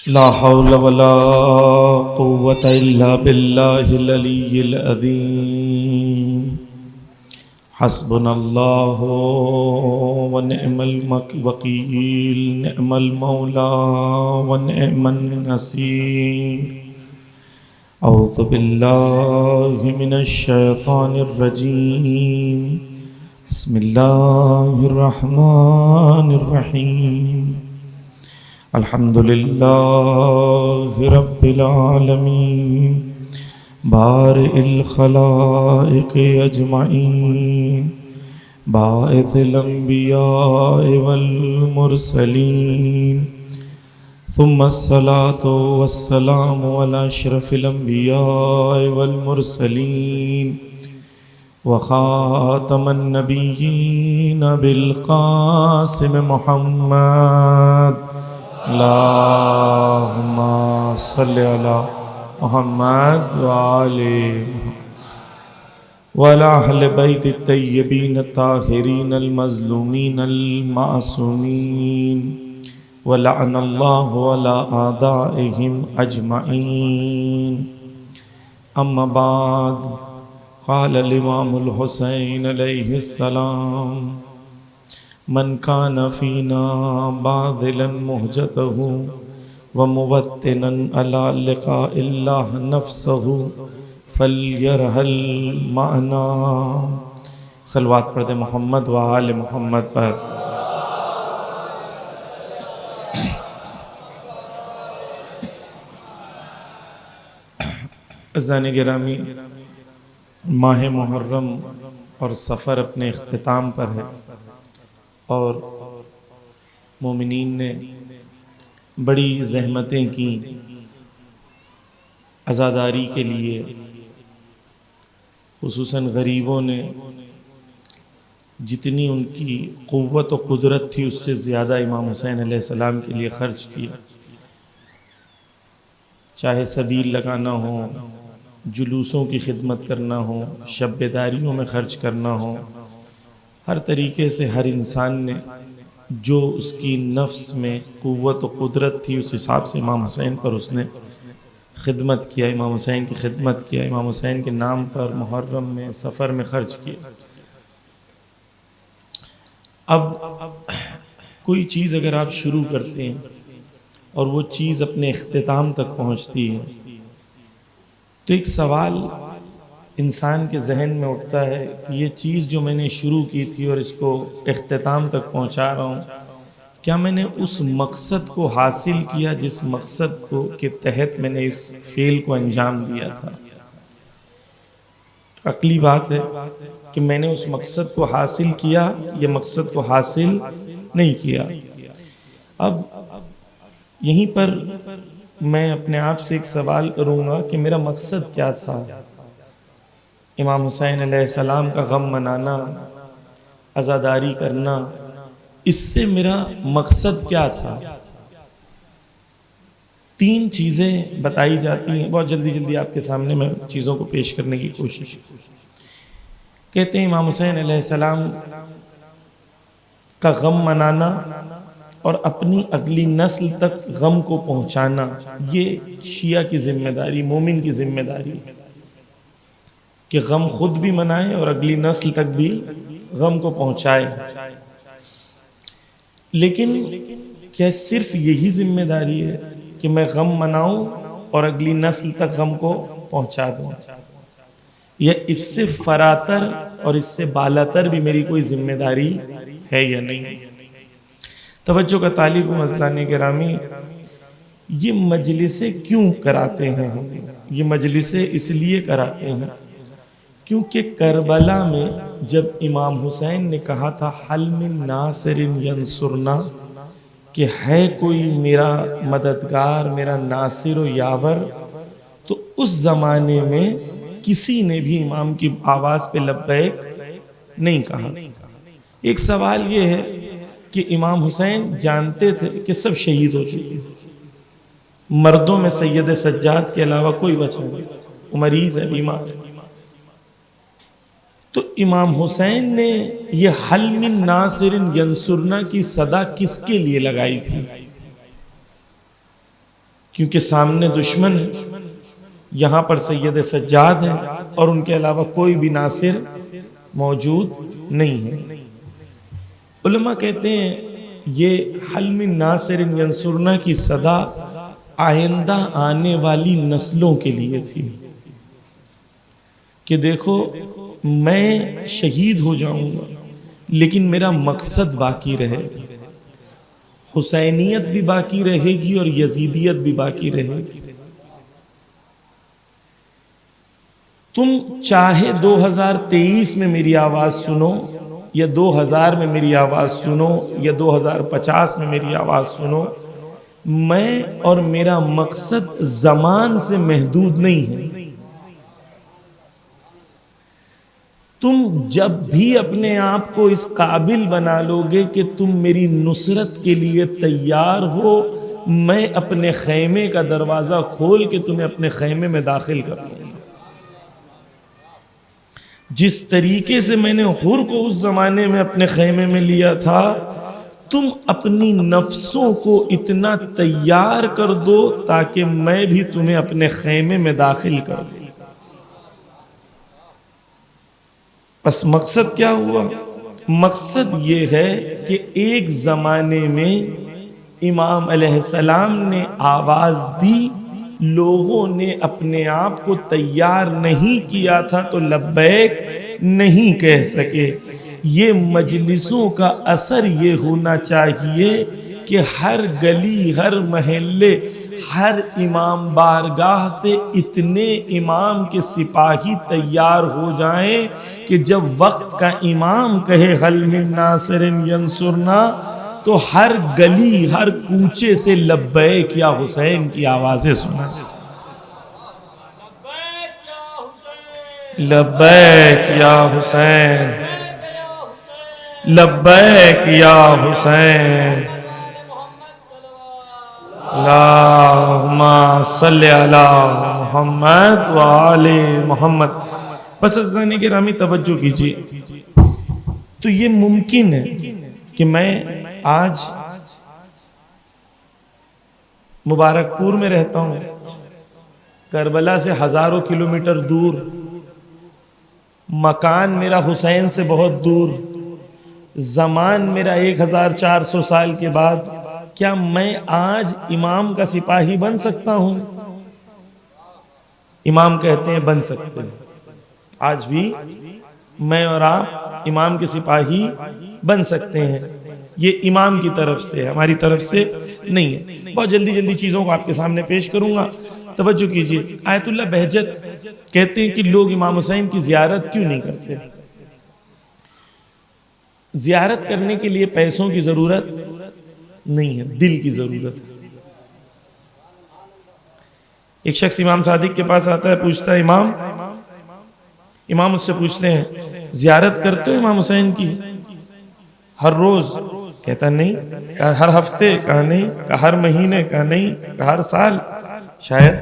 لا حول ولا قوة إلا بالله العلي العظيم حسبنا الله ونعم الوكيل نعم المولى ونعم النصير أعوذ بالله من الشيطان الرجيم بسم الله الرحمن الرحيم الحمد لله رب العالمين بارئ الخلائق أجمعين باعث الأنبياء والمرسلين ثم الصلاة والسلام على أشرف الأنبياء والمرسلين وخاتم النبيين بالقاسم محمد اللهم صل على محمد وعلى أهل بيت الطيبين الطاهرين المظلومين المعصومين ولعن الله على أعدائهم أجمعين أما بعد قال الإمام الحسين عليه السلام من كان فينا باذلا مهجته وموطنا على لقاء الله نفسه فليرحل معنا صلوات پڑھتے محمد و آل محمد پر. عزیزان گرامی، ماہ محرم اور سفر اپنے اختتام پر ہے اور مومنین نے بڑی زحمتیں کی عزاداری کے لیے. خصوصاً غریبوں نے جتنی ان کی قوت و قدرت تھی اس سے زیادہ امام حسین علیہ السلام کے لیے خرچ کیا. چاہے سبیل لگانا ہو، جلوسوں کی خدمت کرنا ہو، شب بیداریوں میں خرچ کرنا ہو، ہر طریقے سے ہر انسان نے جو اس کی نفس میں قوت و قدرت تھی اس حساب سے امام حسین پر اس نے خدمت کیا، امام حسین کی خدمت کیا، امام حسین کے نام پر محرم میں سفر میں خرچ کیا. اب کوئی چیز اگر آپ شروع کرتے ہیں اور وہ چیز اپنے اختتام تک پہنچتی ہے تو ایک سوال انسان کے ذہن میں اٹھتا ہے کہ یہ چیز جو میں نے شروع کی تھی اور اس کو اختتام تک پہنچا رہا ہوں، کیا میں نے اس مقصد کو حاصل کیا جس مقصد کو کے تحت میں نے اس فعل کو انجام دیا تھا؟ عقلی بات ہے کہ میں نے اس مقصد کو حاصل کیا، یہ مقصد کو حاصل نہیں کیا. اب یہیں پر میں اپنے آپ سے ایک سوال کروں گا کہ میرا مقصد کیا تھا؟ امام حسین علیہ السلام کا غم منانا، عزاداری کرنا، اس سے میرا مقصد کیا تھا؟ 3 چیزیں بتائی جاتی ہیں، بہت جلدی جلدی آپ کے سامنے میں چیزوں کو پیش کرنے کی کوشش. کہتے ہیں امام حسین علیہ السلام کا غم منانا اور اپنی اگلی نسل تک غم کو پہنچانا یہ شیعہ کی ذمہ داری، مومن کی ذمہ داری ہے کہ غم خود بھی منائے اور اگلی نسل تک بھی غم کو پہنچائے. لیکن کیا صرف یہی ذمہ داری ہے کہ میں غم مناؤں اور اگلی نسل تک غم کو پہنچا دوں، یا اس سے فراتر اور اس سے بالاتر بھی میری کوئی ذمہ داری ہے یا نہیں؟ توجہ کا طالب ہوں عزیزان گرامی، یہ مجلسیں کیوں کراتے ہیں ہم؟ یہ مجلسیں اس لیے کراتے ہیں کیونکہ کربلا میں جب امام حسین نے کہا تھا حل من ناصر ینصرنا، کہ ہے کوئی میرا مددگار، میرا ناصر و یاور، تو اس زمانے میں کسی نے بھی امام کی آواز پہ لبیک نہیں کہا. ایک سوال یہ ہے کہ امام حسین جانتے تھے کہ سب شہید ہو چکے، مردوں میں سید سجاد کے علاوہ کوئی بچا نہیں، وہ مریض ہے، بیمار ہے. تو امام حسین نے یہ حل من ناصر ینصرنا کی صدا کس کے لیے لگائی تھی؟ کیونکہ سامنے دشمن ہے، یہاں پر سید سجاد ہیں اور ان کے علاوہ کوئی بھی ناصر موجود نہیں ہے۔ علماء کہتے ہیں یہ حل من ناصر ینصرنا کی صدا آئندہ آنے والی نسلوں کے لیے تھی کہ دیکھو میں شہید ہو جاؤں گا لیکن میرا مقصد باقی رہے، حسینیت بھی باقی رہے گی اور یزیدیت بھی باقی رہے گی۔ تم چاہے 2023 میں میری آواز سنو یا 2000 میں میری آواز سنو یا 2050 میں میری آواز سنو، میں اور میرا مقصد زمان سے محدود نہیں ہے۔ تم جب بھی اپنے آپ کو اس قابل بنا لو گے کہ تم میری نصرت کے لیے تیار ہو، میں اپنے خیمے کا دروازہ کھول کے تمہیں اپنے خیمے میں داخل کر لوں گا۔ جس طریقے سے میں نے حر کو اس زمانے میں اپنے خیمے میں لیا تھا، تم اپنی نفسوں کو اتنا تیار کر دو تاکہ میں بھی تمہیں اپنے خیمے میں داخل کر دوں۔ بس مقصد کیا ہوا؟ مقصد یہ ہے کہ ایک زمانے میں امام علیہ السلام نے آواز دی، لوگوں نے اپنے آپ کو تیار نہیں کیا تھا تو لبیک نہیں کہہ سکے۔ یہ مجلسوں کا اثر یہ ہونا چاہیے کہ ہر گلی، ہر محلے، ہر امام بارگاہ سے اتنے امام کے سپاہی تیار ہو جائیں کہ جب وقت کا امام کہے حل من ناصر ینصرنا تو ہر گلی، ہر کوچے سے لبیک یا حسین کی آوازیں سنا۔ لبیک یا حسین، لبیک یا حسین، اللہم صلی علی محمد وآل محمد۔ بس عزیزان گرامی توجہ کیجیے، تو یہ ممکن ہے کہ میں آج مبارک پور میں رہتا ہوں، کربلا سے ہزاروں کلومیٹر دور، مکان میرا حسین سے بہت دور، زمان میرا 1400 سال کے بعد، کیا میں آج امام کا سپاہی بن سکتا ہوں؟ امام کہتے ہیں بن سکتے ہیں۔ آج بھی میں اور آپ امام کے سپاہی بن سکتے ہیں، یہ امام کی طرف سے، ہماری طرف سے نہیں ہے۔ بہت جلدی چیزوں کو آپ کے سامنے پیش کروں گا، توجہ کیجئے۔ آیت اللہ بہجت کہتے ہیں کہ لوگ امام حسین کی زیارت کیوں نہیں کرتے؟ زیارت کرنے کے لیے پیسوں کی ضرورت نہیں ہے، دل کی ضرورت ہے۔ ایک شخص امام صادق کے پاس آتا ہے، پوچھتا ہے امام اس سے پوچھتے ہیں زیارت کرتے ہو امام حسین کی ہر روز؟ کہتا نہیں۔ کہا ہر ہفتے؟ کہا نہیں۔ کہا ہر مہینے؟ کہا نہیں۔ کہا ہر سال؟ شاید۔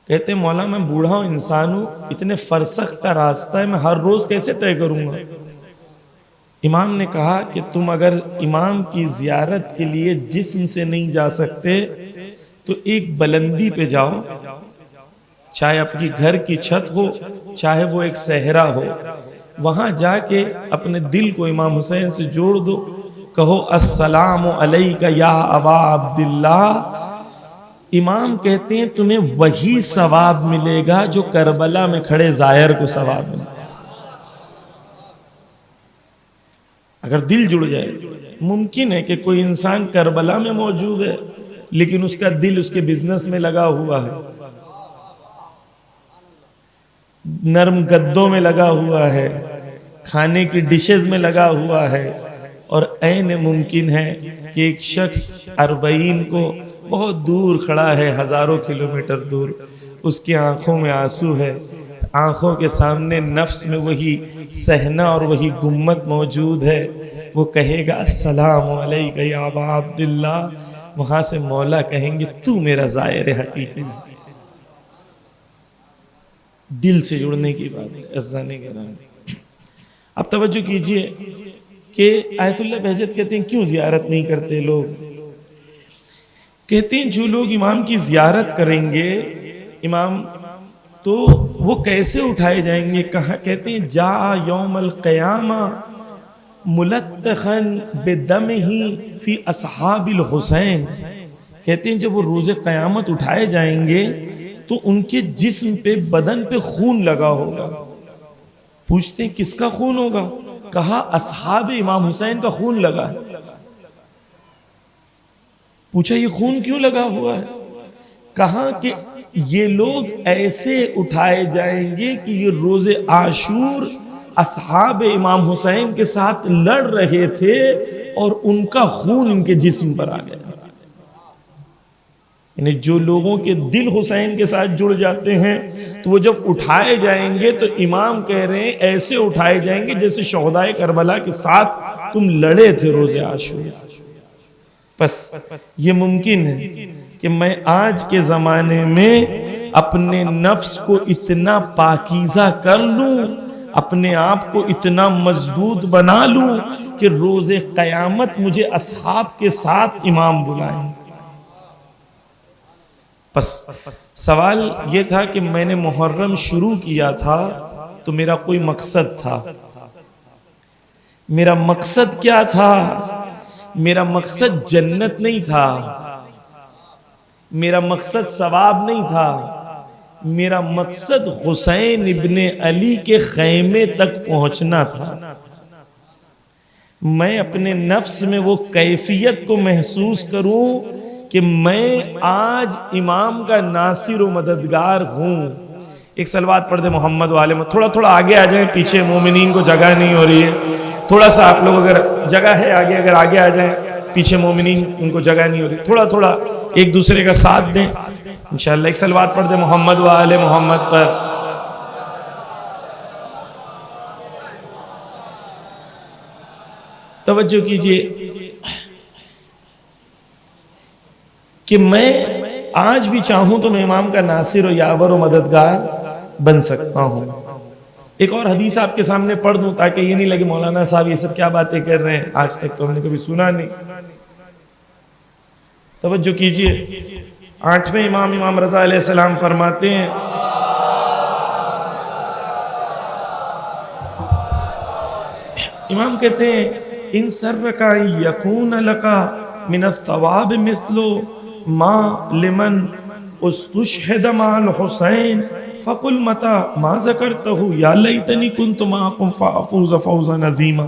کہتے ہیں مولا میں بوڑھا ہوں، انسان ہوں، اتنے فرسخ کا راستہ ہے، میں ہر روز کیسے طے کروں گا؟ امام نے کہا کہ تم اگر امام کی زیارت کے لیے جسم سے نہیں جا سکتے تو ایک بلندی پہ جاؤ، چاہے اپنی گھر کی چھت ہو، چاہے وہ ایک صحرا ہو، وہاں جا کے اپنے دل کو امام حسین سے جوڑ دو، کہو السلام علیکہ یا ابا عبداللہ۔ امام کہتے ہیں تمہیں وہی ثواب ملے گا جو کربلا میں کھڑے زائر کو ثواب ملے گا، اگر دل جڑ جائے۔ ممکن ہے کہ کوئی انسان کربلا میں موجود ہے لیکن اس کا دل اس کے بزنس میں لگا ہوا ہے، نرم گدوں میں لگا ہوا ہے، کھانے کی ڈشز میں لگا ہوا ہے، اور عین ممکن ہے کہ ایک شخص 40 کو بہت دور کھڑا ہے، ہزاروں کلومیٹر دور، اس کی آنکھوں میں آنسو ہے، آنکھوں کے سامنے نفس میں وہی صحنہ اور وہی گمت موجود ہے، وہ کہے گا السلام علیکہ یا ابا عبداللہ، وہاں سے مولا کہیں گے تو میرا زائر حقیقی ہے۔ دل سے جڑنے کی بات ہے عزیزان گرامی۔ اب توجہ کیجئے کہ آیت اللہ بہجت کہتے ہیں کیوں زیارت نہیں کرتے لوگ؟ کہتے ہیں جو لوگ امام کی زیارت کریں گے امام تو وہ کیسے اٹھائے جائیں گے؟ کہاں کہتے ہیں جا یوم القیامہ ملتخن بدمہ فی اصحاب الحسین، کہتے ہیں جب وہ روز قیامت اٹھائے جائیں گے تو ان کے جسم پہ بدن پہ خون لگا ہوگا. پوچھتے ہیں کس کا خون ہوگا؟ کہا اصحاب امام حسین کا خون لگا ہے. پوچھا یہ خون کیوں لگا ہوا ہے؟ کہا کہ یہ لوگ ایسے اٹھائے جائیں گے کہ یہ روز عاشور اصحاب امام حسین کے ساتھ لڑ رہے تھے اور ان کا خون ان کے جسم پر آ گیا. یعنی جو لوگوں کے دل حسین کے ساتھ جڑ جاتے ہیں تو وہ جب اٹھائے جائیں گے تو امام کہہ رہے ہیں ایسے اٹھائے جائیں گے جیسے شہدائے کربلا کے ساتھ تم لڑے تھے روز عاشور. بس یہ ممکن ہے کہ میں آج کے زمانے میں اپنے نفس کو اتنا پاکیزہ کر لوں، اپنے آپ کو اتنا مضبوط بنا لوں کہ روز قیامت مجھے اصحاب کے ساتھ امام بلائیں. بس سوال یہ تھا کہ میں نے محرم شروع کیا تھا تو میرا کوئی مقصد تھا. میرا مقصد کیا تھا؟ میرا مقصد جنت نہیں تھا، میرا مقصد ثواب نہیں تھا، میرا مقصد حسین ابن علی کے خیمے تک پہنچنا تھا. میں اپنے نفس میں وہ کیفیت کو محسوس کروں کہ میں آج امام کا ناصر و مددگار ہوں. ایک صلوات پڑھ دے محمد والے میں. تھوڑا تھوڑا آگے آ جائیں، پیچھے مومنین کو جگہ نہیں ہو رہی ہے. تھوڑا سا آپ لوگ اگر جگہ ہے آگے، اگر آگے آ جائیں، پیچھے مومنین ان کو جگہ نہیں ہو رہی. تھوڑا تھوڑا ایک دوسرے کا ساتھ دیں انشاءاللہ. ایک صلوات پڑھ دے محمد والے محمد پر. توجہ کیجئے کہ میں آج بھی چاہوں تو میں امام کا ناصر و یاور و مددگار بن سکتا ہوں. ایک اور حدیث آپ کے سامنے پڑھ دوں تاکہ یہ نہیں لگے مولانا صاحب یہ سب کیا باتیں کر رہے ہیں، آج تک تو ہم نے کبھی سنا نہیں. توجہ کیجئے. 8ویں امام رضا علیہ السلام فرماتے ہیں امام کہتے ہیں ان سرک یکون لکا من الثواب مثل ما لمن استشہد مع الحسین فقل متا ما ذکرتہ یا لیتنی کنت معکم فافوز فوزا عظیما.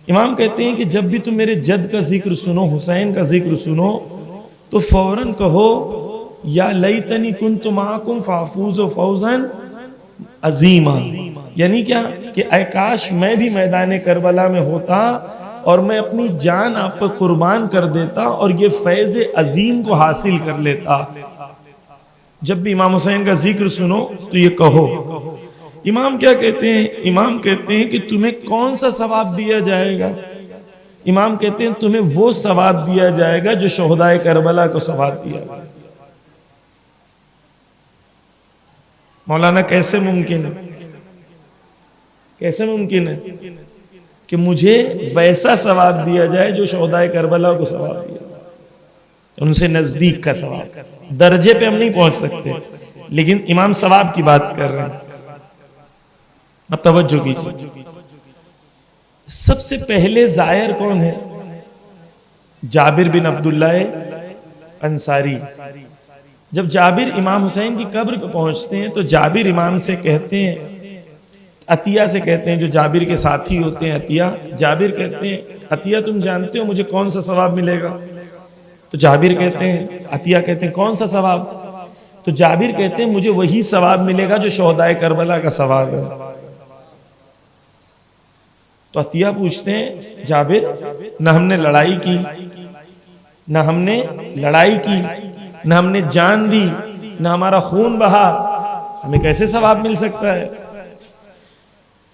امام کہتے ہیں کہ جب بھی تم میرے جد کا ذکر سنو، حسین کا ذکر سنو، تو فوراً کہو یا لیتنی کنت معکم فافوز فوزا عظیما. یعنی کیا کہ اے کاش میں بھی میدان کربلا میں ہوتا اور میں اپنی جان آپ پر قربان کر دیتا اور یہ فیض عظیم کو حاصل کر لیتا. جب بھی امام حسین کا ذکر سنو تو یہ کہو. امام کیا کہتے ہیں؟ امام کہتے ہیں کہ تمہیں کون سا ثواب دیا جائے گا؟ امام کہتے ہیں تمہیں وہ ثواب دیا جائے گا جو شہدائے کربلا کو ثواب دیا گیا. مولانا کیسے ممکن ہے؟ کیسے ممکن ہے کہ مجھے ویسا ثواب دیا جائے جو شہدائے کربلا کو ثواب دیا جائے؟ ان سے نزدیک کا ثواب. درجے پہ ہم نہیں پہنچ سکتے لیکن امام ثواب کی بات کر رہے ہیں. اب توجہ کیجیے. سب سے پہلے زائر کون ہے؟ جابر بن عبداللہ انصاری. جب جابر امام حسین کی قبر پہ پہنچتے ہیں تو جابر امام سے کہتے ہیں، عطیہ سے کہتے ہیں جو جابر کے ساتھی ہوتے ہیں، عطیہ. جابر کہتے ہیں عطیہ تم جانتے ہو مجھے کون سا ثواب ملے گا؟ تو جابر کہتے ہیں، عطیہ کہتے ہیں کون سا ثواب؟ تو جابر کہتے ہیں مجھے وہی ثواب ملے گا جو شہدائے کربلا کا ثواب ہے. تو عطیہ پوچھتے ہیں جابر نہ ہم نے لڑائی کی، نہ ہم نے لڑائی کی، نہ ہم نے جان دی، نہ ہمارا خون بہا، ہمیں کیسے ثواب مل سکتا ہے؟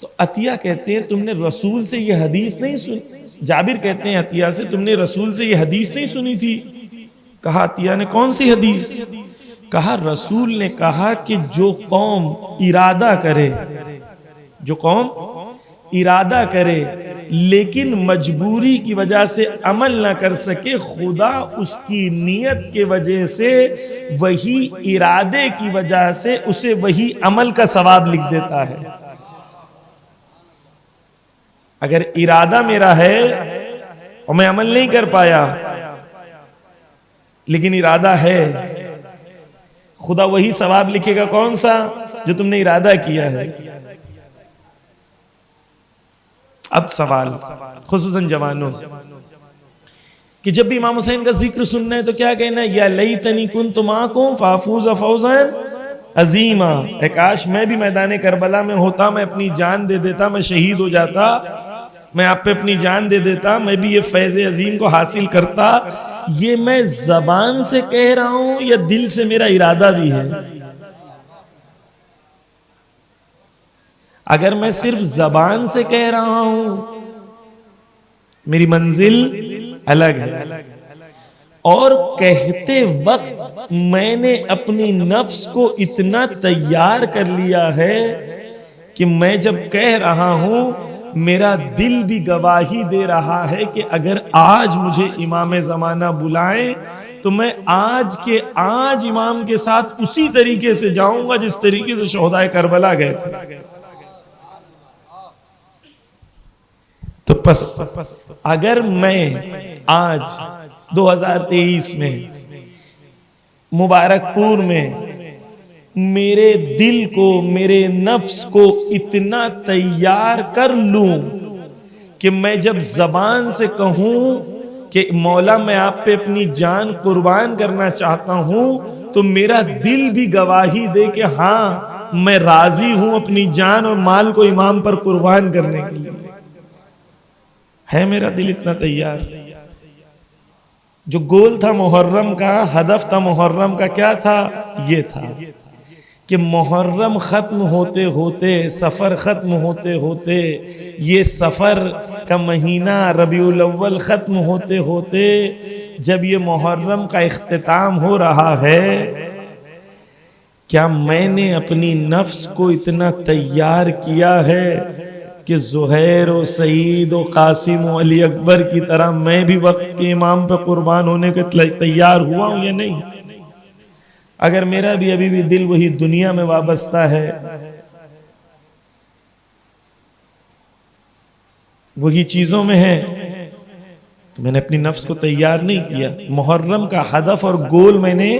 تو عطیہ کہتے ہیں تم نے رسول سے یہ حدیث نہیں سنی؟ جابر کہتے ہیں عطیہ سے تم نے رسول سے یہ حدیث نہیں سنی تھی؟ کہا عطیہ نے کون سی حدیث؟ کہا رسول نے کہا کہ جو قوم ارادہ کرے، جو قوم ارادہ کرے لیکن مجبوری کی وجہ سے عمل نہ کر سکے، خدا اس کی نیت کے وجہ سے، وہی ارادے کی وجہ سے اسے وہی عمل کا ثواب لکھ دیتا ہے۔ اگر ارادہ میرا ہے اور میں عمل نہیں کر پایا لیکن ارادہ ہے، خدا وہی ثواب لکھے گا۔ کون سا؟ جو تم نے ارادہ کیا ہے۔ اب سوال خصوصاً جوانوں سے کہ جب بھی امام حسین کا ذکر سننا ہے تو کیا کہنا ہے؟ یا لیتنی کنت معکم فافوز فوزا عظیما، اے کاش میں بھی میدان کربلا میں ہوتا، میں اپنی جان دے دیتا، میں شہید ہو جاتا، میں آپ پہ اپنی جان دے دیتا، میں بھی یہ فیض عظیم کو حاصل کرتا۔ یہ میں زبان سے کہہ رہا ہوں یا دل سے میرا ارادہ بھی ہے؟ اگر میں صرف زبان سے کہہ رہا ہوں میری منزل الگ ہے، اور کہتے وقت میں نے اپنی نفس کو اتنا تیار کر لیا ہے کہ میں جب کہہ رہا ہوں میرا دل بھی گواہی دے رہا ہے کہ اگر آج مجھے امام زمانہ بلائیں تو میں آج کے آج امام کے ساتھ اسی طریقے سے جاؤں گا جس طریقے سے شہدائے کربلا گئے تھے۔ تو پس اگر میں آج 2023 میں مبارک پور میں میرے دل کو، میرے نفس کو اتنا تیار کر لوں کہ میں جب زبان سے کہوں کہ مولا میں آپ پہ اپنی جان قربان کرنا چاہتا ہوں تو میرا دل بھی گواہی دے کہ ہاں میں راضی ہوں اپنی جان اور مال کو امام پر قربان کرنے کے لیے۔ ہے میرا دل اتنا تیار؟ جو گول تھا محرم کا، ہدف تھا محرم کا، کیا تھا؟ یہ تھا کہ محرم ختم ہوتے ہوتے، سفر ختم ہوتے ہوتے، یہ سفر کا مہینہ ربیع الاول ختم ہوتے ہوتے، جب یہ محرم کا اختتام ہو رہا ہے، کیا میں نے اپنی نفس کو اتنا تیار کیا ہے کہ زہیر و سعید و قاسم و علی اکبر کی طرح میں بھی وقت کے امام پہ قربان ہونے کے تیار ہوا ہوں یا نہیں؟ اگر میرا بھی ابھی بھی دل وہی دنیا میں وابستہ ہے، وہی چیزوں میں ہے، تو میں نے اپنی نفس کو تیار نہیں کیا۔ محرم کا ہدف اور گول میں نے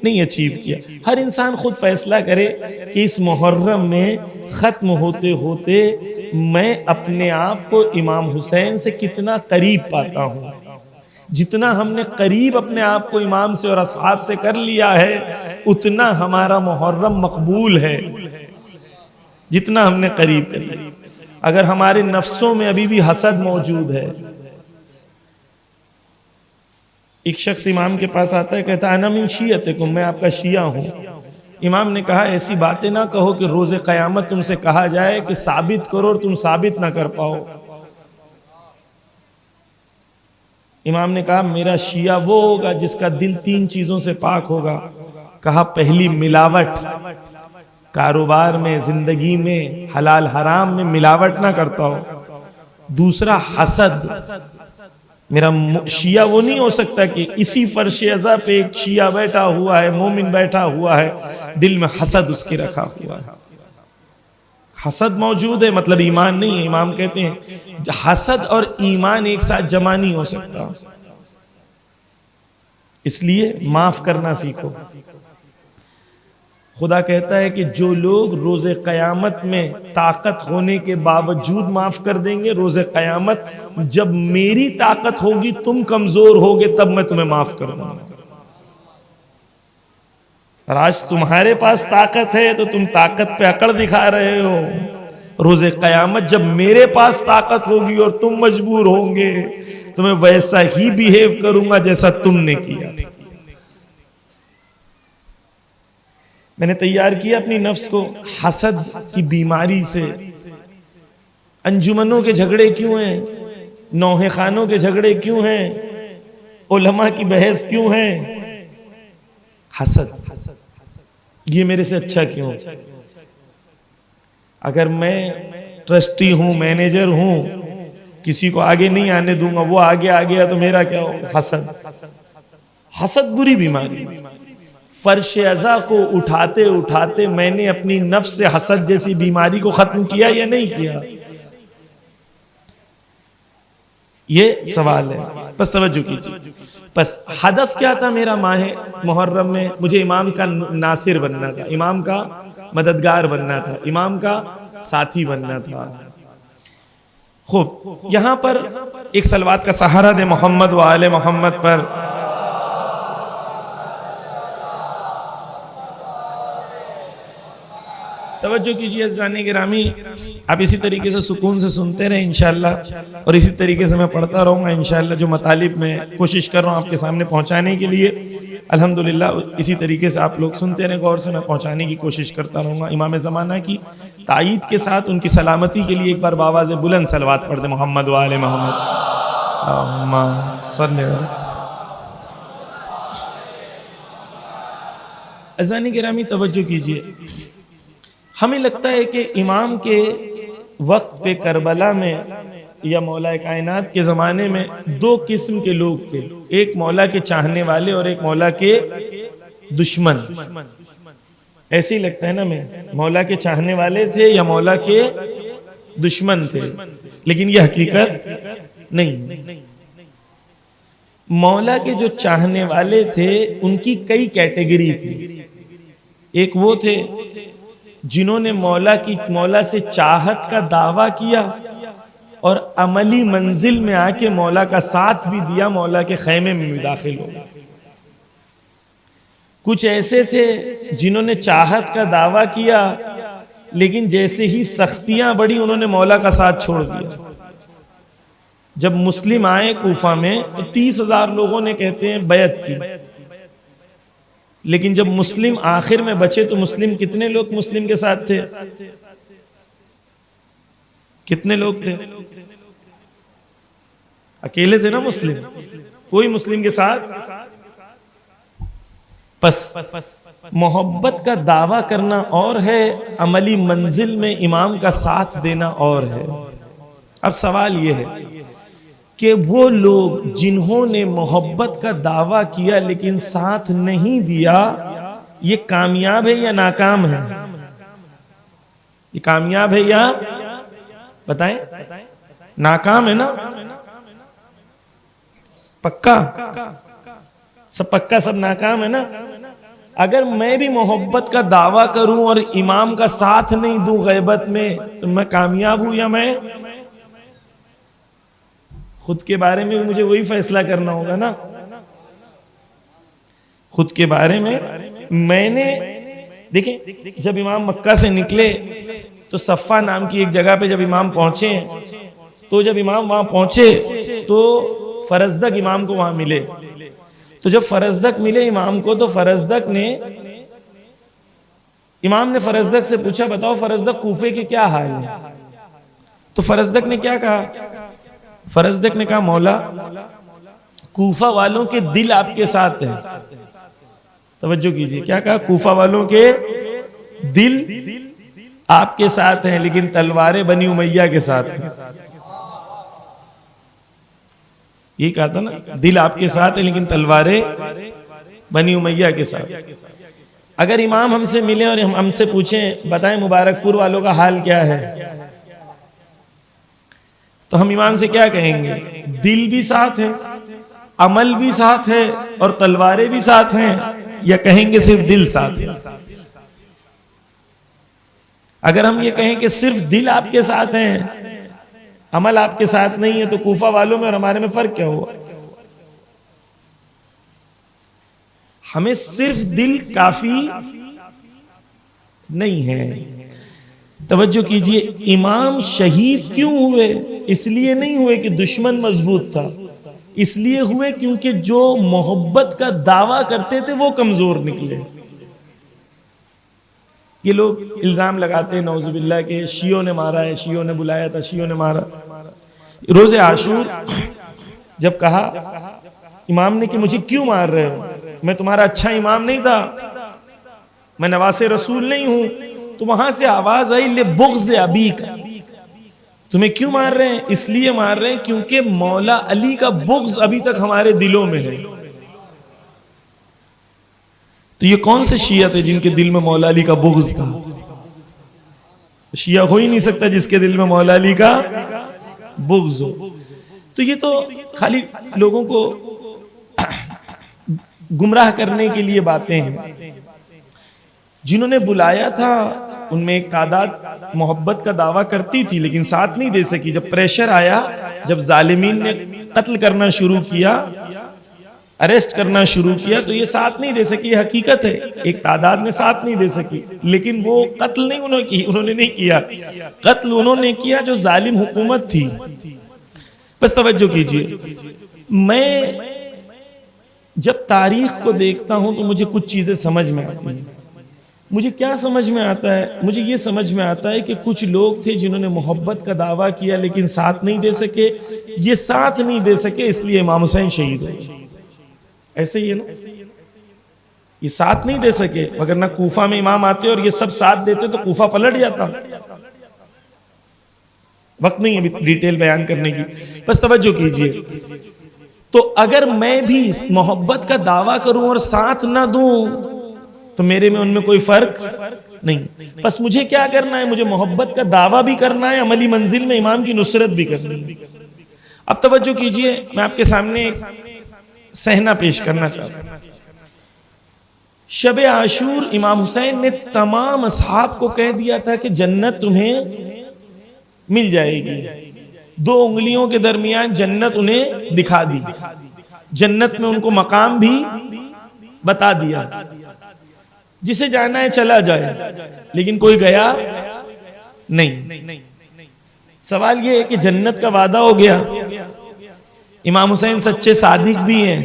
نہیں اچیو کیا۔ ہر انسان خود فیصلہ کرے کہ اس محرم میں ختم ہوتے ہوتے میں اپنے آپ کو امام حسین سے کتنا قریب پاتا ہوں۔ جتنا ہم نے قریب اپنے آپ کو امام سے اور اصحاب سے کر لیا ہے اتنا ہمارا محرم مقبول ہے، جتنا ہم نے قریب کر لیا۔ اگر ہمارے نفسوں میں ابھی بھی حسد موجود ہے، ایک شخص امام کے پاس آتا ہے، کہتا ہے انا من شیعتکم، میں آپ کا شیعہ ہوں۔ امام نے کہا ایسی باتیں نہ کہو کہ روز قیامت تم سے کہا جائے کہ ثابت کرو اور تم ثابت نہ کر پاؤ۔ امام نے کہا میرا شیعہ وہ ہوگا جس کا دل 3 چیزوں سے پاک ہوگا۔ کہا پہلی ملاوٹ، کاروبار میں، زندگی میں، حلال حرام میں ملاوٹ نہ کرتا ہو۔ دوسرا حسد، میرا شیعہ وہ نہیں ہو سکتا کہ اسی فرش ازا پہ ایک شیعہ بیٹھا ہوا ہے، مومن بیٹھا ہوا ہے، دل میں حسد اس کے رکھا ہوا ہے۔ حسد موجود ہے مطلب ایمان نہیں ہے۔ امام کہتے ہیں حسد اور ایمان ایک ساتھ جمع نہیں ہو سکتا، اس لیے معاف کرنا سیکھو۔ خدا کہتا ہے کہ جو لوگ روز قیامت میں طاقت ہونے کے باوجود معاف کر دیں گے، روز قیامت جب میری طاقت ہوگی تم کمزور ہوگے تب میں تمہیں معاف کر دوں گا۔ اور آج تمہارے پاس طاقت ہے تو تم طاقت پہ اکڑ دکھا رہے ہو، روز قیامت جب میرے پاس طاقت ہوگی اور تم مجبور ہوں گے تو میں ویسا ہی بیہیو کروں گا جیسا تم نے کیا۔ میں نے تیار کیا اپنی نفس کو حسد کی بیماری سے۔ انجمنوں کے جھگڑے کیوں ہیں؟ نوحے خانوں کے جھگڑے کیوں ہیں؟ علماء کی بحث کیوں ہیں؟ حسد، یہ میرے سے اچھا کیوں؟ اگر میں ٹرسٹی ہوں، مینیجر ہوں کسی کو آگے نہیں آنے دوں گا، وہ آگے آ گیا تو میرا کیا ہو؟ حسد۔ حسد بری بیماری۔ فرش ازا کو اٹھاتے اٹھاتے میں نے اپنی نفس سے حسد جیسی بیماری کو ختم کیا یا نہیں کیا؟ یہ سوال ہے، بس توجہ کیجیے۔ بس ہدف کیا تھا میرا ماہ محرم میں؟ مجھے امام کا ناصر بننا تھا، امام کا مددگار بننا تھا، امام کا ساتھی بننا تھا۔ خوب، یہاں پر ایک صلوات کا سہارا دے محمد و آل محمد پر۔ توجہ کیجیے عزیزان گرامی، آپ اسی طریقے سے سکون سے سنتے رہیں انشاءاللہ، اور اسی طریقے سے میں پڑھتا رہوں گا انشاءاللہ۔ جو مطالب میں کوشش کر رہا ہوں آپ کے سامنے پہنچانے کے لیے، الحمدللہ اسی طریقے سے آپ لوگ سنتے رہیں، غور سے میں پہنچانے کی کوشش کرتا رہوں گا۔ امام زمانہ کی تائید کے ساتھ ان کی سلامتی کے لیے ایک بار بآواز بلند صلوات پڑھ دیں، محمد و آل محمد۔ اللہم صلی علی۔ عزیزان گرامی توجہ کیجئے، ہمیں لگتا ہے کہ امام کے وقت پہ کربلا میں یا مولا کائنات کے زمانے میں دو قسم کے لوگ تھے، ایک مولا کے چاہنے والے اور ایک مولا کے دشمن۔ ایسے ہی لگتا ہے نا، میں مولا کے چاہنے والے تھے یا مولا کے دشمن تھے، لیکن یہ حقیقت نہیں۔ مولا کے جو چاہنے والے تھے ان کی کئی کیٹیگری تھی۔ ایک وہ تھے جنہوں نے مولا سے چاہت کا دعویٰ کیا اور عملی منزل میں آ کے مولا کا ساتھ بھی دیا، مولا کے خیمے میں بھی داخل ہو۔ کچھ ایسے تھے جنہوں نے چاہت کا دعویٰ کیا لیکن جیسے ہی سختیاں بڑھی انہوں نے مولا کا ساتھ چھوڑ دیا۔ جب مسلم آئے کوفہ میں تو 30,000 لوگوں نے کہتے ہیں بیعت کی، لیکن جب مسلم آخر میں بچے تو مسلم کتنے لوگ مسلم کے ساتھ تھے؟ کتنے لوگ تھے؟ اکیلے تھے نا مسلم، کوئی مسلم کے ساتھ۔ پس محبت کا دعویٰ کرنا اور ہے، عملی منزل میں امام کا ساتھ دینا اور ہے۔ اب سوال یہ ہے کہ وہ لوگ جنہوں نے محبت کا دعویٰ کیا لیکن ساتھ نہیں دیا، یہ کامیاب ہے یا ناکام ہے؟ یہ کامیاب ہے یا بتائیں؟ ناکام ہے نا؟ پکا سب پکا سب ناکام ہے نا؟ اگر میں بھی محبت کا دعویٰ کروں اور امام کا ساتھ نہیں دوں غیبت میں تو میں کامیاب ہوں یا میں؟ خود کے بارے میں مجھے وہی فیصلہ کرنا ہوگا نا۔ خود کے بارے میں نے دیکھیں، جب امام مکہ سے نکلے تو صفا نام کی ایک جگہ پہ جب امام پہنچے تو جب امام وہاں پہنچے تو فرزدق امام کو وہاں ملے۔ تو جب فرزدق ملے امام کو تو امام نے فرزدق سے پوچھا، بتاؤ فرزدق کوفے کے کیا حال ہے؟ تو فرزدق نے کیا کہا؟ فرزدق نے کہا مولا کوفہ والوں کے دل آپ کے ساتھ ہیں۔ توجہ کیجئے، کیا کہا؟ کوفہ والوں کے دل آپ کے ساتھ ہیں لیکن تلواریں بنی امیہ کے ساتھ ہیں۔ یہ کہا تھا نا، دل آپ کے ساتھ ہیں لیکن تلواریں بنی امیہ کے ساتھ۔ اگر امام ہم سے ملیں اور ہم سے پوچھیں بتائیں مبارک پور والوں کا حال کیا ہے، تو ہم امام سے کیا کہیں گے؟ دل بھی ساتھ ہے، عمل بھی ساتھ ہے اور تلواریں بھی ساتھ ہیں، یا کہیں گے صرف دل ساتھ ہے؟ اگر ہم یہ کہیں کہ صرف دل آپ کے ساتھ ہیں، عمل آپ کے ساتھ نہیں ہے، تو کوفہ والوں میں اور ہمارے میں فرق کیا ہوا؟ ہمیں صرف دل کافی نہیں ہے۔ توجہ کیجئے، امام شہید کیوں ہوئے؟ اس لیے نہیں ہوئے کہ دشمن مضبوط تھا، اس لیے ہوئے کیونکہ جو محبت کا دعویٰ کرتے تھے وہ کمزور نکلے۔ یہ لوگ الزام لگاتے ہیں نعوذ باللہ کہ شیعوں نے مارا ہے، شیعوں نے بلایا تھا، شیعوں نے مارا۔ روز عاشور جب کہا امام نے کہ مجھے کیوں مار رہے ہو، میں تمہارا اچھا امام نہیں تھا، میں نواس رسول نہیں ہوں، تو وہاں سے آواز آئی لِبُغْضِ أَبِيكَ، تمہیں کیوں مار رہے ہیں؟ اس لیے مار رہے ہیں کیونکہ مولا علی کا بغض ابھی تک ہمارے دلوں میں ہے. تو یہ کون سے شیعہ تھے جن کے دل میں مولا علی کا بغض تھا؟ شیعہ ہو ہی نہیں سکتا جس کے دل میں مولا علی کا بغض ہو. تو یہ تو خالی لوگوں کو گمراہ کرنے کے لیے باتیں ہیں. جنہوں نے بلایا تھا ان میں ایک تعداد محبت کا دعویٰ کرتی تھی لیکن ساتھ نہیں دے سکی. جب پریشر آیا، جب ظالمین نے قتل کرنا شروع کیا، اریسٹ کرنا شروع کیا، تو یہ ساتھ نہیں دے سکی. حقیقت ہے ایک تعداد نے ساتھ نہیں دے سکی، لیکن وہ قتل نہیں انہوں نے نہیں کیا. قتل انہوں نے کیا جو ظالم حکومت تھی. بس توجہ کیجئے، میں جب تاریخ کو دیکھتا ہوں تو مجھے کچھ چیزیں سمجھ میں آتی ہیں. مجھے کیا سمجھ میں آتا ہے؟ مجھے یہ سمجھ میں آتا ہے کہ کچھ لوگ تھے جنہوں نے محبت کا دعویٰ کیا لیکن ساتھ نہیں دے سکے. یہ ساتھ نہیں دے سکے اس لیے امام حسین شہید ہوئے. ایسے ہی ہے نا، یہ ساتھ نہیں دے سکے، اگر نہ کوفہ میں امام آتے اور یہ سب ساتھ دیتے تو کوفہ پلٹ جاتا. وقت نہیں ابھی ڈیٹیل بیان کرنے کی، بس توجہ کیجئے. تو اگر میں بھی محبت کا دعویٰ کروں اور ساتھ نہ دوں تو میرے میں ان میں کوئی فرق نہیں. بس مجھے کیا کرنا ہے؟ مجھے محبت کا دعویٰ بھی کرنا ہے، عملی منزل میں امام کی نصرت بھی کرنی ہے. اب توجہ کیجئے، میں آپ کے سامنے ایک صحنہ پیش کرنا چاہتا ہوں. شب عاشور امام حسین نے تمام اصحاب کو کہہ دیا تھا کہ جنت تمہیں مل جائے گی. 2 انگلیوں کے درمیان جنت انہیں دکھا دی. جنت میں ان کو مقام بھی بتا دیا، جسے جانا ہے چلا جائے. لیکن کوئی گیا نہیں. سوال یہ ہے کہ جنت کا وعدہ ہو گیا، امام حسین سچے صادق بھی ہیں،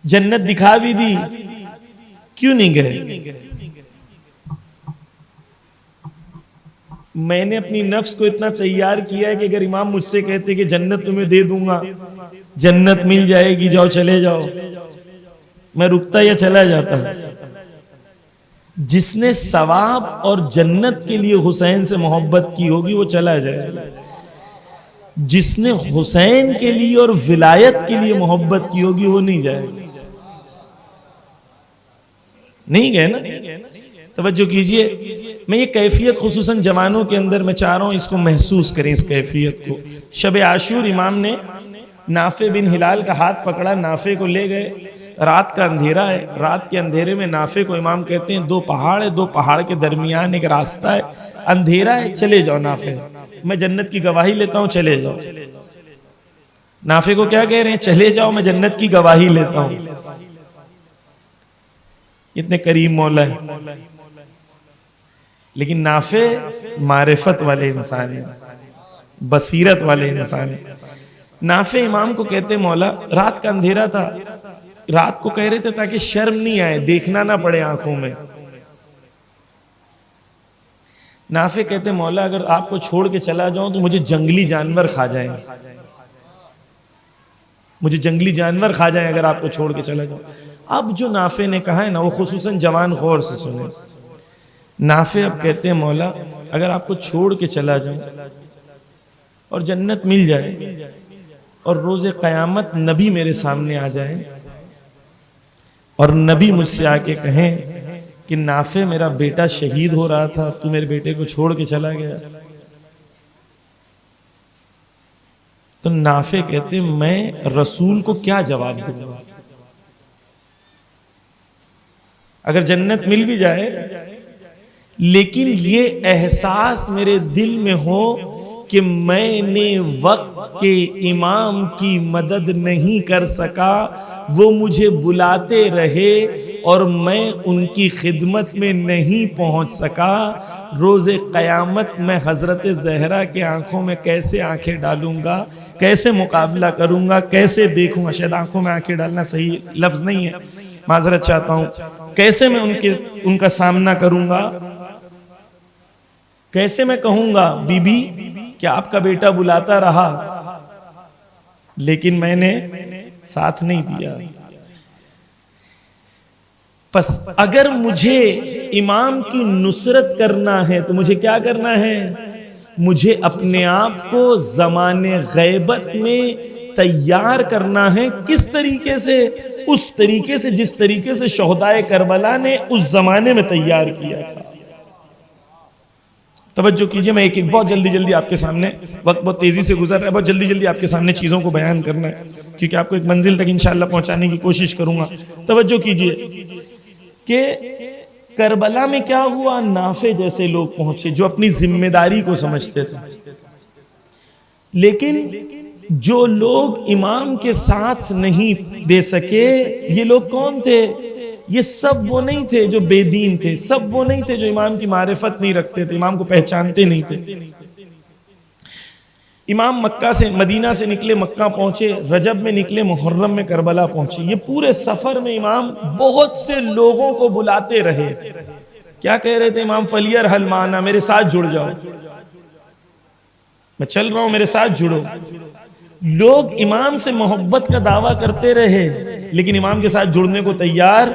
جنت دکھا بھی دی، کیوں نہیں گئے؟ میں نے اپنی نفس کو اتنا تیار کیا ہے کہ اگر امام مجھ سے کہتے کہ جنت تمہیں دے دوں گا، جنت مل جائے گی، جاؤ چلے جاؤ، میں رکتا یا چلا جاتا. جس نے ثواب اور جنت کے لیے حسین سے محبت کی ہوگی وہ چلا جائے. جس نے حسین کے لیے اور ولایت کے لیے محبت کی ہوگی وہ نہیں جائے. نہیں گئے نا. توجہ کیجئے، میں یہ کیفیت خصوصاً جوانوں کے اندر میں چاہ رہا ہوں اس کو محسوس کریں، اس کیفیت کو. شب عاشور امام نے نافع بن ہلال کا ہاتھ پکڑا، نافع کو لے گئے. رات کا اندھیرا ہے، رات کے اندھیرے میں نافع کو امام کہتے ہیں 2 پہاڑ ہے، 2 پہاڑ کے درمیان ایک راستہ ہے، اندھیرا ہے، چلے جاؤ نافع، میں جنت کی گواہی لیتا ہوں، چلے جاؤ. نافع کو کیا کہہ رہے ہیں؟ چلے جاؤ، میں جنت کی گواہی لیتا ہوں. اتنے کریم مولا ہے. لیکن نافع معرفت والے انسان ہیں، بصیرت والے انسان ہیں. نافع امام کو کہتے مولا رات کا اندھیرا تھا، رات کو کہہ رہے تھے تاکہ شرم نہیں آئے، دیکھنا نہ پڑے آنکھوں میں. نافع کہتے مولا اگر آپ کو چھوڑ کے چلا جاؤں تو مجھے جنگلی جانور کھا جائیں، مجھے جنگلی جانور کھا جائیں اگر آپ کو چھوڑ کے چلا جاؤں. اب جو نافع نے کہا ہے نا وہ خصوصاً جوان غور سے سنیں. نافع اب کہتے ہیں مولا اگر آپ کو چھوڑ کے چلا جاؤں اور جنت مل جائے اور روز قیامت نبی میرے سامنے آ جائے اور نبی مجھ سے آ کے کہیں کہ نافع میرا بیٹا شہید ہو رہا تھا، تو میرے بیٹے کو چھوڑ کے چلا گیا، تو نافع کہتے ہیں میں رسول کو کیا جواب دوں گا؟ اگر جنت مل بھی جائے لیکن یہ احساس میرے دل میں ہو کہ میں نے وقت کے امام کی مدد نہیں کر سکا، وہ مجھے بلاتے رہے اور میں ان کی خدمت میں نہیں پہنچ سکا. روز قیامت میں حضرت زہرا کے آنکھوں میں کیسے آنکھیں ڈالوں گا، کیسے مقابلہ کروں گا، کیسے دیکھوں گا؟ شاید آنکھوں میں آنکھیں ڈالنا صحیح لفظ نہیں ہے، معذرت چاہتا ہوں. کیسے میں ان کا سامنا کروں گا؟ کیسے میں کہوں گا بی بی کیا آپ کا بیٹا بلاتا رہا لیکن میں نے ساتھ نہیں دیا؟ پس اگر مجھے امام کی نصرت کرنا ہے تو مجھے کیا کرنا ہے؟ مجھے اپنے آپ کو زمان غیبت میں تیار کرنا ہے. کس طریقے سے؟ اس طریقے سے جس طریقے سے شہدائے کربلا نے اس زمانے میں تیار کیا تھا. توجہ کیجئے، میں ایک بہت جلدی آپ کے سامنے، وقت بہت تیزی سے گزر رہا ہے، بہت جلدی آپ کے سامنے چیزوں کو بیان کرنا ہے کیونکہ آپ کو ایک منزل تک انشاءاللہ پہنچانے کی کوشش کروں گا. توجہ کیجئے کہ کربلا میں کیا ہوا، نافع جیسے لوگ پہنچے جو اپنی ذمہ داری کو سمجھتے تھے، لیکن جو لوگ امام کے ساتھ نہیں دے سکے یہ لوگ کون تھے؟ یہ سب وہ نہیں تھے جو بے دین تھے، سب وہ نہیں تھے جو امام کی معرفت نہیں رکھتے تھے، امام کو پہچانتے نہیں تھے. امام مکہ سے، مدینہ سے نکلے مکہ پہنچے، رجب میں نکلے محرم میں کربلا پہنچے. یہ پورے سفر میں امام بہت سے لوگوں کو بلاتے رہے. کیا کہہ رہے تھے امام؟ فَلْيَرْحَلْ مَعَنَا، میرے ساتھ جڑ جاؤ، میں چل رہا ہوں میرے ساتھ جڑو. لوگ امام سے محبت کا دعویٰ کرتے رہے لیکن امام کے ساتھ جڑنے کو تیار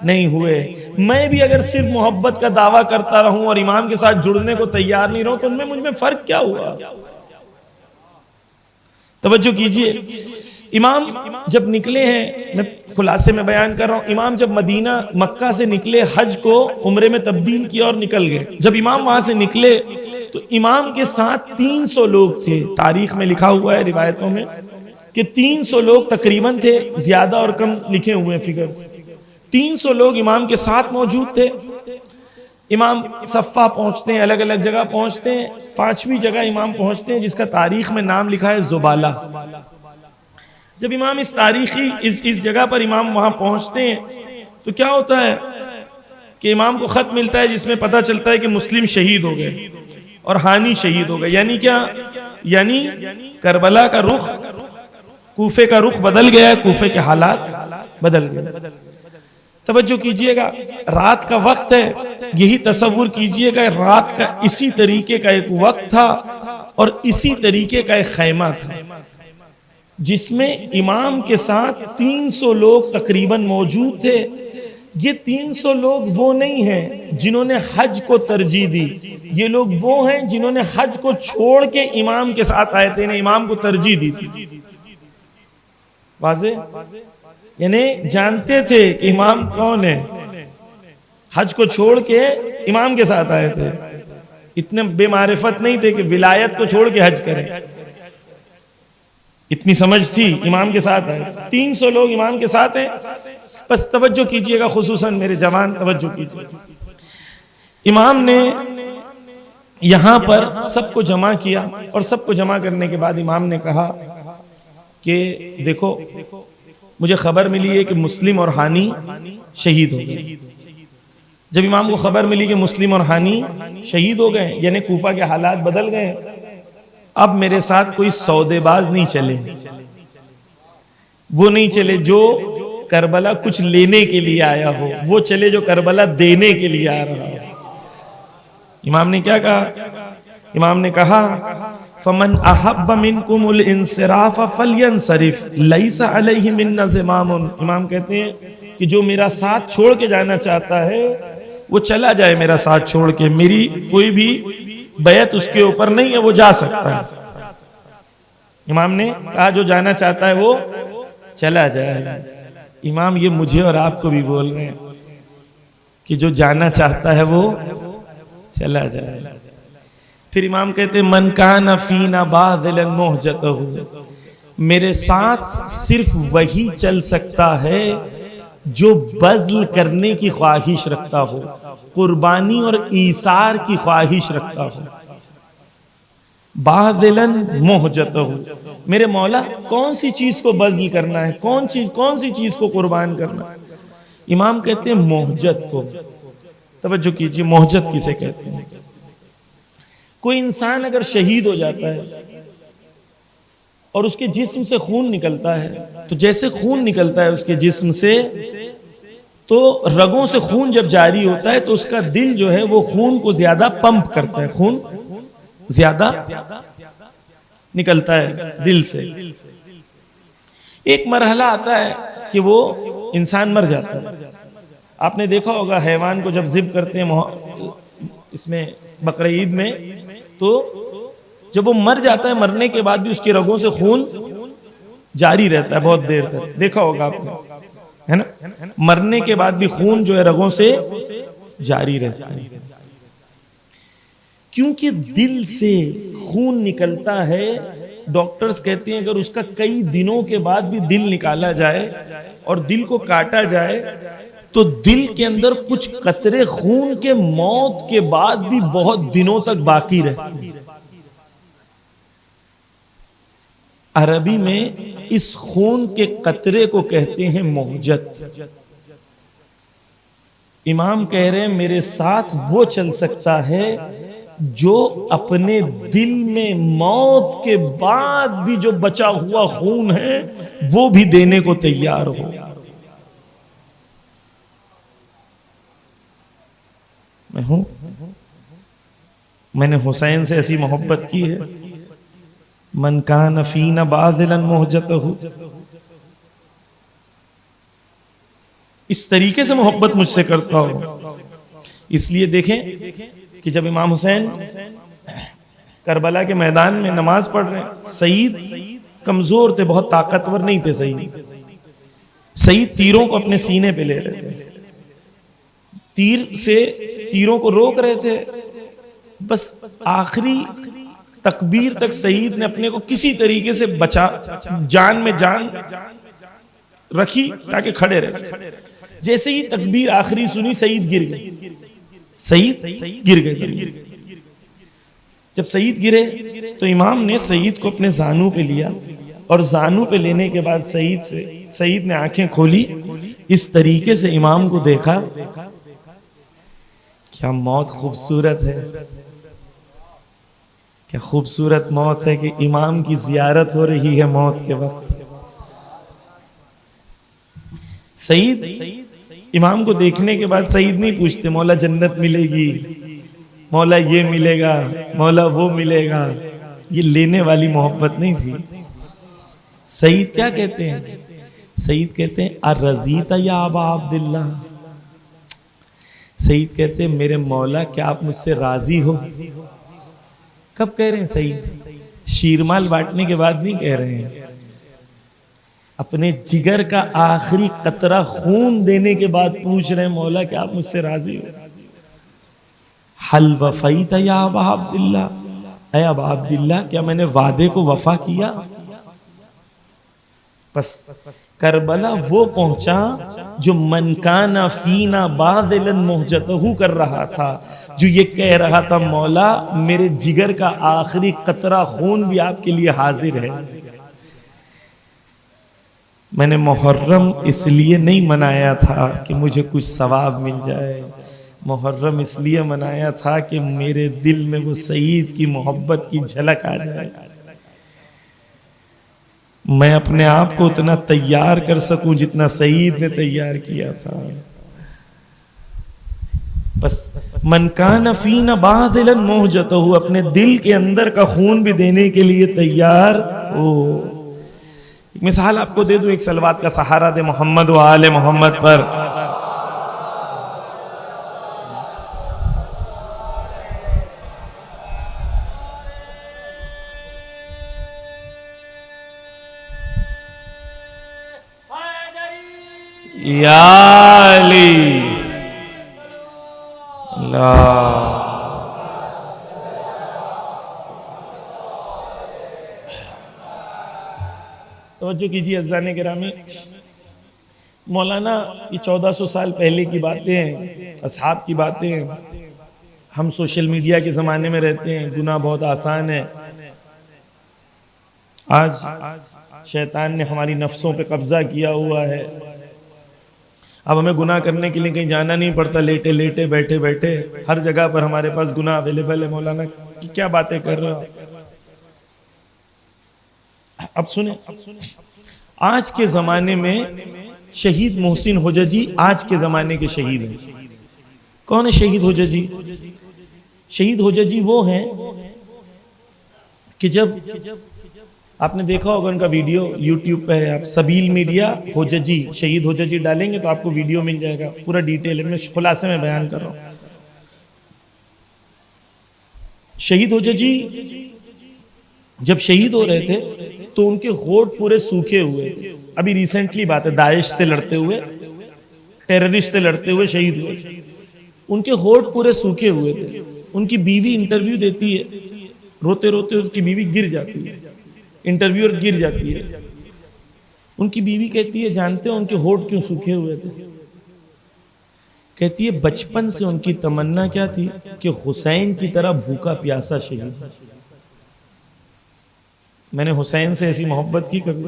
نہیں ہوئے. میں بھی اگر صرف محبت کا دعویٰ کرتا رہوں اور امام کے ساتھ جڑنے کو تیار نہیں رہوں تو ان میں مجھ میں فرق کیا ہوا؟ توجہ کیجئے، امام جب نکلے ہیں، میں خلاصے میں بیان کر رہا ہوں، امام جب مدینہ مکہ سے نکلے حج کو عمرے میں تبدیل کیا اور نکل گئے. جب امام وہاں سے نکلے تو امام کے ساتھ 300 لوگ تھے. تاریخ میں لکھا ہوا ہے روایتوں میں کہ 300 لوگ تقریباً تھے، زیادہ اور کم لکھے ہوئے ہیں فگرز. 300 لوگ امام کے ساتھ موجود تھے. امام صفہ پہنچتے ہیں، الگ الگ جگہ پہنچتے ہیں. 5ویں جگہ امام پہنچتے ہیں جس کا تاریخ میں نام لکھا ہے زبالہ. جب امام اس تاریخی اس جگہ پر امام وہاں پہنچتے ہیں تو کیا ہوتا ہے کہ امام کو خط ملتا ہے جس میں پتہ چلتا ہے کہ مسلم شہید ہو گئے اور ہانی شہید ہو گئے. یعنی کیا؟ یعنی کربلا کا رخ، کوفے کا رخ بدل گیا ہے، کوفے کے حالات بدل گئے. توجہ کیجئے گا، رات کا وقت ہے، یہی تصور کیجئے گا رات کا اسی طریقے کا ایک وقت تھا اور اسی طریقے کا ایک خیمہ تھا جس میں امام کے ساتھ 300 لوگ تقریباً موجود تھے. یہ 300 لوگ وہ نہیں ہیں جنہوں نے حج کو ترجیح دی، یہ لوگ وہ ہیں جنہوں نے حج کو چھوڑ کے امام کے ساتھ آئے تھے، انہیں امام کو ترجیح دی تھی. واضح؟ یعنی جانتے تھے کہ امام کون ہے، حج کو چھوڑ کے امام کے ساتھ آئے تھے. اتنے بے معرفت نہیں تھے کہ ولایت کو چھوڑ کے حج کریں، اتنی سمجھ تھی، امام کے ساتھ آئے. 300 لوگ امام کے ساتھ ہیں. بس توجہ کیجئے گا، خصوصاً میرے جوان توجہ کیجئے. امام نے یہاں پر سب کو جمع کیا اور سب کو جمع کرنے کے بعد امام نے کہا کہ دیکھو مجھے خبر ملی ہے کہ مسلم اور ہانی شہید ہو گئے. جب امام کو خبر ملی کہ مسلم اور ہانی شہید ہو گئے یعنی کوفہ کے حالات بدل گئے، اب میرے ساتھ کوئی سودے باز نہیں چلے. وہ نہیں چلے جو کربلا کچھ لینے کے لیے آیا ہو، وہ چلے جو کربلا دینے کے لیے آ رہا ہو. امام نے کیا کہا؟ امام نے کہا فَمَنْ أَحَبَّ مِنْكُمُ الْإِنْصِرَافَ فَلْيَنْصَرِفْ لَيْسَ عَلَيْهِ مِنَّ زِمَامٌ. امام کہتے ہیں کہ جو میرا ساتھ چھوڑ کے جانا چاہتا ہے وہ چلا جائے، میرا ساتھ چھوڑ کے، میری کوئی بھی بیعت اس کے اوپر نہیں ہے، وہ جا سکتا ہے. امام نے کہا جو جانا چاہتا ہے وہ چلا جائے. امام یہ مجھے اور آپ کو بھی بول رہے ہیں کہ جو جانا چاہتا ہے وہ چلا جائے. پھر امام کہتے ہیں من کان فینا باذلا مہجتہ، میرے ساتھ صرف وہی چل سکتا ہے جو بذل کرنے کی خواہش رکھتا ہو، قربانی اور ایثار کی خواہش رکھتا ہو. باذلا مہجتہ، میرے مولا کون سی چیز کو بذل کرنا ہے، کون سی چیز کو قربان کرنا ہے؟ امام کہتے ہیں مہجت کو. توجہ کیجئے، مہجت کسے کہتے ہیں؟ کوئی انسان اگر شہید ہو جاتا ہے اور اس کے جسم سے خون نکلتا ہے تو جیسے خون نکلتا ہے اس کے جسم سے تو رگوں سے خون جب جاری ہوتا ہے تو اس کا دل جو ہے وہ خون کو زیادہ پمپ کرتا ہے، خون زیادہ نکلتا ہے دل سے. ایک مرحلہ آتا ہے کہ وہ انسان مر جاتا ہے. آپ نے دیکھا ہوگا حیوان کو جب ذبح کرتے ہیں اس میں بقرہ عید میں، تو جب وہ مر جاتا ہے مرنے کے بعد بھی اس کی رگوں سے خون جاری رہتا ہے بہت دیر تک، دیکھا ہوگا آپ نے، ہے نا؟ مرنے کے بعد بھی خون جو ہے رگوں سے جاری رہتا ہے، کیونکہ دل سے خون نکلتا ہے۔ ڈاکٹرز کہتے ہیں اگر اس کا کئی دنوں کے بعد بھی دل نکالا جائے اور دل کو کاٹا جائے تو دل کے اندر کچھ قطرے خون کے موت کے بعد بھی بہت دنوں تک باقی رہتے ہیں۔ عربی میں اس خون کے قطرے کو کہتے ہیں موجت۔ امام کہہ رہے ہیں میرے ساتھ وہ چل سکتا ہے جو اپنے دل میں موت کے بعد بھی جو بچا ہوا خون ہے وہ بھی دینے کو تیار ہو۔ میں ہوں، میں نے حسین سے ایسی محبت کی ہے، من کان فینا باذلا مہجتہ، اس طریقے سے محبت مجھ سے کرتا ہو۔ اس لیے دیکھیں کہ جب امام حسین کربلا کے میدان میں نماز پڑھ رہے ہیں، سعید کمزور تھے، بہت طاقتور نہیں تھے سعید تیروں کو اپنے سینے پہ لے رہے تھے، تیروں کو روک رہے تھے، بس آخری تکبیر تک سعید نے اپنے کو کسی طریقے سے بچا، جان میں جان رکھی تاکہ کھڑے رہے۔ جیسے ہی تکبیر آخری سنی سعید گر گئے زمین۔ جب سعید گرے تو امام نے سعید کو اپنے زانو پہ لیا، اور زانو پہ لینے کے بعد سعید نے آنکھیں کھولی، اس طریقے سے امام کو دیکھا۔ کیا موت خوبصورت ہے، کیا خوبصورت موت ہے کہ امام کی زیارت ہو رہی ہے موت کے وقت۔ سعید امام کو دیکھنے کے بعد سعید نہیں پوچھتے مولا جنت ملے گی، مولا یہ ملے گا، مولا وہ ملے گا، یہ لینے والی محبت نہیں تھی۔ سعید کیا کہتے ہیں؟ سعید کہتے ہیں ارضیت یا ابا عبداللہ، سعید کہتے ہیں میرے مولا کیا آپ مجھ سے راضی ہو؟ کب کہہ رہے ہیں سعید؟ شیرمال بانٹنے کے بعد نہیں کہہ رہے ہیں، اپنے جگر کا آخری قطرہ خون دینے کے بعد پوچھ رہے ہیں مولا کیا آپ مجھ سے راضی ہو؟ حل وفیت یا ابا عبداللہ، اے ابا عبداللہ کیا میں نے وعدے کو وفا کیا؟ بس کربلا وہ پہنچا جو من کان فینا باذلا مہجتہ کر رہا تھا، جو یہ کہہ رہا تھا مولا میرے جگر کا آخری قطرہ خون بھی آپ کے لیے حاضر ہے۔ میں نے محرم اس لیے نہیں منایا تھا کہ مجھے کچھ ثواب مل جائے، محرم اس لیے منایا تھا کہ میرے دل میں وہ سعید کی محبت کی جھلک آ جائے، میں اپنے آپ کو اتنا تیار کر سکوں جتنا سعید نے تیار کیا تھا۔ بس من کان فینا باذلا مہجتہ، اپنے دل کے اندر کا خون بھی دینے کے لیے تیار ہو۔ ایک مثال آپ کو دے دوں، ایک صلوات کا سہارا دے محمد و آل محمد پر۔ یا علی توجہ کیجیے عزیزان گرامی، مولانا یہ 1400 سال پہلے کی باتیں ہیں، اصحاب کی باتیں ہیں۔ ہم سوشل میڈیا کے زمانے میں رہتے ہیں، گناہ بہت آسان ہے۔ آج شیطان نے ہماری نفسوں پہ قبضہ کیا ہوا ہے، اب ہمیں گناہ کرنے کے لیے کہیں جانا نہیں پڑتا، لیٹے لیٹے بیٹھے بیٹھے ہر جگہ پر ہمارے پاس گناہ اویلیبل ہے۔ مولانا کیا باتیں کر رہے ہو؟ اب سنیں، آج کے زمانے میں شہید محسن حججی آج کے زمانے کے شہید ہیں۔ کون ہے شہید حججی؟ شہید حججی وہ ہیں کہ جب آپ نے دیکھا ہوگا ان کا ویڈیو یوٹیوب پہ ہے، آپ سبیل میڈیا حججی، شہید حججی ڈالیں گے تو آپ کو ویڈیو مل جائے گا، پورا ڈیٹیل ہے، میں خلاصے میں بیان کر رہا ہوں۔ شہید حججی جب شہید ہو رہے تھے تو ان کے ہونٹ پورے سوکھے ہوئے، ابھی ریسنٹلی بات ہے، داعش سے لڑتے ہوئے، ٹیررسٹ سے لڑتے ہوئے شہید ہوئے، ان کے ہونٹ پورے سوکھے ہوئے تھے۔ ان کی بیوی انٹرویو دیتی ہے، روتے روتے ان کی بیوی گر جاتی ہے، انٹرویور گر جاتی ہے، ان کی بیوی کہتی ہے جانتے ہو ان کے ہونٹ کیوں سوکھے ہوئے تھے؟ کہتی ہے بچپن سے ان کی تمنا کیا تھی کہ حسین کی طرح بھوکا پیاسا شہید۔ میں نے حسین سے ایسی محبت کی کبھی؟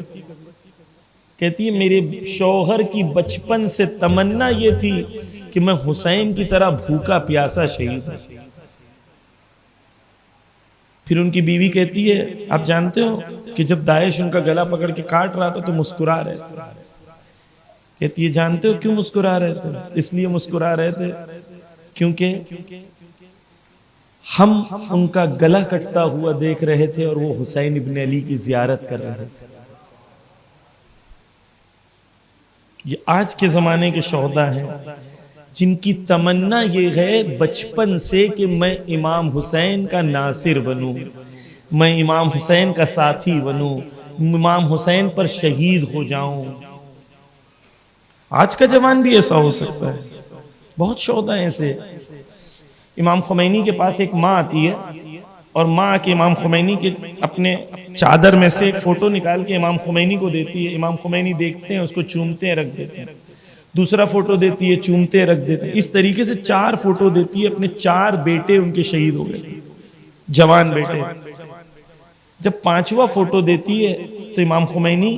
کہتی ہے میرے شوہر کی بچپن سے تمنا یہ تھی کہ میں حسین کی طرح بھوکا پیاسا شہید ہوں۔ پھر ان کی بیوی کہتی ہے آپ جانتے ہو کہ جب داعش ان کا گلا پکڑ کے کاٹ رہا تھا تو مسکرا رہے تھے۔ کہتی ہے جانتے ہو کیوں مسکرا رہے تھے؟ اس لیے مسکرا رہے تھے کیونکہ ہم ان کا گلا کٹتا ہوا دیکھ رہے تھے اور وہ حسین ابن علی کی زیارت کر رہے تھے۔ یہ آج کے زمانے کے شہداء ہیں جن کی تمنا یہ ہے بچپن سے کہ میں امام حسین کا ناصر بنوں، میں امام حسین کا ساتھی بنوں، امام حسین پر شہید ہو جاؤں۔ آج کا جوان بھی ایسا ہو سکتا ہے، بہت شہداء ایسے۔ امام خمینی کے پاس ایک ماں آتی ہے اور ماں کے امام خمینی کے اپنے چادر میں سے ایک فوٹو نکال کے امام خمینی کو دیتی ہے۔ امام خمینی دیکھتے ہیں، اس کو چومتے ہیں، رکھ دیتے ہیں۔ دوسرا فوٹو دیتی ہے، چومتے ہیں، رکھ دیتے ہیں۔ اس طریقے سے 4 فوٹو دیتی ہے، اپنے 4 بیٹے ان کے شہید ہو گئے، جوان بیٹے۔ جب 5واں فوٹو دیتی ہے تو امام خمینی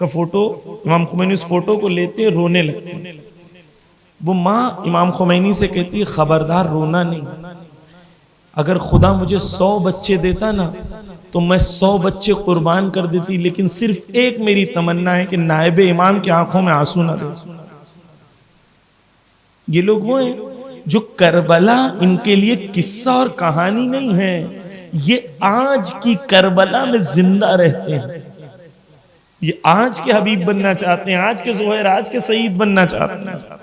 کا فوٹو، امام خمینی اس فوٹو کو لیتے رونے لگتے ہیں۔ وہ ماں امام خمینی سے کہتی ہے خبردار رونا نہیں، اگر خدا مجھے 100 بچے دیتا نا تو میں 100 بچے قربان کر دیتی، لیکن صرف ایک میری تمنا ہے کہ نائب امام کی آنکھوں میں آنسو نہ دے۔ یہ لوگ وہ ہیں جو کربلا ان کے لیے قصہ اور کہانی نہیں ہے، یہ آج کی کربلا میں زندہ رہتے ہیں، یہ آج کے حبیب بننا چاہتے ہیں، آج کے زہیر، آج کے سعید بننا چاہتے ہیں۔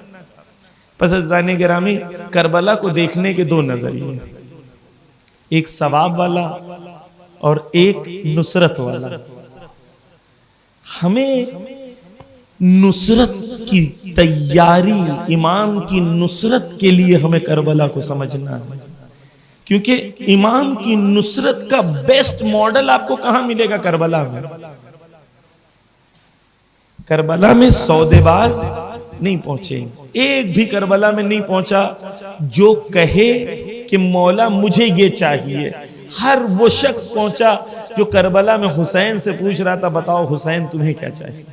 پس عزیزان گرامی، کربلا کو دیکھنے کے 2 نظریے، ایک ثواب والا اور ایک نصرت والا۔ ہمیں نصرت کی تیاری، امام کی نصرت کے لیے ہمیں کربلا کو سمجھنا ہے، کیونکہ امام کی نصرت کا بیسٹ ماڈل آپ کو کہاں ملے گا؟ کربلا میں۔ کربلا میں سودے باز نہیں پہنچے، ایک بھی کربلا میں نہیں پہنچا جو کہے کہ مولا مجھے یہ چاہیے۔ ہر وہ شخص پہنچا جو کربلا میں حسین سے پوچھ رہا تھا بتاؤ حسین تمہیں کیا چاہیے،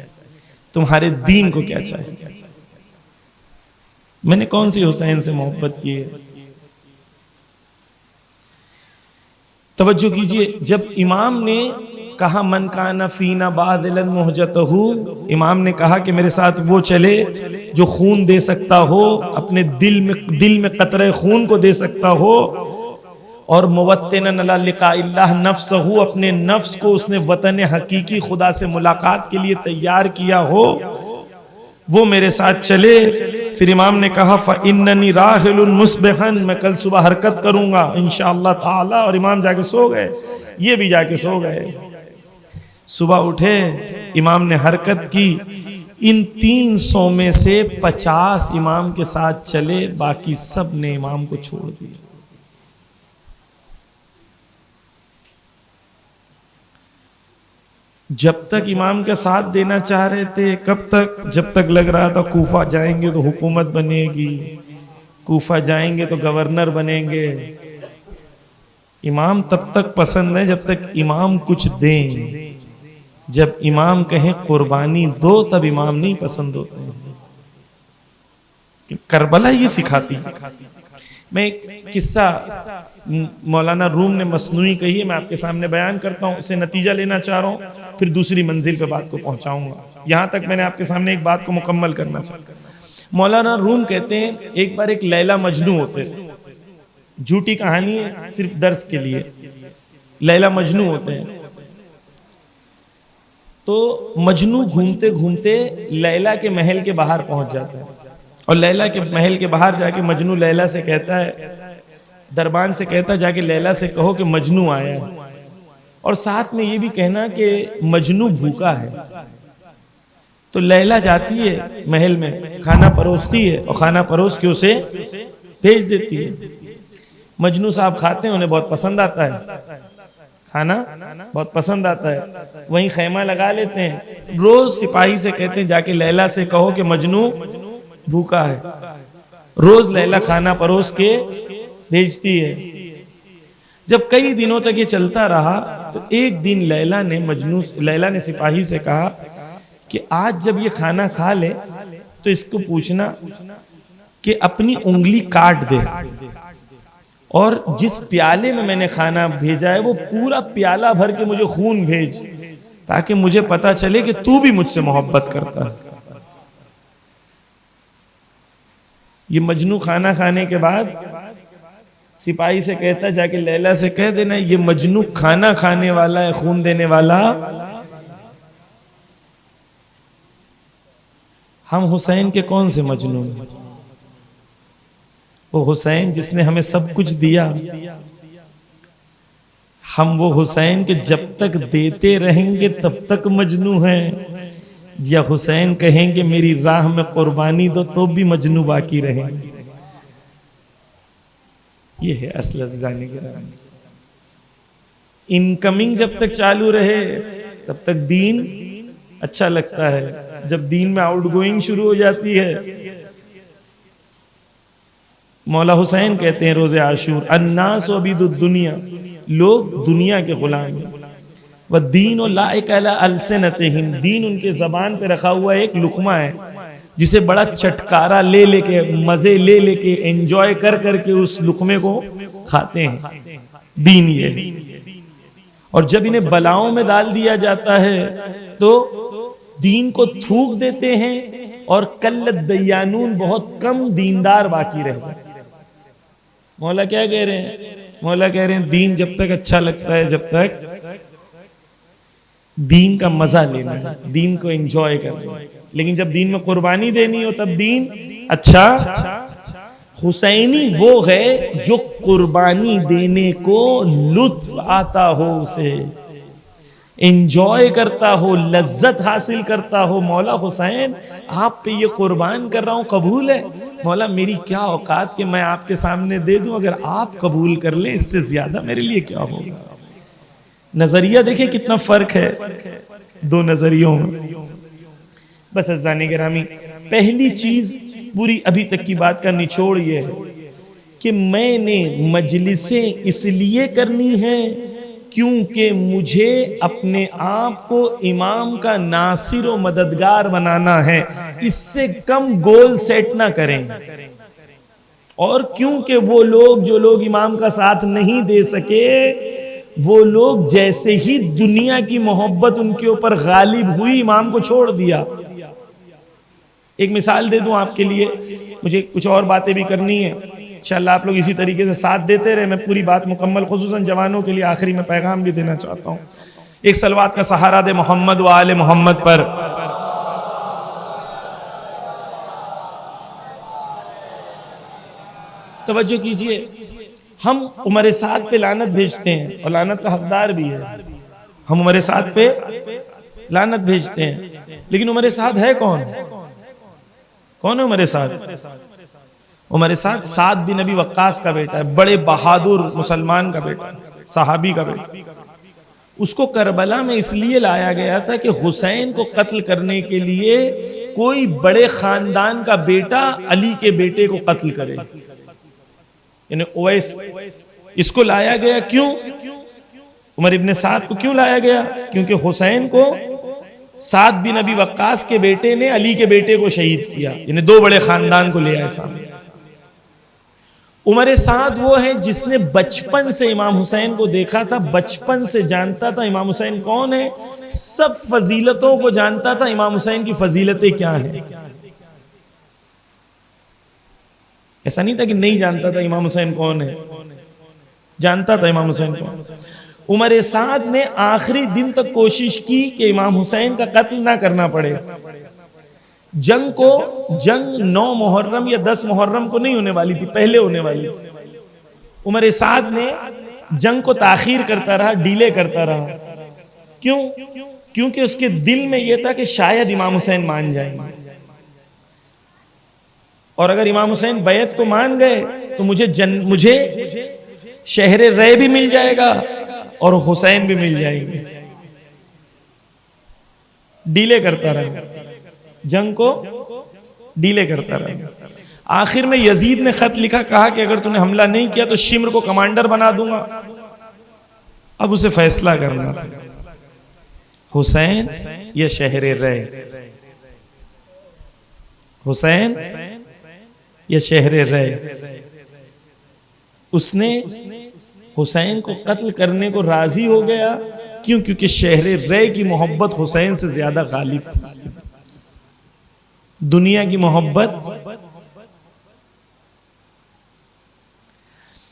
تمہارے دین کو کیا چاہیے۔ میں نے کون سی حسین سے محبت کی ہے؟ توجہ کیجئے، جب امام نے کہا من کان فینا باذلا مہجتہ، امام نے کہا کہ میرے ساتھ وہ چلے جو خون دے سکتا ہو، اپنے دل میں قطرہ خون کو دے سکتا ہو، اور موطنا علی لقاء اللہ نفسہ، اپنے نفس کو اس نے وطن حقیقی خدا سے ملاقات کے لیے تیار کیا ہو، وہ میرے ساتھ چلے۔ پھر امام نے کہا فَإِنَّنِي رَاحِلٌ مُصْبِحًا، میں کل صبح حرکت کروں گا انشاءاللہ تعالی۔ اور امام جا کے سو گئے، یہ بھی جا کے سو گئے۔ صبح اٹھے، امام نے حرکت کی، ان 300 میں سے 50 امام کے ساتھ چلے، باقی سب نے امام کو چھوڑ دیا۔ جب تک امام کا ساتھ دینا چاہ رہے تھے، کب تک؟ جب تک لگ رہا تھا کوفہ جائیں گے تو حکومت بنے گی، کوفہ جائیں گے تو گورنر بنیں گے۔ امام تب تک پسند ہے جب تک امام کچھ دیں، جب امام کہیں قربانی دو تب امام نہیں پسند ہوتے۔ کربلا یہ سکھاتی۔ میں ایک قصہ مولانا روم نے مصنوعی کہی ہے، میں آپ کے سامنے بیان کرتا ہوں، اسے نتیجہ لینا چاہ رہا ہوں، پھر دوسری منزل پہ بات کو پہنچاؤں گا۔ یہاں تک میں نے آپ کے سامنے ایک بات کو مکمل کرنا چاہتا ہوں۔ مولانا روم کہتے ہیں ایک بار ایک لیلا مجنو ہوتے، جھوٹی کہانی ہے صرف درس کے لیے، لیلا مجنو ہوتے ہیں۔ تو مجنو گھومتے گھومتے لیلا کے محل کے باہر پہنچ جاتا ہے، اور لیلا کے محل کے باہر جا کے مجنو لیلا سے کہتا ہے، دربان سے کہتا ہے جا کے لیلا سے کہو کہ مجنو آیا ہے، اور ساتھ میں یہ بھی کہنا کہ مجنو بھوکا ہے۔ تو لیلا جاتی ہے محل میں، کھانا پروستی ہے، اور کھانا پروس کے اسے بھیج دیتی ہے۔ مجنو صاحب کھاتے ہیں، انہیں بہت پسند آتا ہے، کھانا بہت پسند آتا ہے، وہیں خیمہ لگا لیتے ہیں۔ روز سپاہی سے کہتے ہیں جا کے لیلا سے کہو کہ مجنو بھوکا ہے، روز لیلا کھانا پروس کے بھیجتی ہے۔ جب کئی دنوں تک یہ چلتا رہا تو ایک دن لیلا نے سپاہی سے کہا کہ آج جب یہ کھانا کھا لے تو اس کو پوچھنا کہ اپنی انگلی کاٹ دے، اور جس پیالے میں نے کھانا بھیجا ہے وہ پورا پیالہ بھر کے مجھے خون بھیج، تاکہ مجھے پتا چلے کہ تو بھی مجھ سے محبت کرتا ہے۔ یہ مجنو کھانا کھانے کے بعد سپاہی سے کہتا جا کے لیلا سے کہہ دینا یہ مجنو کھانا کھانے والا ہے، خون دینے والا ہم حسین کے کون سے مجنو ہیں؟ وہ حسین جس نے ہمیں سب کچھ دیا، ہم وہ حسین کے جب تک دیتے رہیں گے تب تک مجنو ہیں، یا حسین کہیں گے میری راہ میں قربانی دو تو بھی مجنو باقی رہیں گے؟ یہ ہے اصل عزیزان گرامی۔ انکمنگ جب تک چالو رہے تب تک دین اچھا لگتا ہے، جب دین میں آؤٹ گوئنگ شروع ہو جاتی ہے، مولا حسین کہتے ہیں روز عاشور الناس عبید الدنیا، لوگ دنیا کے غلام ہیں، والدین لائق علی السنتہم، دین ان کے زبان پہ رکھا ہوا ایک لقمہ ہے جسے بڑا چٹکارا لے لے کے، مزے لے لے کے، انجوائے کر کر کے اس لقمے کو کھاتے ہیں، دین یہ۔ اور جب انہیں بلاؤں میں ڈال دیا جاتا ہے تو دین کو تھوک دیتے ہیں، اور قلت دیانون، بہت کم دیندار باقی رہ جاتے ہیں۔ مولا کیا کہہ رہے ہیں؟ مولا کہہ رہے ہیں دین جب تک اچھا لگتا ہے، جب تک دین کا مزہ لینا ہے، دین کو انجوائے کرنا ہے، لیکن جب دین میں قربانی دینی ہو تب دین اچھا۔ حسینی وہ ہے جو قربانی دینے کو لطف آتا ہو، اسے انجوائے کرتا ہو، لذت حاصل کرتا ہو۔ مولا حسین آپ پہ یہ قربان کر رہا ہوں، قبول ہے؟ مولا میری کیا اوقات کہ میں آپ کے سامنے دے دوں، اگر آپ قبول کر لیں اس سے زیادہ میرے لیے کیا ہوگا۔ نظریہ دیکھیں کتنا فرق ہے دو نظریوں میں۔ بس عزیزان گرامی، پہلی چیز پوری ابھی تک کی بات کا نچوڑ یہ ہے کہ میں نے مجلسیں اس لیے کرنی ہیں کیونکہ مجھے اپنے آپ کو امام کا ناصر و مددگار بنانا ہے، اس سے کم گول سیٹ نہ کریں، اور کیونکہ وہ لوگ جو لوگ امام کا ساتھ نہیں دے سکے، وہ لوگ جیسے ہی دنیا کی محبت ان کے اوپر غالب ہوئی امام کو چھوڑ دیا۔ ایک مثال دے دوں آپ کے لیے، مجھے کچھ اور باتیں بھی کرنی ہیں، انشاءاللہ آپ لوگ اسی طریقے سے ساتھ دیتے رہے، میں پوری بات مکمل خصوصاً جوانوں کے لیے آخری میں پیغام بھی دینا چاہتا ہوں۔ ایک صلوات کا سہارا دے محمد و آل محمد پر۔ توجہ کیجئے، ہم عمر سعد پہ لعنت بھیجتے ہیں، اور لعنت کا حقدار بھی ہے، ہم عمر سعد پہ لعنت بھیجتے ہیں، لیکن عمر سعد ہے کون؟ کون ہے عمر سعد؟ عمر سعد سعد بن ابی وقاص کا بیٹا ہے، بڑے بہادر مسلمان کا بیٹا، صحابی کا بیٹا۔ اس کو کربلا میں اس لیے لایا گیا تھا کہ حسین کو قتل کرنے کے لیے کوئی بڑے خاندان کا بیٹا علی کے بیٹے کو قتل کرے، یعنی اویس۔ اس کو لایا گیا کیوں؟ عمر ابن سعد کو کیوں لایا گیا؟ کیونکہ حسین کو سعد بن ابی وقاص کے بیٹے نے علی کے بیٹے کو شہید کیا، یعنی دو بڑے خاندان کو لے آئے سامنے۔ عمر سعد وہ ہے جس نے بچپن سے امام حسین کو دیکھا تھا، بچپن سے جانتا تھا امام حسین کون ہے، سب فضیلتوں کو جانتا تھا، امام حسین کی فضیلتیں کیا ہیں۔ ایسا نہیں تھا کہ نہیں جانتا تھا امام حسین کون ہے، جانتا تھا امام حسین کون۔ عمر سعد نے آخری دن تک کوشش کی کہ امام حسین کا قتل نہ کرنا پڑے. جنگ 9 محرم یا 10 محرم کو نہیں ہونے والی تھی، پہلے ہونے والی تھی. عمر سعد نے جنگ کو تاخیر کرتا رہا، ڈیلے کرتا رہا. کیوں؟ کیونکہ اس کے دل میں یہ تھا کہ شاید امام حسین مان جائیں گے، اور اگر امام حسین بیعت کو مان گئے تو مجھے شہر رے بھی مل جائے گا اور حسین بھی مل جائیں گے. ڈیلے کرتا رہا، جنگ کو ڈیلے کرتا رہا. آخر میں یزید نے خط لکھا، کہا کہ اگر تم نے حملہ نہیں کیا تو شمر کو کمانڈر بنا دوں گا. اب اسے فیصلہ کرنا تھا، حسین یا شہر رے، حسین یا شہر رے. اس نے حسین کو قتل کرنے کو راضی ہو گیا. کیوں؟ کیونکہ شہر رے کی محبت حسین سے زیادہ غالب تھی. اس کی دنیا کی محبت.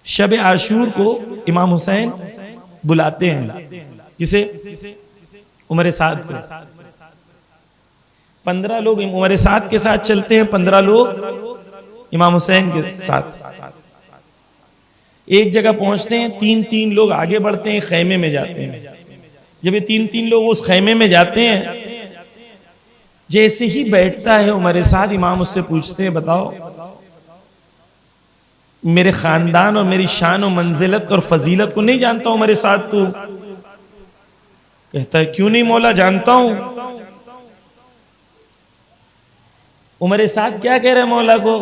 شب عاشور کو امام حسین بلاتے ہیں. کسے؟ عمر سعد کو. 15 لوگ عمر سعد کے ساتھ چلتے ہیں، 15 لوگ امام حسین کے ساتھ. ایک جگہ پہنچتے ہیں، 3 لوگ آگے بڑھتے ہیں، خیمے میں جاتے ہیں. جب یہ 3 لوگ اس خیمے میں جاتے ہیں، جیسے ہی بیٹھتا ہے عمر سعد، امام اس سے پوچھتے ہیں بتاؤ میرے خاندان اور میری شان و منزلت اور فضیلت کو نہیں جانتا عمر سعد تو؟ کہتا ہے کیوں نہیں مولا، جانتا ہوں. عمر سعد کیا کہہ رہے ہیں مولا کو؟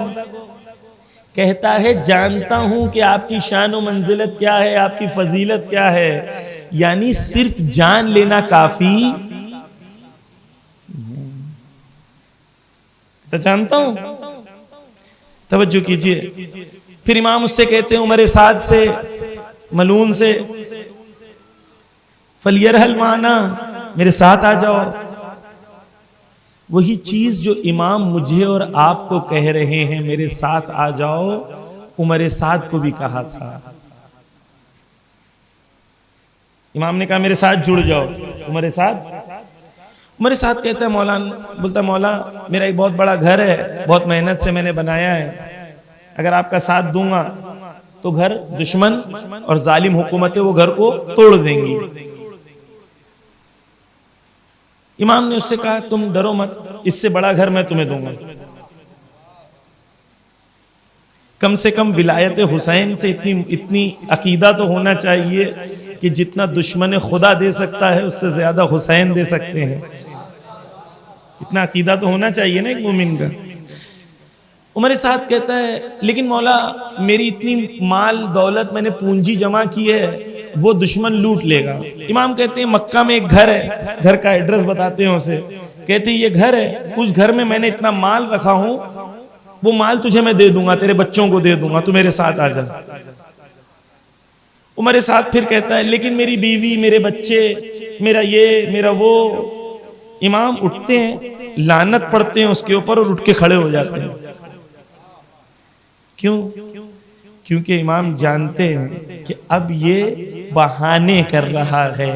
کہتا ہے جانتا ہوں کہ آپ کی شان و منزلت کیا ہے، آپ کی فضیلت کیا ہے، یعنی صرف جان لینا کافی. تو جانتا ہوں. توجہ کیجئے. پھر امام اس سے کہتے ہیں عمر سعد سے، ملون سے، فَلْيَرْحَلْ مَعَنَا، میرے ساتھ آ جاؤ. وہی چیز جو امام مجھے اور آپ کو کہہ رہے ہیں، میرے ساتھ آ جاؤ، عمر سعد کو بھی کہا تھا. امام نے کہا میرے ساتھ جڑ جاؤ. عمر سعد کہتا ہے بولتا مولا میرا ایک بہت بڑا گھر ہے، بہت محنت سے میں نے بنایا ہے، اگر آپ کا ساتھ دوں گا تو گھر دشمن اور ظالم حکومتیں وہ گھر کو توڑ دیں گی. امام نے اس سے کہا تم ڈرو مت، اس سے بڑا گھر میں تمہیں دوں گا. کم سے کم ولایت حسین سے اتنی عقیدہ تو ہونا چاہیے کہ جتنا دشمن خدا دے سکتا ہے اس سے زیادہ حسین دے سکتے ہیں. اتنا عقیدہ تو ہونا چاہیے نا ایک مومن کا. عمر سعد کہتا ہے لیکن مولا میری اتنی مال دولت میں نے پونجی جمع کی ہے، وہ دشمن لوٹ لے گا. امام کہتے ہیں مکہ میں ایک گھر ہے، گھر کا ایڈریس بتاتے ہیں اسے، کہتے ہیں یہ گھر ہے، اس گھر میں نے اتنا مال رکھا ہوں، وہ مال تجھے میں دے دوں گا، تیرے بچوں کو دے دوں گا، تو میرے ساتھ آ جا. عمر سعد پھر کہتا ہے لیکن میری بیوی، میرے بچے، میرا یہ میرا وہ. امام اٹھتے ہیں، لعنت پڑھتے ہیں اس کے اوپر اور اٹھ کے کھڑے ہو جاتے ہیں. کیوں؟ کیونکہ امام جانتے ہیں کہ اب یہ بہانے کر رہا ہے،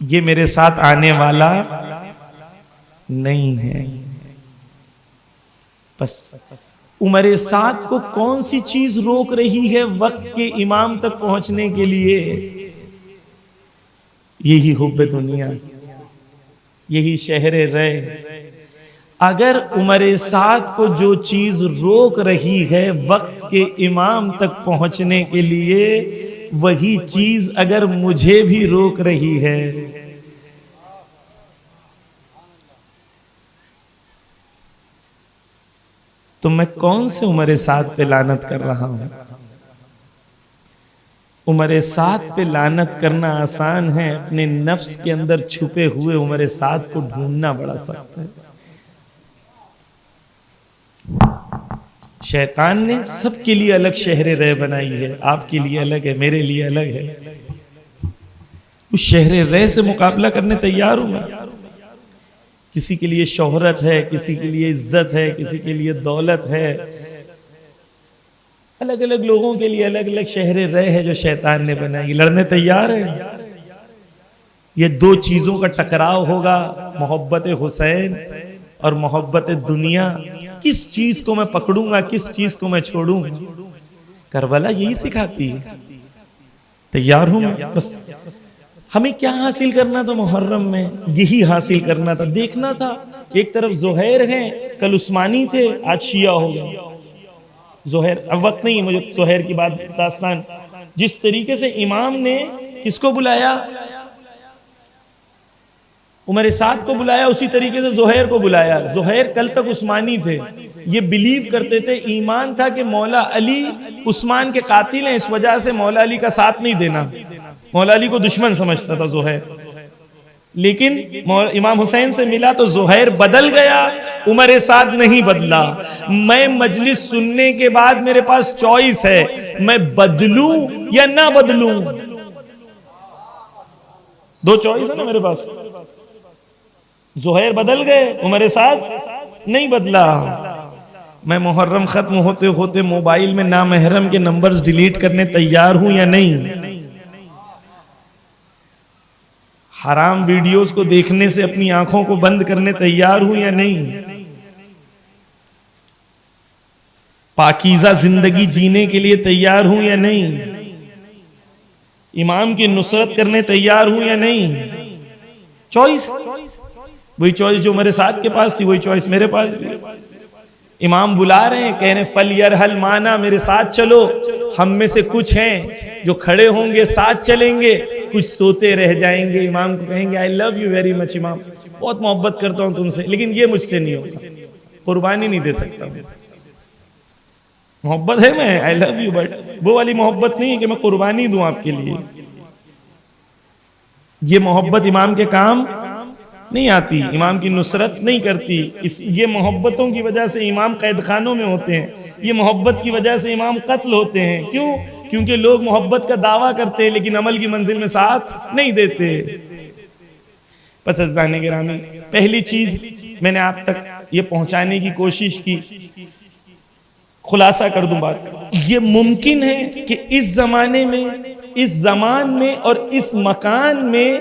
یہ میرے ساتھ آنے والا نہیں ہے. بس عمر سعد کو کون سی چیز روک رہی ہے وقت کے امام تک پہنچنے کے لیے؟ یہی حب دنیا، یہی شہر رے. اگر عمر سعد کو جو چیز روک رہی ہے وقت کے امام تک پہنچنے کے لیے، وہی چیز اگر مجھے بھی روک رہی ہے، تو میں کون سے عمر سعد پہ لعنت کر رہا ہوں؟ عمر سعد پہ لعنت کرنا آسان ہے، اپنے نفس کے اندر چھپے ہوئے عمر سعد کو ڈھونڈنا بڑا سخت ہے. شیطان نے سب کے لیے الگ شہر رے بنائی ہے، آپ کے لیے الگ ہے، میرے لیے الگ ہے. اس شہر رے سے مقابلہ کرنے تیار ہوں میں. کسی کے لیے شہرت ہے، کسی کے لیے عزت ہے، کسی کے لیے دولت ہے، الگ الگ لوگوں کے لیے الگ الگ شہر رہ ہے جو شیطان نے بنائی. لڑنے تیار ہے. یہ دو چیزوں کا ٹکراؤ ہوگا, محبت حسین اور محبت دنیا. کس چیز کو میں پکڑوں گا, کس چیز کو میں چھوڑوں گا؟ کربلا یہی سکھاتی ہے. تیار ہوں میں. بس ہمیں کیا حاصل کرنا تھا محرم میں؟ یہی حاصل کرنا تھا. دیکھنا تھا ایک طرف زہیر ہیں, کل عثمانی تھے, آج شیعہ ہو گئے. زہیر, اب وقت نہیں مجھے زہیر کی بات داستان. جس طریقے سے امام نے کس کو بلایا, عمر سعد کو بلایا, اسی طریقے سے زہیر کو بلایا. زہیر کل تک عثمانی تھے, یہ بلیو کرتے تھے, ایمان تھا کہ مولا علی عثمان کے قاتل ہیں, اس وجہ سے مولا علی کا ساتھ نہیں دینا. مولا علی کو دشمن سمجھتا تھا زہیر. لیکن امام حسین سے ملا تو زہیر بدل گیا, عمر سعد نہیں بدلا. میں مجلس سننے کے بعد میرے پاس چوائس ہے, میں بدلوں یا نہ بدلوں. دو چوائس ہے نا میرے پاس. زہیر بدل گئے, عمر سعد نہیں بدلا. میں محرم ختم ہوتے ہوتے موبائل میں نامحرم کے نمبرز ڈیلیٹ کرنے تیار ہوں یا نہیں. حرام ویڈیوز کو دیکھنے سے اپنی آنکھوں کو بند کرنے تیار ہوں یا نہیں. پاکیزہ زندگی جینے کے لیے تیار ہوں یا نہیں. امام کی نصرت کرنے تیار ہوں یا نہیں. چوائس, وہی چوائس جو میرے ساتھ کے پاس تھی, وہی چوائس میرے پاس بھی. امام بلا رہے ہیں, کہہ رہے ہیں فل یرحل مانا, میرے ساتھ چلو. ہم میں سے کچھ ہیں جو کھڑے ہوں گے, ساتھ چلیں گے, کچھ سوتے رہ جائیں گے. امام کو کہیں گے آئی لو یو ویری مچ امام, بہت محبت کرتا ہوں تم سے, لیکن یہ مجھ سے نہیں ہوگا, قربانی نہیں دے سکتا. محبت ہے, میں آئی لو یو, بٹ وہ والی محبت نہیں ہے کہ میں قربانی دوں آپ کے لیے. یہ محبت امام کے کام نہیں آتی, امام کی نصرت نہیں کرتی. یہ محبتوں کی وجہ سے امام قید خانوں میں ہوتے ہیں, یہ محبت کی وجہ سے امام قتل ہوتے ہیں. کیوں؟ کیونکہ لوگ محبت کا دعویٰ کرتے ہیں لیکن عمل کی منزل میں ساتھ نہیں دیتے. پس عزیزان گرامی, پہلی چیز میں نے آپ تک یہ پہنچانے کی کوشش کی, خلاصہ کر دوں بات. یہ ممکن ہے کہ اس زمانے میں, اس زمان میں اور اس مکان میں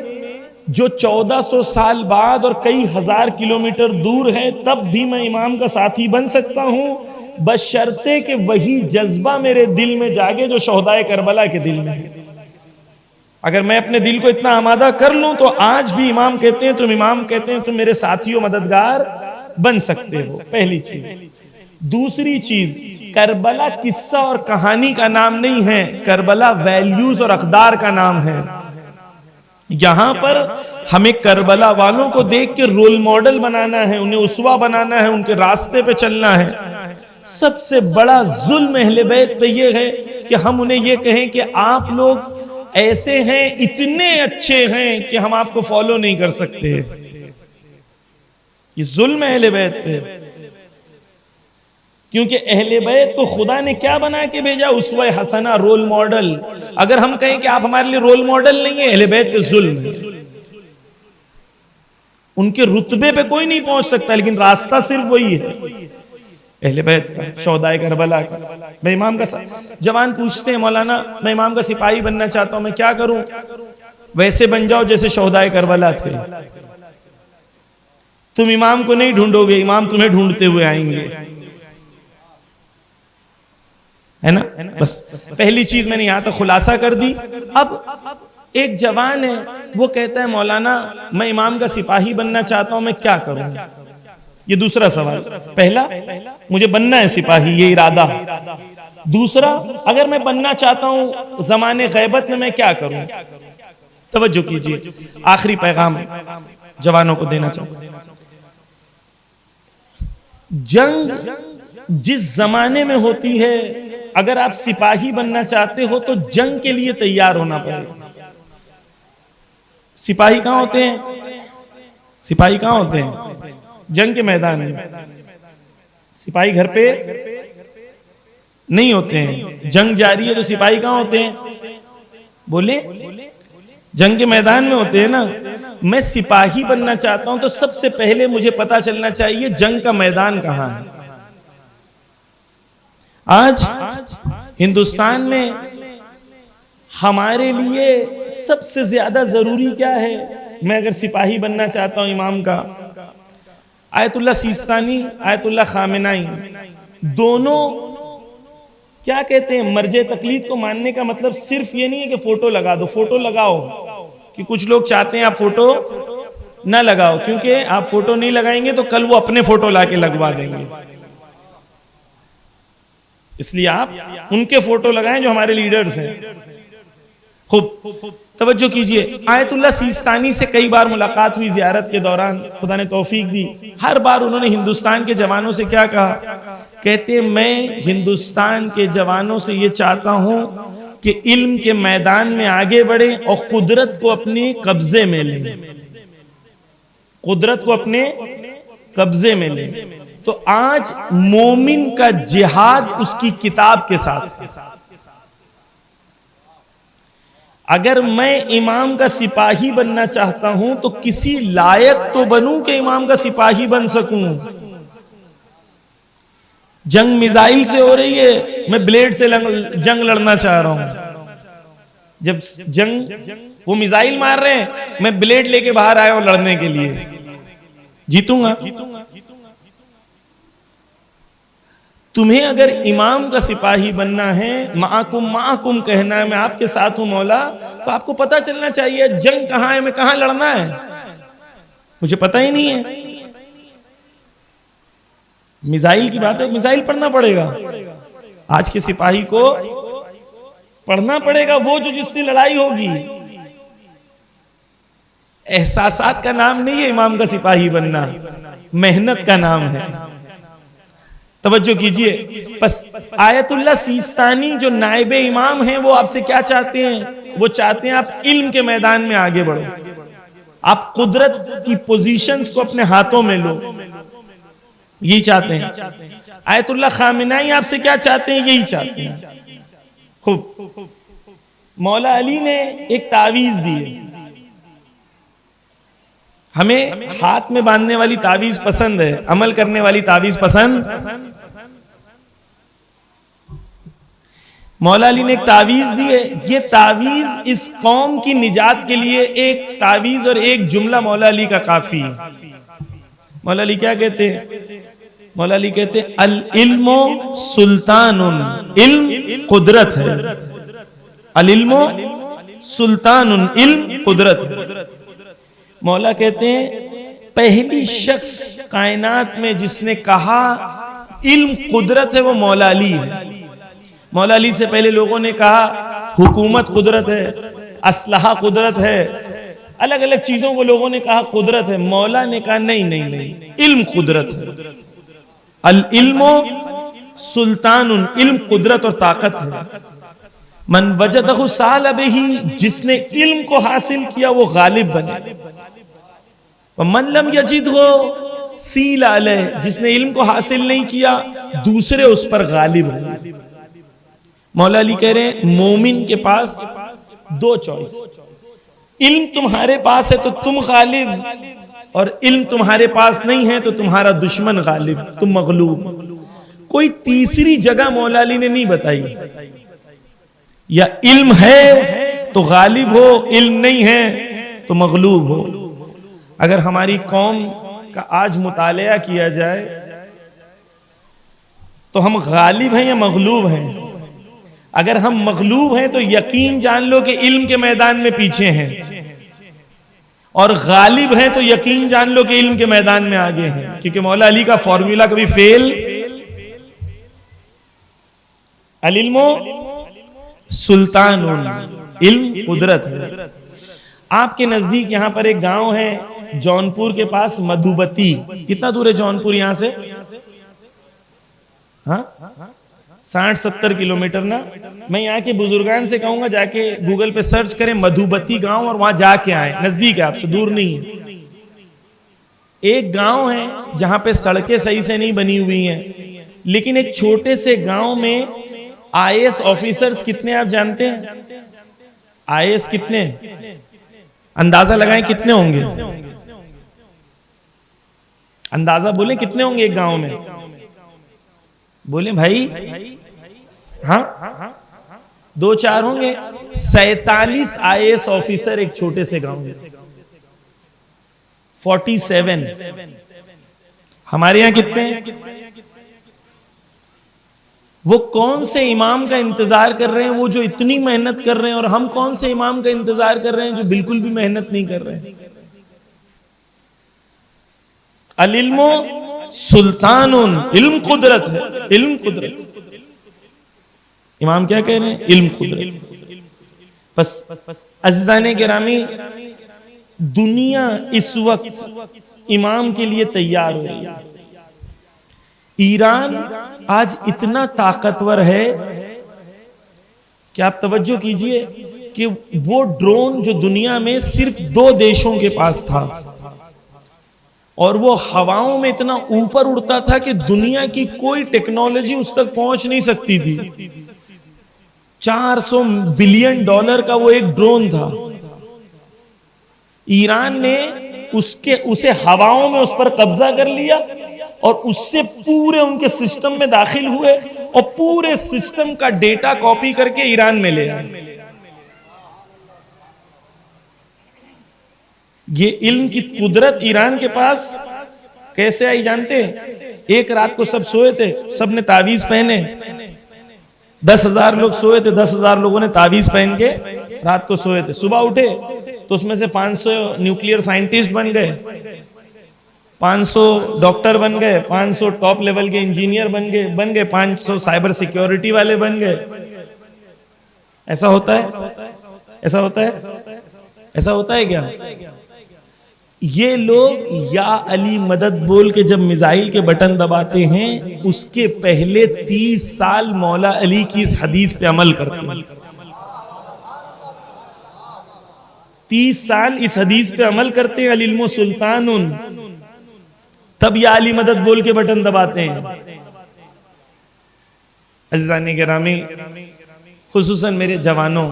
جو 1400 سال بعد اور کئی ہزار کلومیٹر دور ہے, تب بھی میں امام کا ساتھی بن سکتا ہوں, بشرطے کہ وہی جذبہ میرے دل میں جاگے جو شہدائے کربلا کے دل میں ہے. اگر میں اپنے دل کو اتنا آمادہ کر لوں تو آج بھی امام کہتے ہیں, تم امام کہتے ہیں, تم میرے ساتھی و مددگار بن سکتے ہو. پہلی چیز. دوسری چیز, کربلا قصہ اور کہانی کا نام نہیں ہے, کربلا ویلیوز اور اقدار کا نام ہے. یہاں پر ہمیں کربلا والوں کو دیکھ کے رول ماڈل بنانا ہے, انہیں اسوہ بنانا ہے, ان کے راستے پہ چلنا ہے. سب سے بڑا ظلم اہل بیت پہ یہ ہے کہ ہم انہیں یہ کہیں کہ آپ لوگ ایسے ہیں, اتنے اچھے ہیں کہ ہم آپ کو فالو نہیں کر سکتے. یہ ظلم ہے اہل بیت پہ. کیونکہ اہل بیت کو خدا نے کیا بنا کے بھیجا؟ اسوہ حسنہ, رول ماڈل. اگر ہم کہیں کہ آپ ہمارے لیے رول ماڈل نہیں ہیں, اہل بیت پہ ظلم ہے. ان کے رتبے پہ کوئی نہیں پہنچ سکتا, لیکن راستہ صرف وہی ہے اہل بیت کا, شہدائے کربلا کا. میں امام کا جوان پوچھتے ہیں مولانا میں امام کا سپاہی بننا چاہتا ہوں, میں کیا کروں؟ ویسے بن جاؤ جیسے شہدائے کربلا تھے. تم امام کو نہیں ڈھونڈو گے, امام تمہیں ڈھونڈتے ہوئے آئیں گے, ہے نا. بس پہلی چیز میں نے یہاں تک خلاصہ کر دی. اب ایک جوان ہے, وہ کہتا ہے مولانا میں امام کا سپاہی بننا چاہتا ہوں, میں کیا کروں؟ یہ دوسرا سوال. پہلا, مجھے بننا ہے سپاہی, یہ ارادہ. دوسرا, اگر میں بننا چاہتا ہوں زمانے غیبت میں, میں کیا کروں؟ توجہ کیجئے, آخری پیغام جوانوں کو دینا چاہتا ہوں. جنگ جس زمانے میں ہوتی ہے, اگر آپ سپاہی بننا چاہتے ہو تو جنگ کے لیے تیار ہونا پڑے گا. سپاہی کہاں ہوتے ہیں؟ سپاہی کہاں ہوتے ہیں؟ جنگ کے میدان میں. سپاہی گھر پہ نہیں ہوتے ہیں. جنگ جاری ہے تو سپاہی کہاں ہوتے ہیں؟ بولے, جنگ کے میدان میں ہوتے ہیں نا. میں سپاہی بننا چاہتا ہوں تو سب سے پہلے مجھے پتا چلنا چاہیے جنگ کا میدان کہاں ہے. آج ہندوستان میں ہمارے لیے سب سے زیادہ ضروری کیا ہے؟ میں اگر سپاہی بننا چاہتا ہوں امام کا، آیت اللہ سیستانی، آیت اللہ خامنائی، دونوں کیا کہتے ہیں؟ مرجع تقلید کو ماننے کا مطلب صرف یہ نہیں ہے کہ فوٹو لگا دو، فوٹو لگاؤ، کہ کچھ لوگ چاہتے ہیں آپ فوٹو نہ لگاؤ، کیونکہ آپ فوٹو نہیں لگائیں گے تو کل وہ اپنے فوٹو لا کے لگوا دیں گے، اس لیے آپ ان کے فوٹو لگائیں جو ہمارے لیڈرز ہیں۔ خوب توجہ کیجئے، آیت اللہ سیستانی سے کئی بار ملاقات ہوئی زیارت کے دوران، خدا نے توفیق دی، ہر بار انہوں نے ہندوستان کے جوانوں سے کیا کہا؟ کہتے میں ہندوستان کے جوانوں سے یہ چاہتا ہوں کہ علم کے میدان میں آگے بڑھیں اور قدرت کو اپنے قبضے میں لیں، قدرت کو اپنے قبضے میں لیں۔ تو آج مومن کا جہاد اس کی کتاب کے ساتھ، اگر میں امام کا سپاہی بننا چاہتا ہوں تو کسی لائق تو بنوں کہ امام کا سپاہی بن سکوں۔ جنگ میزائل سے ہو رہی ہے، میں بلیڈ سے جنگ لڑنا چاہ رہا ہوں۔ جب جنگ وہ میزائل مار رہے ہیں، میں بلیڈ لے کے باہر آیا ہوں لڑنے کے لیے، جیتوں گا؟ تمہیں اگر امام کا سپاہی بننا ہے، معکم کہنا ہے، میں آپ کے ساتھ ہوں مولا، تو آپ کو پتہ چلنا چاہیے جنگ کہاں ہے، میں کہاں لڑنا ہے، مجھے پتہ ہی نہیں ہے۔ میزائل کی بات ہے، میزائل پڑھنا پڑے گا، آج کے سپاہی کو پڑھنا پڑے گا، وہ جو جس سے لڑائی ہوگی۔ احساسات کا نام نہیں ہے امام کا سپاہی بننا، محنت کا نام ہے۔ توجہ کیجئے، پس آیت اللہ سیستانی جو نائب امام ہیں وہ آپ سے کیا چاہتے ہیں؟ وہ چاہتے ہیں آپ علم کے میدان میں آگے بڑھو، آپ قدرت کی پوزیشنز کو اپنے ہاتھوں میں لو، یہی چاہتے ہیں۔ آیت اللہ خامنائی آپ سے کیا چاہتے ہیں؟ یہی چاہتے ہیں۔ خوب، مولا علی نے ایک تعویذ دی ہے، ہمیں ہاتھ میں باندھنے والی تعویذ پسند ہے، عمل کرنے والی تعویذ پسند۔ مولا علی نے ایک تعویذ دی ہے، یہ تعویذ اس قوم کی نجات کے لیے ایک تعویذ اور ایک جملہ مولا علی کا کافی ہے۔ مولا علی کیا کہتے ہیں؟ مولا علی کہتے ہیں العلم سلطان، علم قدرت ہے، العلم سلطان، علم قدرت ہے۔ مولا کہتے ہیں پہلی شخص کائنات میں جس نے کہا علم قدرت ہے وہ مولا علی ہے۔ مولا علی سے پہلے لوگوں نے کہا حکومت قدرت ہے، اسلحہ قدرت ہے، الگ الگ چیزوں کو لوگوں نے کہا قدرت ہے، مولا نے کہا نہیں، علم قدرت ہے۔ العلم سلطان، علم قدرت اور طاقت ہے۔ من وجدہ سال بہ، جس نے علم کو حاصل کیا وہ غالب بنے، ومن لم یجدہ سیل علیہ، جس نے علم کو حاصل نہیں کیا دوسرے اس پر غالب ہیں۔ مولا علی کہہ رہے ہیں مومن کے پاس دو چوائس، علم تمہارے پاس ہے تو تم غالب، اور علم تمہارے پاس نہیں ہے تو تمہارا دشمن غالب، تم مغلوب۔ کوئی تیسری جگہ مولا علی نے نہیں بتائی، یا علم ہے تو غالب ہو، علم نہیں ہے تو مغلوب ہو۔ اگر ہماری قوم کا آج مطالعہ کیا جائے تو ہم غالب ہیں یا مغلوب ہیں؟ اگر ہم مغلوب ہیں تو یقین جان لو کہ علم کے میدان میں پیچھے ہیں، اور غالب ہیں تو یقین جان لو کہ علم کے میدان میں آگے ہیں، کیونکہ مولا علی کا فارمولا کبھی فیل۔ العلم سلطان، علم قدرت ہے۔ آپ کے نزدیک یہاں پر ایک گاؤں ہے جونپور کے پاس، مدھوبتی۔ کتنا دور ہے جونپور یہاں سے؟ 60-70 کلومیٹر نا۔ میں یہاں کے بزرگان سے کہوں گا جا کے گوگل پہ سرچ کریں مدھوبتی گاؤں اور وہاں جا کے آئیں، نزدیک ہے آپ سے، دور نہیں ہے۔ ایک گاؤں ہے جہاں پہ سڑکیں صحیح سے نہیں بنی ہوئی ہیں، لیکن ایک چھوٹے سے گاؤں میں IAS آفیسرز کتنے آپ جانتے ہیں؟ IAS کتنے؟ اندازہ لگائیں کتنے ہوں گے، اندازہ بولیں کتنے ہوں گے ایک گاؤں میں، بولیں بھائی ہاں 2-4 ہوں گے. 47 IAS آفیسر ایک چھوٹے سے گاؤں میں. 47. ہمارے یہاں کتنے ہیں؟ وہ کون سے امام کا انتظار کر رہے ہیں وہ جو اتنی محنت کر رہے ہیں, اور ہم کون سے امام کا انتظار کر رہے ہیں جو بالکل بھی محنت نہیں کر رہے ہیں. العلم سلطان, علم قدرت ہے. علم قدرت. امام کیا کہہ رہے ہیں؟ علم قدرت. بس عزیزان گرامی, دنیا اس وقت امام کے لیے تیار ہو رہی ہے. ایران آج اتنا طاقتور ہے کہ آپ توجہ کیجئے کہ وہ ڈرون جو دنیا میں صرف 2 دیشوں کے پاس تھا, اور وہ ہواؤں میں اتنا اوپر اڑتا تھا کہ دنیا کی کوئی ٹیکنالوجی اس تک پہنچ نہیں سکتی تھی. $400 بلین کا وہ ایک ڈرون تھا. ایران نے اسے ہواؤں میں اس پر قبضہ کر لیا, اور اس سے پورے ان کے سسٹم میں داخل ہوئے, اور پورے سسٹم کا ڈیٹا کاپی کر کے ایران میں لے آئے. یہ علم کی قدرت ایران کے پاس کیسے آئی جانتے ہیں؟ ایک رات کو سب سوئے تھے, سب نے تعویذ پہنے. 10,000 لوگ سوئے تھے, 10,000 لوگوں نے تعویذ پہن کے رات کو سوئے تھے. صبح اٹھے تو اس میں سے 500 نیوکلیئر سائنٹسٹ بن گئے, 500 ڈاکٹر بن گئے, 500 ٹاپ لیول کے انجینئر بن گئے, 500 سائبر سیکیورٹی والے بن گئے. ایسا ہوتا ہے؟ ایسا ہوتا ہے؟ ایسا ہوتا ہے کیا؟ یہ لوگ یا علی مدد بول کے جب میزائل کے بٹن دباتے ہیں, اس کے پہلے 30 سال مولا علی کی اس حدیث پہ عمل کرتے ہیں. 30 سال اس حدیث پہ عمل کرتے ہیں, العلم سلطان, تب یا علی مدد بول کے بٹن دباتے ہیں. عزیزان گرامی, خصوصاً میرے جوانوں,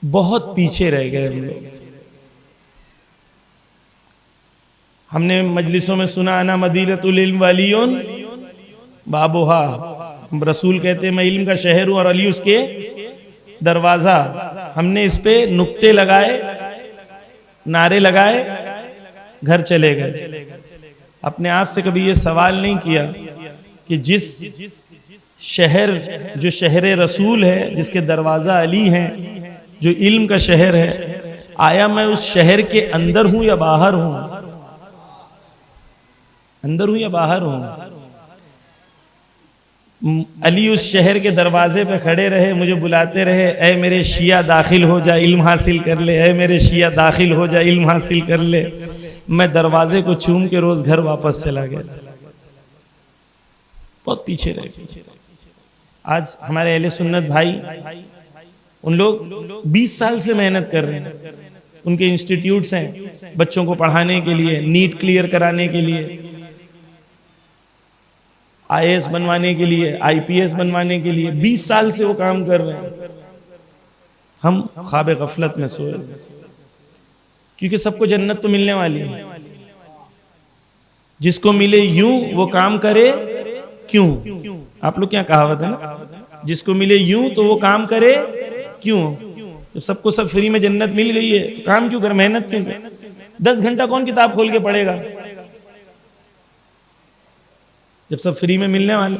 بہت پیچھے رہ گئے ہم لوگ. ہم نے مجلسوں میں سنا انا مدینۃ العلم والیون بابوہا, رسول کہتے ہیں میں علم کا شہر ہوں اور علی اس کے دروازہ. ہم نے اس پہ نقطے لگائے, نعرے لگائے, گھر چلے گئے. اپنے آپ سے کبھی یہ سوال نہیں کیا کہ جس شہر جو شہر رسول ہے, جس کے دروازہ علی ہیں, جو علم کا شہر ہے, آیا میں اس شہر کے اندر ہوں یا باہر ہوں؟ اندر ہوں یا باہر ہوں؟ علی اس شہر کے دروازے پہ کھڑے رہے, مجھے بلاتے رہے, اے میرے شیعہ داخل ہو جا علم حاصل کر لے, اے میرے شیعہ داخل ہو جا علم حاصل کر لے. میں دروازے کو چوم کے روز گھر واپس چلا گیا. بہت پیچھے رہ گئے. آج ہمارے اہل سنت بھائی, ان لوگ 20 سال سے محنت کر رہے ہیں. ان کے انسٹیٹیوٹس ہیں بچوں کو پڑھانے کے لیے, نیٹ کلیئر کرانے کے لیے, IAS بنوانے کے لیے, IPS بنوانے کے لیے. 20 سال سے وہ کام کر رہے ہیں. ہم خواب غفلت میں سوئے, کیونکہ سب کو جنت تو ملنے والی ہے. جس کو ملے یوں وہ کام کرے کیوں. آپ لوگ کیا کہاوت ہے نا, جس کو ملے یوں تو وہ کام کرے کیوں. جب سب کو سب فری میں جنت مل گئی ہے تو کام کیوں کر, محنت کیوں کر. 10 گھنٹہ کون کتاب کھول کے پڑھے گا جب سب فری میں ملنے والے.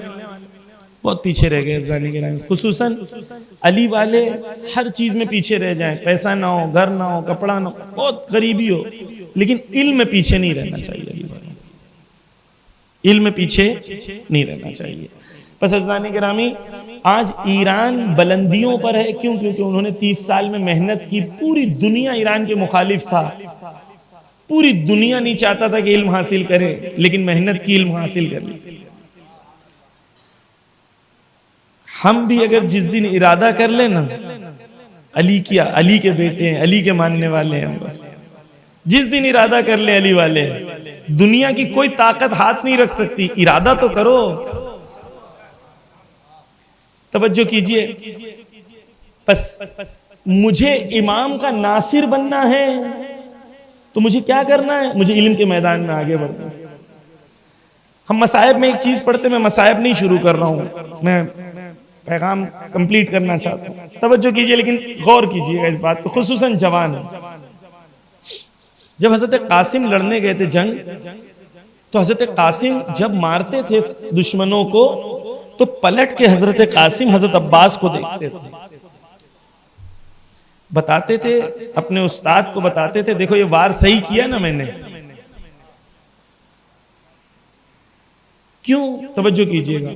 بہت پیچھے رہ گئے زانی کے نام. خصوصاً علی والے ہر چیز میں پیچھے رہ جائیں, پیسہ نہ ہو, گھر نہ ہو, کپڑا نہ ہو, بہت غریبی ہو, لیکن علم میں پیچھے نہیں رہنا چاہیے. علی والے علم میں پیچھے نہیں رہنا چاہیے. پس عزیزان گرامی, آج ایران بلندیوں پر ہے. کیوں؟ کیونکہ انہوں نے 30 سال میں محنت کی. پوری دنیا ایران کے مخالف تھا, پوری دنیا نہیں چاہتا تھا کہ علم حاصل کرے, لیکن محنت کی, علم حاصل کر لی. ہم بھی اگر جس دن ارادہ کر لیں نا, علی کیا, علی کے بیٹے ہیں, علی کے ماننے والے ہیں, جس دن ارادہ کر لیں علی والے, دنیا کی کوئی طاقت ہاتھ نہیں رکھ سکتی. ارادہ تو کرو. توجہ کیجئے. بس مجھے امام کا ناصر بننا ہے تو مجھے کیا کرنا ہے؟ مجھے علم کے میدان میں آگے بڑھنا ہے. ہم مصائب میں ایک چیز پڑھتے، میں مصائب نہیں شروع کر رہا ہوں، میں پیغام کمپلیٹ کرنا چاہتا ہوں، توجہ کیجئے لیکن غور کیجئے گا اس بات پہ، خصوصاً جوان۔ جب حضرت قاسم لڑنے گئے تھے جنگ، تو حضرت قاسم جب مارتے تھے دشمنوں کو تو پلٹ کے حضرت قاسم حضرت عباس کو دیکھتے تھے، بتاتے تھے، اپنے استاد کو بتاتے تھے، دیکھو یہ وار صحیح کیا نا میں نے۔ کیوں؟ توجہ کیجئے گا،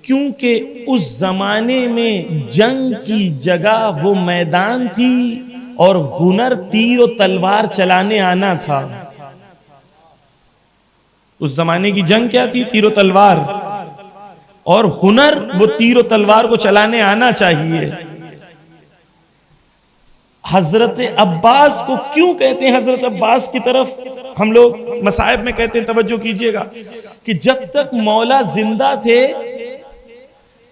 کیونکہ اس زمانے میں جنگ کی جگہ وہ میدان تھی اور ہنر تیر و تلوار چلانے آنا تھا۔ اس زمانے کی جنگ کیا تھی؟ تیر و تلوار، اور ہنر وہ تیر و تلوار کو چلانے آنا چاہیے۔ حضرت عباس کو کیوں کہتے ہیں حضرت عباس کی طرف ہم لوگ مصائب میں کہتے ہیں؟ توجہ کیجئے گا کہ جب تک مولا زندہ تھے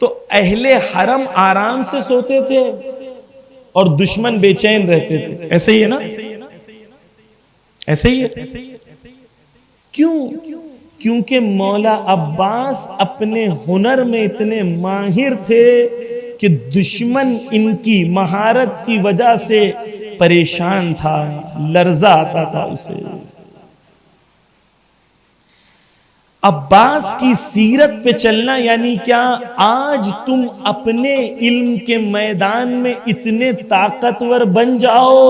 تو اہل حرم آرام سے سوتے تھے اور دشمن بے چین رہتے تھے، ایسے ہی ہے نا؟ ایسے ہی ہے۔ کیوں؟ کیونکہ مولا عباس اپنے ہنر میں اتنے ماہر تھے کہ دشمن ان کی مہارت کی وجہ سے پریشان تھا، لرزہ آتا تھا اسے۔ عباس کی سیرت پہ چلنا یعنی کیا؟ آج تم اپنے علم کے میدان میں اتنے طاقتور بن جاؤ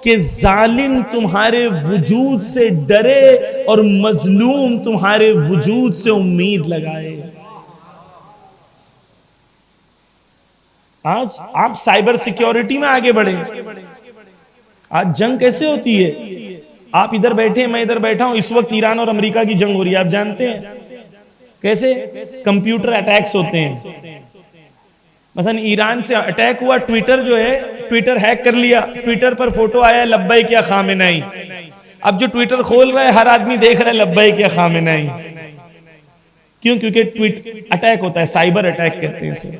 کہ ظالم تمہارے وجود سے ڈرے اور مظلوم تمہارے وجود سے امید لگائے۔ آج آپ سائبر سیکیورٹی میں آگے بڑھے۔ آج جنگ کیسے ہوتی ہے؟ آپ ادھر بیٹھے ہیں، میں ادھر بیٹھا ہوں، اس وقت ایران اور امریکہ کی جنگ ہو رہی ہے، آپ جانتے ہیں کیسے؟ کمپیوٹر اٹیکس ہوتے ہیں۔ مثلا ایران سے اٹیک ہوا، ٹویٹر جو ہے، ٹویٹر ہیک کر لیا، ٹویٹر پر فوٹو آیا لبیک یا خامنئی۔ اب جو ٹویٹر کھول رہا ہے ہر آدمی دیکھ رہا ہے لبیک یا خامنئی۔ کیوں؟ کیونکہ اٹیک ہوتا ہے، سائبر اٹیک کہتے ہیں اسے۔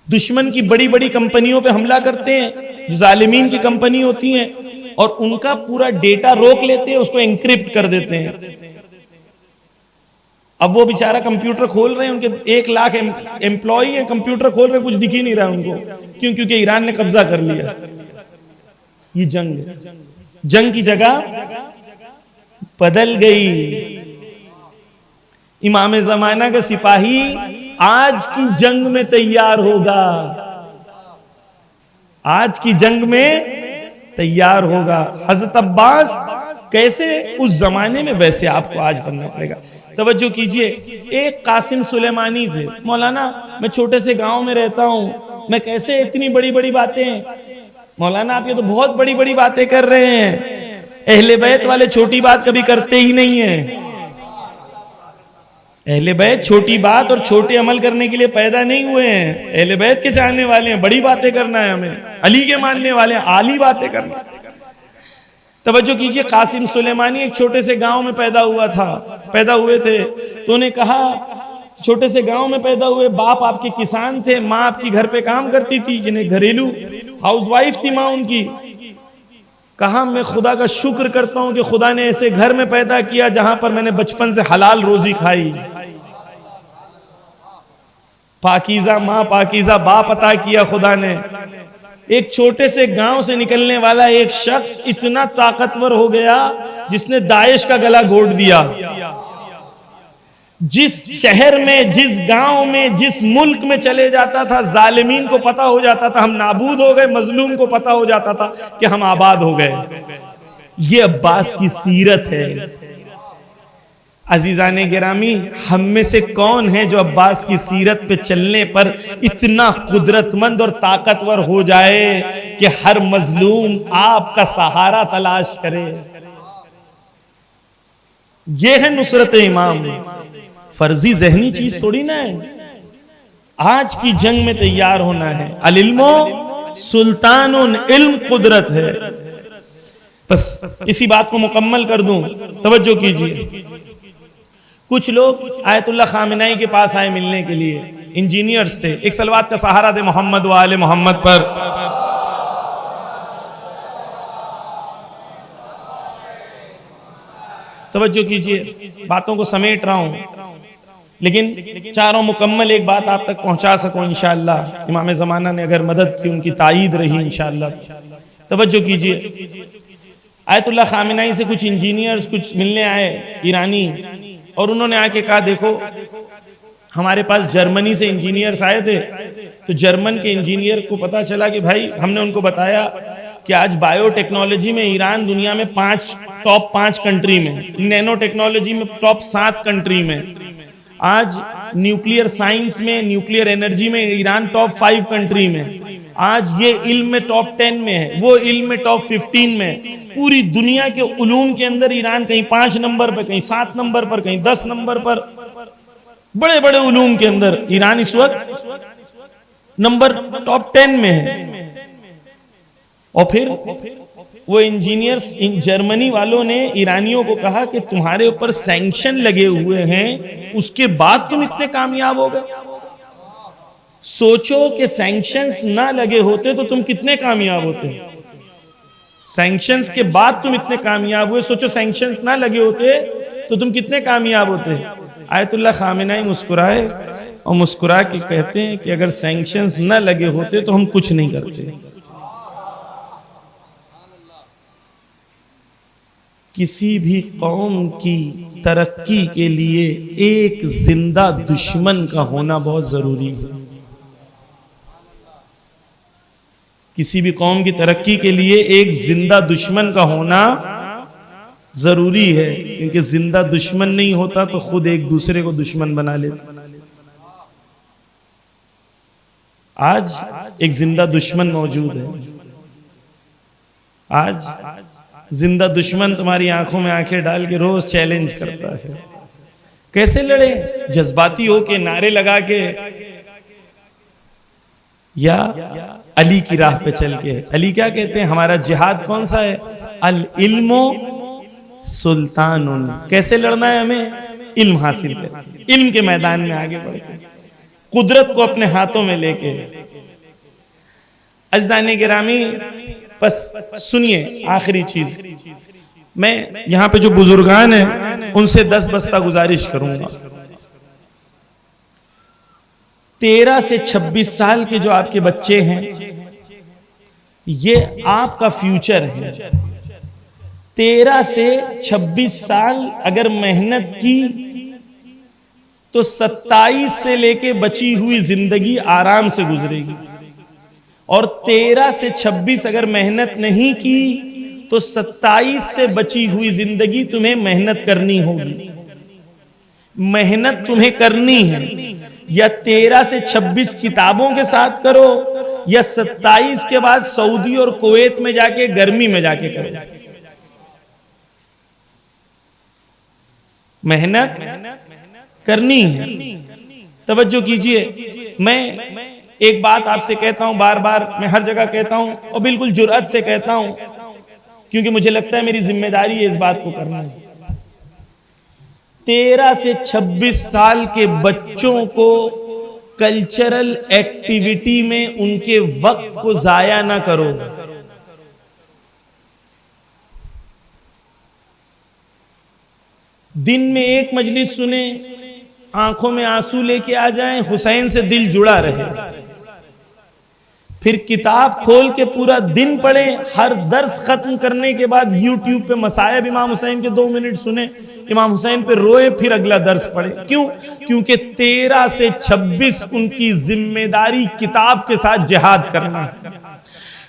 دشمن کی بڑی بڑی کمپنیوں پہ حملہ کرتے ہیں جو ظالمین کی کمپنی ہوتی ہیں، اور ان کا پورا ڈیٹا روک لیتے ہیں، اس کو انکرپٹ کر دیتے ہیں۔ اب وہ بیچارہ کمپیوٹر کھول رہے ہیں، ان کے 1,00,000 امپلائی ہیں، کمپیوٹر کھول رہے ہیں، کچھ دکھ ہی نہیں رہا ان کو۔ کیوں؟ کیونکہ ایران نے قبضہ کر لیا۔ یہ جنگ ہے، جنگ کی جگہ بدل گئی۔ امام زمانہ کا سپاہی آج کی جنگ میں تیار ہوگا، آج کی جنگ میں تیار ہوگا۔ حضرت عباس کیسے اس زمانے میں، ویسے آپ کو آج بننا پڑے گا۔ توجہ کیجئے، ایک قاسم سلیمانی تھے، مولانا میں چھوٹے سے گاؤں میں رہتا ہوں، میں کیسے اتنی بڑی بڑی باتیں؟ مولانا آپ یہ تو بہت بڑی بڑی باتیں کر رہے ہیں، اہل بیت والے چھوٹی بات کبھی کرتے ہی نہیں ہیں۔ اہل بیت چھوٹی بات اور چھوٹے عمل کرنے کے لیے پیدا نہیں ہوئے ہیں، اہل بیت کے چاہنے والے ہیں، بڑی باتیں کرنا ہے ہمیں، علی کے ماننے والے ہیں، عالی باتیں کرنا۔ توجہ کیجئے، قاسم سلیمانی ایک چھوٹے سے گاؤں میں پیدا ہوئے تھے، تو انہیں کہا، چھوٹے سے گاؤں میں پیدا ہوئے، باپ آپ کے کسان تھے، ماں آپ کی گھر پہ کام کرتی تھی، یعنی گھریلو ہاؤس وائف تھی ماں ان کی۔ کہا میں خدا کا شکر کرتا ہوں کہ خدا نے ایسے گھر میں پیدا کیا جہاں پر میں نے بچپن سے حلال روزی کھائی، پاکیزہ ماں پاکیزہ باپ عطا کیا خدا نے۔ ایک چھوٹے سے گاؤں سے نکلنے والا ایک شخص اتنا طاقتور ہو گیا جس نے داعش کا گلا گھونٹ دیا۔ جس شہر میں، جس گاؤں میں، جس ملک میں چلے جاتا تھا، ظالمین کو پتا ہو جاتا تھا ہم نابود ہو گئے، مظلوم کو پتا ہو جاتا تھا کہ ہم آباد ہو گئے۔ یہ عباس کی سیرت ہے۔ عزیزان گرامی، ہم میں سے کون ہے جو عباس کی سیرت پہ چلنے پر اتنا قدرت مند اور طاقتور ہو جائے کہ ہر مظلوم آپ کا سہارا تلاش کرے؟ یہ ہے نصرت امام، فرضی ذہنی چیز تھوڑی نہ ہے۔ آج کی جنگ میں تیار ہونا ہے۔ العلم سلطان، علم قدرت ہے۔ بس اسی بات کو مکمل کر دوں، توجہ کیجئے۔ کچھ لوگ آیت اللہ خامنئی کے پاس آئے ملنے کے لیے، انجینئرز تھے، ایک صلوات کا سہارا دے محمد و آل محمد پر۔ توجہ کیجئے، باتوں کو سمیٹ رہا ہوں لیکن چاروں مکمل ایک بات آپ تک پہنچا سکوں انشاءاللہ۔ امام زمانہ نے اگر مدد کی، ان کی تائید رہی انشاءاللہ۔ توجہ کیجئے، آیت اللہ خامنائی سے کچھ انجینئرز کچھ ملنے آئے ایرانی، اور انہوں نے آ کے کہا دیکھو ہمارے پاس جرمنی سے انجینئرز آئے تھے، تو جرمن کے انجینئر کو پتا چلا کہ بھائی، ہم نے ان کو بتایا کہ آج بائیو ٹیکنالوجی میں ایران دنیا میں ٹاپ 5 کنٹری میں، نینو ٹیکنالوجی میں ٹاپ 7 کنٹری میں، آج نیوکلیئر سائنس میں، نیوکلیئر انرجی میں ایران ٹاپ 5 کنٹری میں، آج یہ علم میں ٹاپ 10 میں ہے، وہ علم میں ٹاپ 15 میں، پوری دنیا کے علوم کے اندر ایران کہیں 5 نمبر پر، کہیں 7 نمبر پر، کہیں 10 نمبر پر، بڑے بڑے علوم کے اندر ایران اس وقت نمبر ٹاپ 10 میں ہے۔ اور پھر وہ انجینئرز جرمنی والوں نے ایرانیوں کو کہا کہ تمہارے اوپر سینکشن لگے ہوئے ہیں، اس کے بعد تم اتنے کامیاب ہو گئے۔ سوچو کہ سینکشنز نہ لگے ہوتے تو تم کتنے کامیاب ہوتے، سینکشنز کے بعد تم اتنے کامیاب ہوئے، سوچو سینکشنز نہ لگے ہوتے تو تم کتنے کامیاب ہوتے۔ آیت اللہ خامنائی مسکرائے اور مسکرا کے کہتے ہیں کہ اگر سینکشنز نہ لگے ہوتے تو ہم کچھ نہیں کرتے۔ کسی بھی قوم کی ترقی کے لیے ایک زندہ دشمن کا ہونا بہت ضروری ہے۔ کسی بھی قوم کی ترقی کے لیے ایک زندہ دشمن کا ہونا ضروری ہے، کیونکہ زندہ دشمن نہیں ہوتا تو خود ایک دوسرے کو دشمن بنا لیتے۔ آج ایک زندہ دشمن موجود ہے، آج زندہ دشمن تمہاری آنکھوں میں آنکھیں ڈال کے روز چیلنج کرتا ہے۔ کیسے لڑے؟ جذباتی ہو کے، نعرے لگا کے، یا علی کی راہ پہ چل کے۔ علی کیا کہتے ہیں؟ ہمارا جہاد کون سا ہے؟ العلم سلطان۔ کیسے لڑنا ہے ہمیں؟ علم حاصل کر، علم کے میدان میں آگے بڑھ کے، قدرت کو اپنے ہاتھوں میں لے کے۔ عزیزان گرامی، بس سنیے آخری چیز، میں یہاں پہ جو بزرگان ہیں ان سے 10 بستہ گزارش کروں گا۔ 13 سے 26 سال کے جو آپ کے بچے ہیں، یہ آپ کا فیوچر ہے۔ 13 سے 26 سال اگر محنت کی تو 27 سے لے کے بچی ہوئی زندگی آرام سے گزرے گی، اور 13 سے 26 اگر محنت نہیں کی تو 27 سے بچی ہوئی زندگی تمہیں محنت کرنی ہوگی۔ محنت تمہیں کرنی ہے، یا 13 سے 26 کتابوں کے ساتھ کرو، یا 27 کے بعد سعودی اور کویت میں جا کے گرمی میں جا کے کرو۔ محنت کرنی ہے۔ توجہ کیجئے، میں ایک بات آپ سے کہتا ہوں، بار بار میں ہر جگہ کہتا ہوں، اور بالکل جرأت سے کہتا ہوں، کیونکہ مجھے لگتا ہے میری ذمہ داری ہے اس بات کو کرنا ہے۔ 13 سے 26 سال کے بچوں کو کلچرل ایکٹیویٹی میں ان کے وقت کو ضائع نہ کرو۔ دن میں ایک مجلس سنیں، آنکھوں میں آنسو لے کے آ جائیں، حسین سے دل جڑا رہے۔ پھر کتاب کھول کے پورا دن پڑھیں، ہر درس ختم کرنے کے بعد یوٹیوب پہ مصائب امام حسین کے 2 منٹ سنیں، امام حسین پہ روئے، پھر اگلا درس پڑھیں۔ کیوں؟ کیونکہ 13 سے 26 ان کی ذمہ داری کتاب کے ساتھ جہاد کرنا ہے۔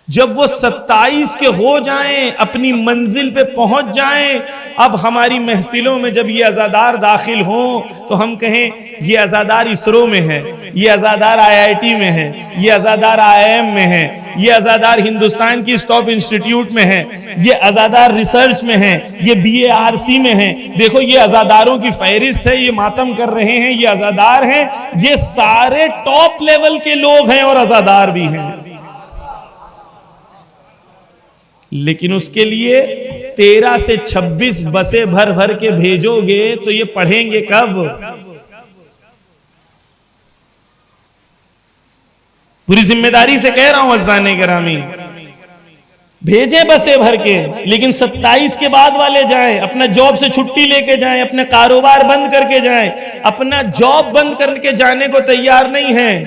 جب وہ 27 کے ہو جائیں، اپنی منزل پہ پہنچ جائیں، اب ہماری محفلوں میں جب یہ عزادار داخل ہوں تو ہم کہیں یہ عزادار اسرو میں ہے، یہ عزادار IIT میں ہے، یہ عزادار IIM میں ہے، یہ عزادار ہندوستان کی ٹاپ انسٹیٹیوٹ میں ہے، یہ عزادار ریسرچ میں ہے، یہ BARC میں ہے۔ دیکھو یہ عزاداروں کی فہرست ہے، یہ ماتم کر رہے ہیں، یہ عزادار ہیں، یہ سارے ٹاپ لیول کے لوگ ہیں اور عزادار بھی ہیں۔ لیکن اس کے لیے 13 سے 26 بسیں بھر بھر کے بھیجو گے تو یہ پڑھیں گے کب؟ پوری ذمہ داری سے کہہ رہا ہوں عزیزان گرامی، بھیجیں بسیں بھر کے، لیکن 27 کے بعد والے جائیں، اپنا جاب سے چھٹی لے کے جائیں، اپنے کاروبار بند کر کے جائیں، اپنا جاب بند کر کے جانے کو تیار نہیں ہیں،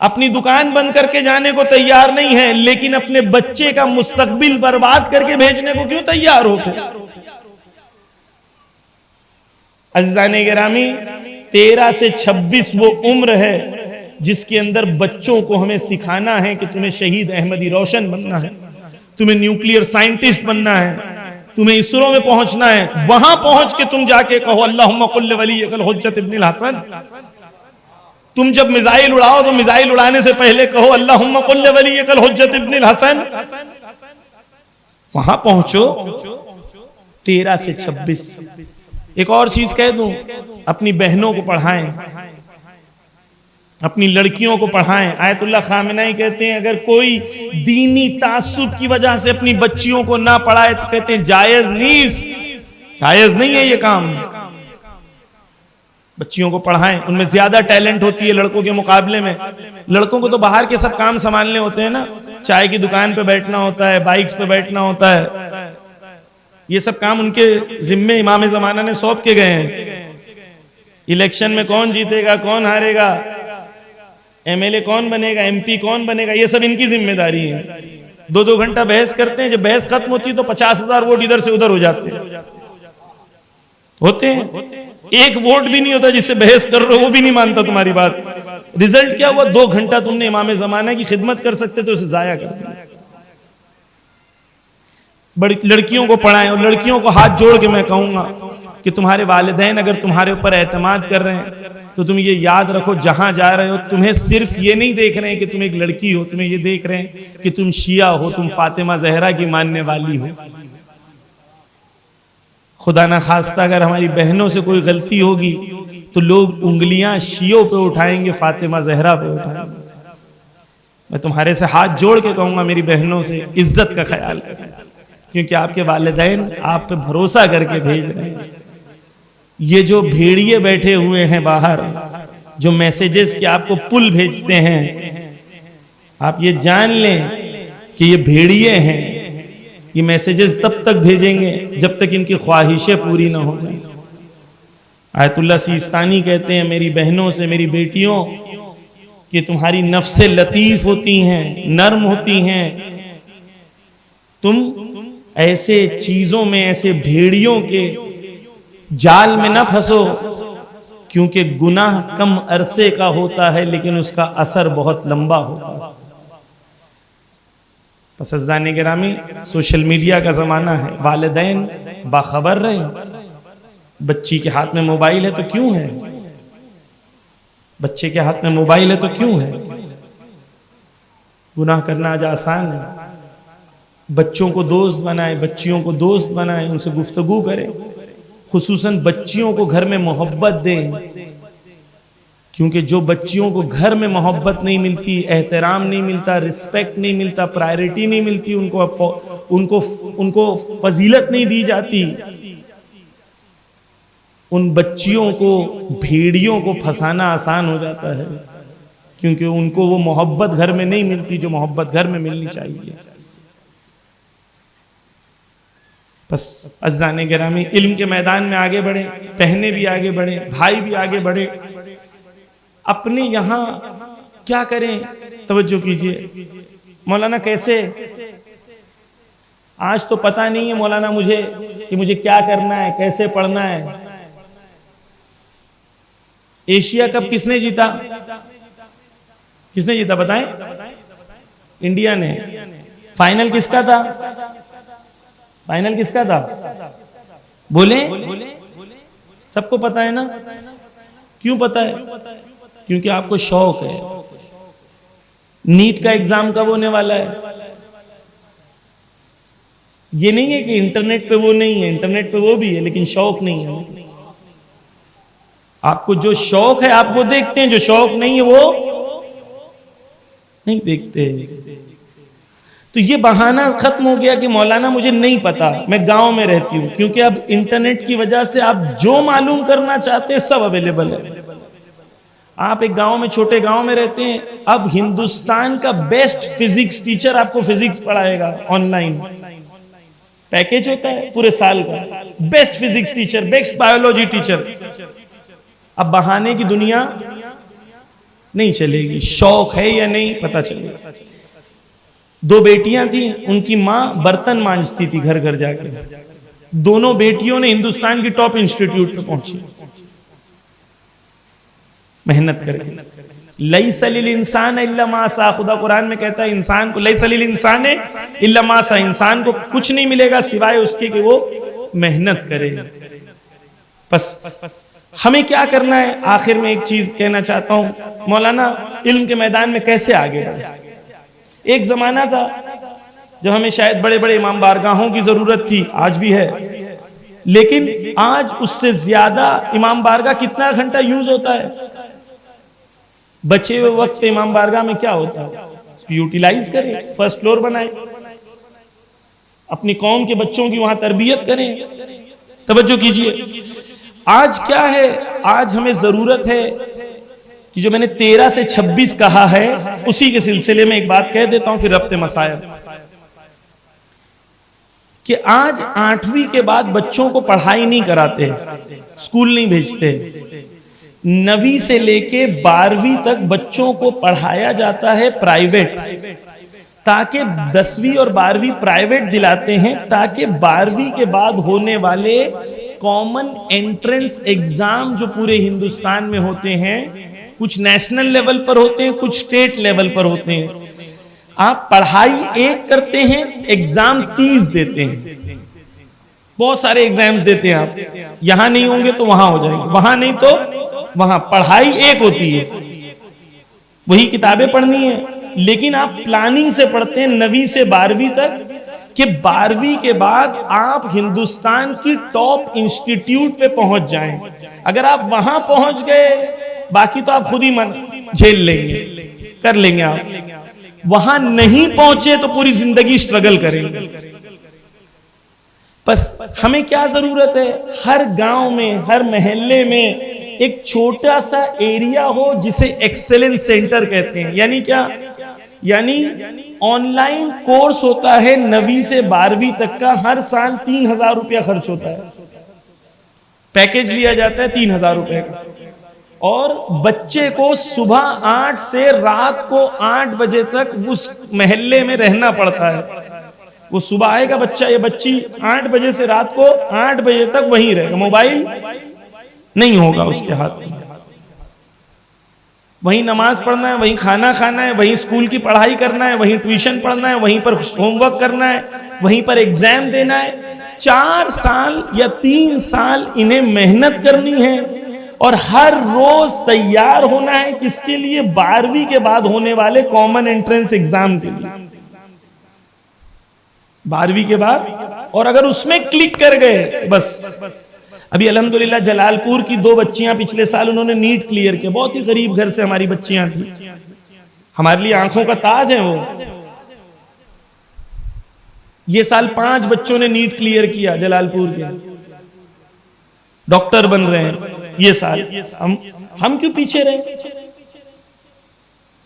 اپنی دکان بند کر کے جانے کو تیار نہیں ہیں، لیکن اپنے بچے کا مستقبل برباد کر کے بھیجنے کو کیوں تیار ہو پھر؟ عزیزان گرامی، 13 سے 26 وہ عمر ہے جس کے اندر بچوں کو ہمیں سکھانا ہے کہ تمہیں شہید احمدی روشن بننا ہے، تمہیں نیوکلیئر سائنٹسٹ بننا ہے، تمہیں اسرو میں پہنچنا ہے، وہاں پہنچ کے تم جا کے کہو اللہم قل لولیک الحجۃ ابن الحسن۔ تم جب میزائل اڑاؤ تو میزائل اڑانے سے پہلے کہو اللہم قل لولیک الحجۃ ابن الحسن۔ وہاں پہنچو۔ 13 سے 26۔ ایک اور چیز کہہ دوں، اپنی بہنوں کو پڑھائیں، اپنی لڑکیوں کو پڑھائیں۔ آیت اللہ خامنہئی کہتے ہیں اگر کوئی دینی تعصب کی وجہ سے اپنی بچیوں کو نہ پڑھائے تو کہتے ہیں جائز نہیں ہے یہ کام۔ بچیوں کو پڑھائیں، ان میں زیادہ ٹیلنٹ ہوتی ہے لڑکوں کے مقابلے میں۔ لڑکوں کو تو باہر کے سب کام سنبھالنے ہوتے ہیں نا، چائے کی دکان پہ بیٹھنا ہوتا ہے، بائکس پہ بیٹھنا ہوتا ہے، یہ سب کام ان کے ذمے امام زمانہ نے سونپ کے گئے ہیں۔ الیکشن میں کون جیتے گا، کون ہارے گا، ایم ایل اے کون بنے گا، ایم پی کون بنے گا، یہ سب ان کی ذمہ داری ہے۔ 2 گھنٹہ بحث کرتے ہیں، جب بحث ختم ہوتی تو 50,000 ووٹ ادھر سے ادھر ہو جاتے ہوتے ہیں۔ ایک ووٹ بھی نہیں ہوتا جس سے بحث کر رہے ہو، وہ بھی نہیں مانتا تمہاری بات۔ رزلٹ کیا ہوا؟ 2 گھنٹہ تم نے امام زمانہ کی خدمت کر سکتے تو اسے ضائع کر دیا۔ لڑکیوں کو پڑھائیں، اور لڑکیوں کو ہاتھ جوڑ کے میں کہوں گا کہ تمہارے والدین اگر تمہارے اوپر اعتماد کر رہے ہیں تو تم یہ یاد رکھو جہاں جا رہے ہو تمہیں صرف یہ نہیں دیکھ رہے ہیں کہ تم ایک لڑکی ہو، تمہیں یہ دیکھ رہے ہیں کہ تم شیعہ ہو، تم فاطمہ زہرا کی ماننے والی ہو۔ خدا نہ خواستہ اگر ہماری بہنوں سے کوئی غلطی ہوگی تو لوگ انگلیاں شیعوں پہ اٹھائیں گے، فاطمہ زہرا پہ اٹھائیں گے۔ میں تمہارے سے ہاتھ جوڑ کے کہوں گا میری بہنوں سے عزت کا خیال کریں، کیونکہ آپ کے والدین آپ پہ بھروسہ کر کے بھیج رہے ہیں۔ یہ جو بھیڑیے بیٹھے ہوئے ہیں باہر، جو میسیجز کے آپ کو پل بھیجتے ہیں، آپ یہ جان لیں کہ یہ بھیڑیے ہیں۔ یہ میسیجز تب تک بھیجیں گے جب تک ان کی خواہشیں پوری نہ ہو جائیں۔ آیت اللہ سیستانی کہتے ہیں میری بہنوں سے، میری بیٹیوں، کہ تمہاری نفس لطیف ہوتی ہیں، نرم ہوتی ہیں، تم ایسے چیزوں میں، ایسے بھیڑیوں کے جال میں نہ پھنسو، کیونکہ گناہ کم عرصے کا ہوتا ہے لیکن اس کا اثر بہت لمبا ہوتا ہے۔ پس عزیزان گرامی، سوشل میڈیا کا زمانہ ہے، والدین باخبر رہیں۔ بچی کے ہاتھ میں موبائل ہے تو کیوں ہے؟ بچے کے ہاتھ میں موبائل ہے تو کیوں ہے؟ گناہ کرنا آج آسان ہے۔ بچوں کو دوست بنائیں، بچیوں کو دوست بنائیں، ان سے گفتگو کریں، خصوصاً بچیوں کو گھر میں محبت دیں، کیونکہ جو بچیوں کو گھر میں محبت نہیں ملتی، احترام نہیں ملتا، رسپیکٹ نہیں ملتا، پرائرٹی نہیں ملتی، ان کو فضیلت نہیں دی جاتی، ان بچیوں کو، بھیڑیوں کو پھنسانا آسان ہو جاتا ہے، کیونکہ ان کو وہ محبت گھر میں نہیں ملتی جو محبت گھر میں ملنی چاہیے۔ بس عزیزان گرامی، علم کے میدان میں آگے بڑھیں، بہنیں بھی آگے بڑھیں، بھائی بھی آگے بڑھیں۔ اپنے یہاں کیا کریں؟ توجہ کیجئے۔ مولانا کیسے؟ آج تو پتہ نہیں ہے مولانا مجھے کہ مجھے کیا کرنا ہے، کیسے پڑھنا ہے۔ ایشیا کپ کس نے جیتا؟ کس نے جیتا بتائیں؟ انڈیا نے۔ فائنل کس کا تھا؟ فائنل کس کا تھا؟ بولیں؟ سب کو پتا ہے نا؟ کیوں پتا ہے؟ کیونکہ آپ کو شوق ہے۔ نیٹ کا ایگزام کب ہونے والا ہے؟ یہ نہیں ہے کہ انٹرنیٹ پہ وہ نہیں ہے، انٹرنیٹ پہ وہ بھی ہے، لیکن شوق نہیں ہے۔ آپ کو جو شوق ہے آپ وہ دیکھتے ہیں، جو شوق نہیں ہے وہ نہیں دیکھتے۔ تو یہ بہانہ ختم ہو گیا کہ مولانا مجھے نہیں پتا، میں گاؤں میں رہتی ہوں، کیونکہ اب انٹرنیٹ کی وجہ سے آپ جو معلوم کرنا چاہتے ہیں سب اویلیبل ہے۔ آپ ایک گاؤں میں چھوٹے گاؤں میں رہتے ہیں, اب ہندوستان کا بیسٹ فزکس ٹیچر آپ کو فزکس پڑھائے گا آن لائن, پیکیج ہوتا ہے پورے سال کا, best physics teacher, best biology teacher. اب بہانے کی دنیا نہیں چلے گی, شوق ہے یا نہیں پتہ چلے گا. 2 بیٹیاں تھیں, ان کی ماں برتن مانجتی تھی گھر گھر جا کے, دونوں بیٹیوں نے ہندوستان کی ٹاپ انسٹیٹیوٹ پہ پہنچی محنت کر کے. لیس للانسان الا ما سعی, خدا قرآن میں کہتا ہے انسان کو لیس للانسان الا ما سعی, انسان کو کچھ نہیں ملے گا سوائے اس کے کہ وہ محنت کرے. بس ہمیں کیا کرنا ہے؟ آخر میں ایک چیز کہنا چاہتا ہوں, مولانا علم کے میدان میں کیسے آگے بڑھے. ایک زمانہ تھا جب ہمیں شاید بڑے بڑے امام بارگاہوں کی ضرورت تھی, آج بھی ہے, لیکن آج اس سے زیادہ امام بارگاہ کتنا گھنٹہ یوز ہوتا ہے. بچے ہوئے وقت پہ امام بارگاہ میں کیا ہوتا ہے, یوٹیلائز کریں, فرسٹ فلور بنائیں, اپنی قوم کے بچوں کی وہاں تربیت کریں. توجہ کیجئے, آج کیا ہے, آج ہمیں ضرورت ہے کہ جو میں نے 13 سے 26 کہا ہے اسی کے سلسلے میں ایک بات کہہ دیتا ہوں پھر ربط مسائل, کہ آج 8ویں کے بعد بچوں کو پڑھائی نہیں کراتے, اسکول نہیں بھیجتے. 9ویں سے لے کے 12ویں تک بچوں کو پڑھایا جاتا ہے پرائیویٹ, تاکہ 10ویں اور 12ویں پرائیویٹ دلاتے ہیں تاکہ 12ویں کے بعد ہونے والے کامن انٹرنس ایگزام جو پورے ہندوستان میں ہوتے ہیں, کچھ نیشنل لیول پر ہوتے ہیں, کچھ اسٹیٹ لیول پر ہوتے ہیں, آپ پڑھائی ایک کرتے ہیں, ایگزام 30 دیتے ہیں. بہت سارے ایگزامز دیتے ہیں آپ, یہاں نہیں ہوں گے تو وہاں ہو جائیں گے, وہاں نہیں تو وہاں. پڑھائی ایک ہوتی ہے, وہی کتابیں پڑھنی ہیں, لیکن آپ پلاننگ سے پڑھتے ہیں 9ویں سے 12ویں تک, کہ 12ویں کے بعد آپ ہندوستان کی ٹاپ انسٹیٹیوٹ پہ پہنچ جائیں. اگر آپ وہاں پہنچ گئے, باقی تو آپ خود ہی جھیل لیں گے, کر لیں گے. آپ وہاں نہیں پہنچے تو پوری زندگی اسٹرگل کریں گے. بس ہمیں کیا ضرورت ہے, ہر گاؤں میں, ہر محلے میں ایک چھوٹا سا ایریا ہو جسے ایکسلنس سینٹر کہتے ہیں. یعنی کیا, یعنی آن لائن کورس ہوتا ہے 9ویں سے 12ویں تک کا, ہر سال 3000 روپیہ خرچ ہوتا ہے, پیکیج لیا جاتا ہے 3000 روپے کا, اور بچے کو صبح 8 سے رات کو 8 بجے تک اس محلے میں رہنا پڑتا ہے. وہ صبح آئے گا بچہ یا بچی, 8 بجے سے رات کو 8 بجے تک وہیں رہے گا, موبائل نہیں ہوگا اس کے ہاتھ میں, وہیں نماز پڑھنا ہے, وہیں کھانا کھانا ہے, وہیں اسکول کی پڑھائی کرنا ہے, وہیں ٹیوشن پڑھنا ہے, وہیں پر ہوم ورک کرنا ہے, وہیں پر ایگزام دینا ہے. 4 سال یا 3 سال انہیں محنت کرنی ہے, اور ہر روز تیار ہونا ہے کس کے لیے, 12ویں کے بعد ہونے والے کامن انٹرنس ایگزام کے لیے. 12ویں کے بعد, اور اگر اس میں کلک کر گئے بس. ابھی الحمدللہ جلال پور کی 2 بچیاں پچھلے سال انہوں نے نیٹ کلیئر کیا, بہت ہی غریب گھر سے ہماری بچیاں تھیں, ہمارے لیے آنکھوں کا تاج ہیں وہ. یہ سال 5 بچوں نے نیٹ کلیئر کیا جلال پور کے, ڈاکٹر بن رہے ہیں یہ سال. ہم کیوں پیچھے رہے,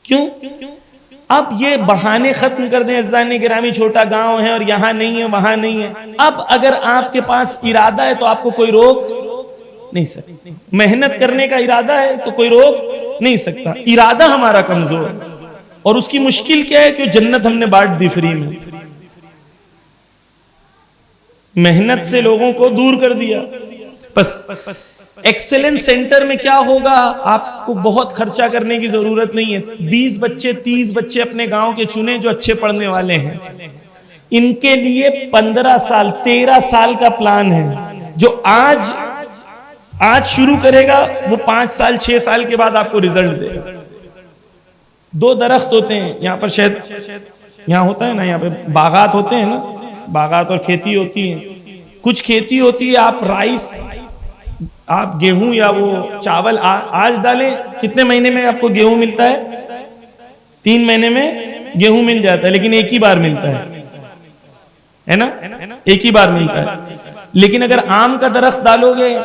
کیوں؟ اب یہ بہانے ختم کر دیں. عزیزان گرامی, چھوٹا گاؤں ہے اور یہاں نہیں ہے, وہاں نہیں ہے. اب اگر آپ کے پاس ارادہ ہے تو آپ کو کوئی روک نہیں سکتا, محنت کرنے کا ارادہ ہے تو کوئی روک نہیں سکتا. ارادہ ہمارا کمزور ہے, اور اس کی مشکل کیا ہے کہ جنت ہم نے بانٹ دی فری میں, محنت سے لوگوں کو دور کر دیا. بس ایکسلنس سینٹر میں کیا ہوگا, آپ کو بہت خرچہ کرنے کی ضرورت نہیں ہے. 20 بچے 30 بچے اپنے گاؤں کے چنے جو اچھے پڑھنے والے ہیں, ان کے لیے 15 سال 13 سال کا پلان ہے. جو آج شروع کرے گا وہ 5 سال 6 سال کے بعد آپ کو ریزلٹ دے گا. 2 درخت ہوتے ہیں یہاں پر, شاید یہاں ہوتا ہے نا, یہاں پہ باغات ہوتے ہیں نا, باغات اور کھیتی ہوتی ہے. کچھ کھیتی ہوتی ہے, آپ رائس, آپ گیہوں یا وہ چاول آج ڈالیں, کتنے مہینے میں آپ کو گیہوں ملتا ہے؟ 3 مہینے میں گیہوں مل جاتا ہے, لیکن ایک ہی بار ملتا ہے نا, ایک ہی بار ملتا ہے. لیکن اگر آم کا درخت ڈالو گے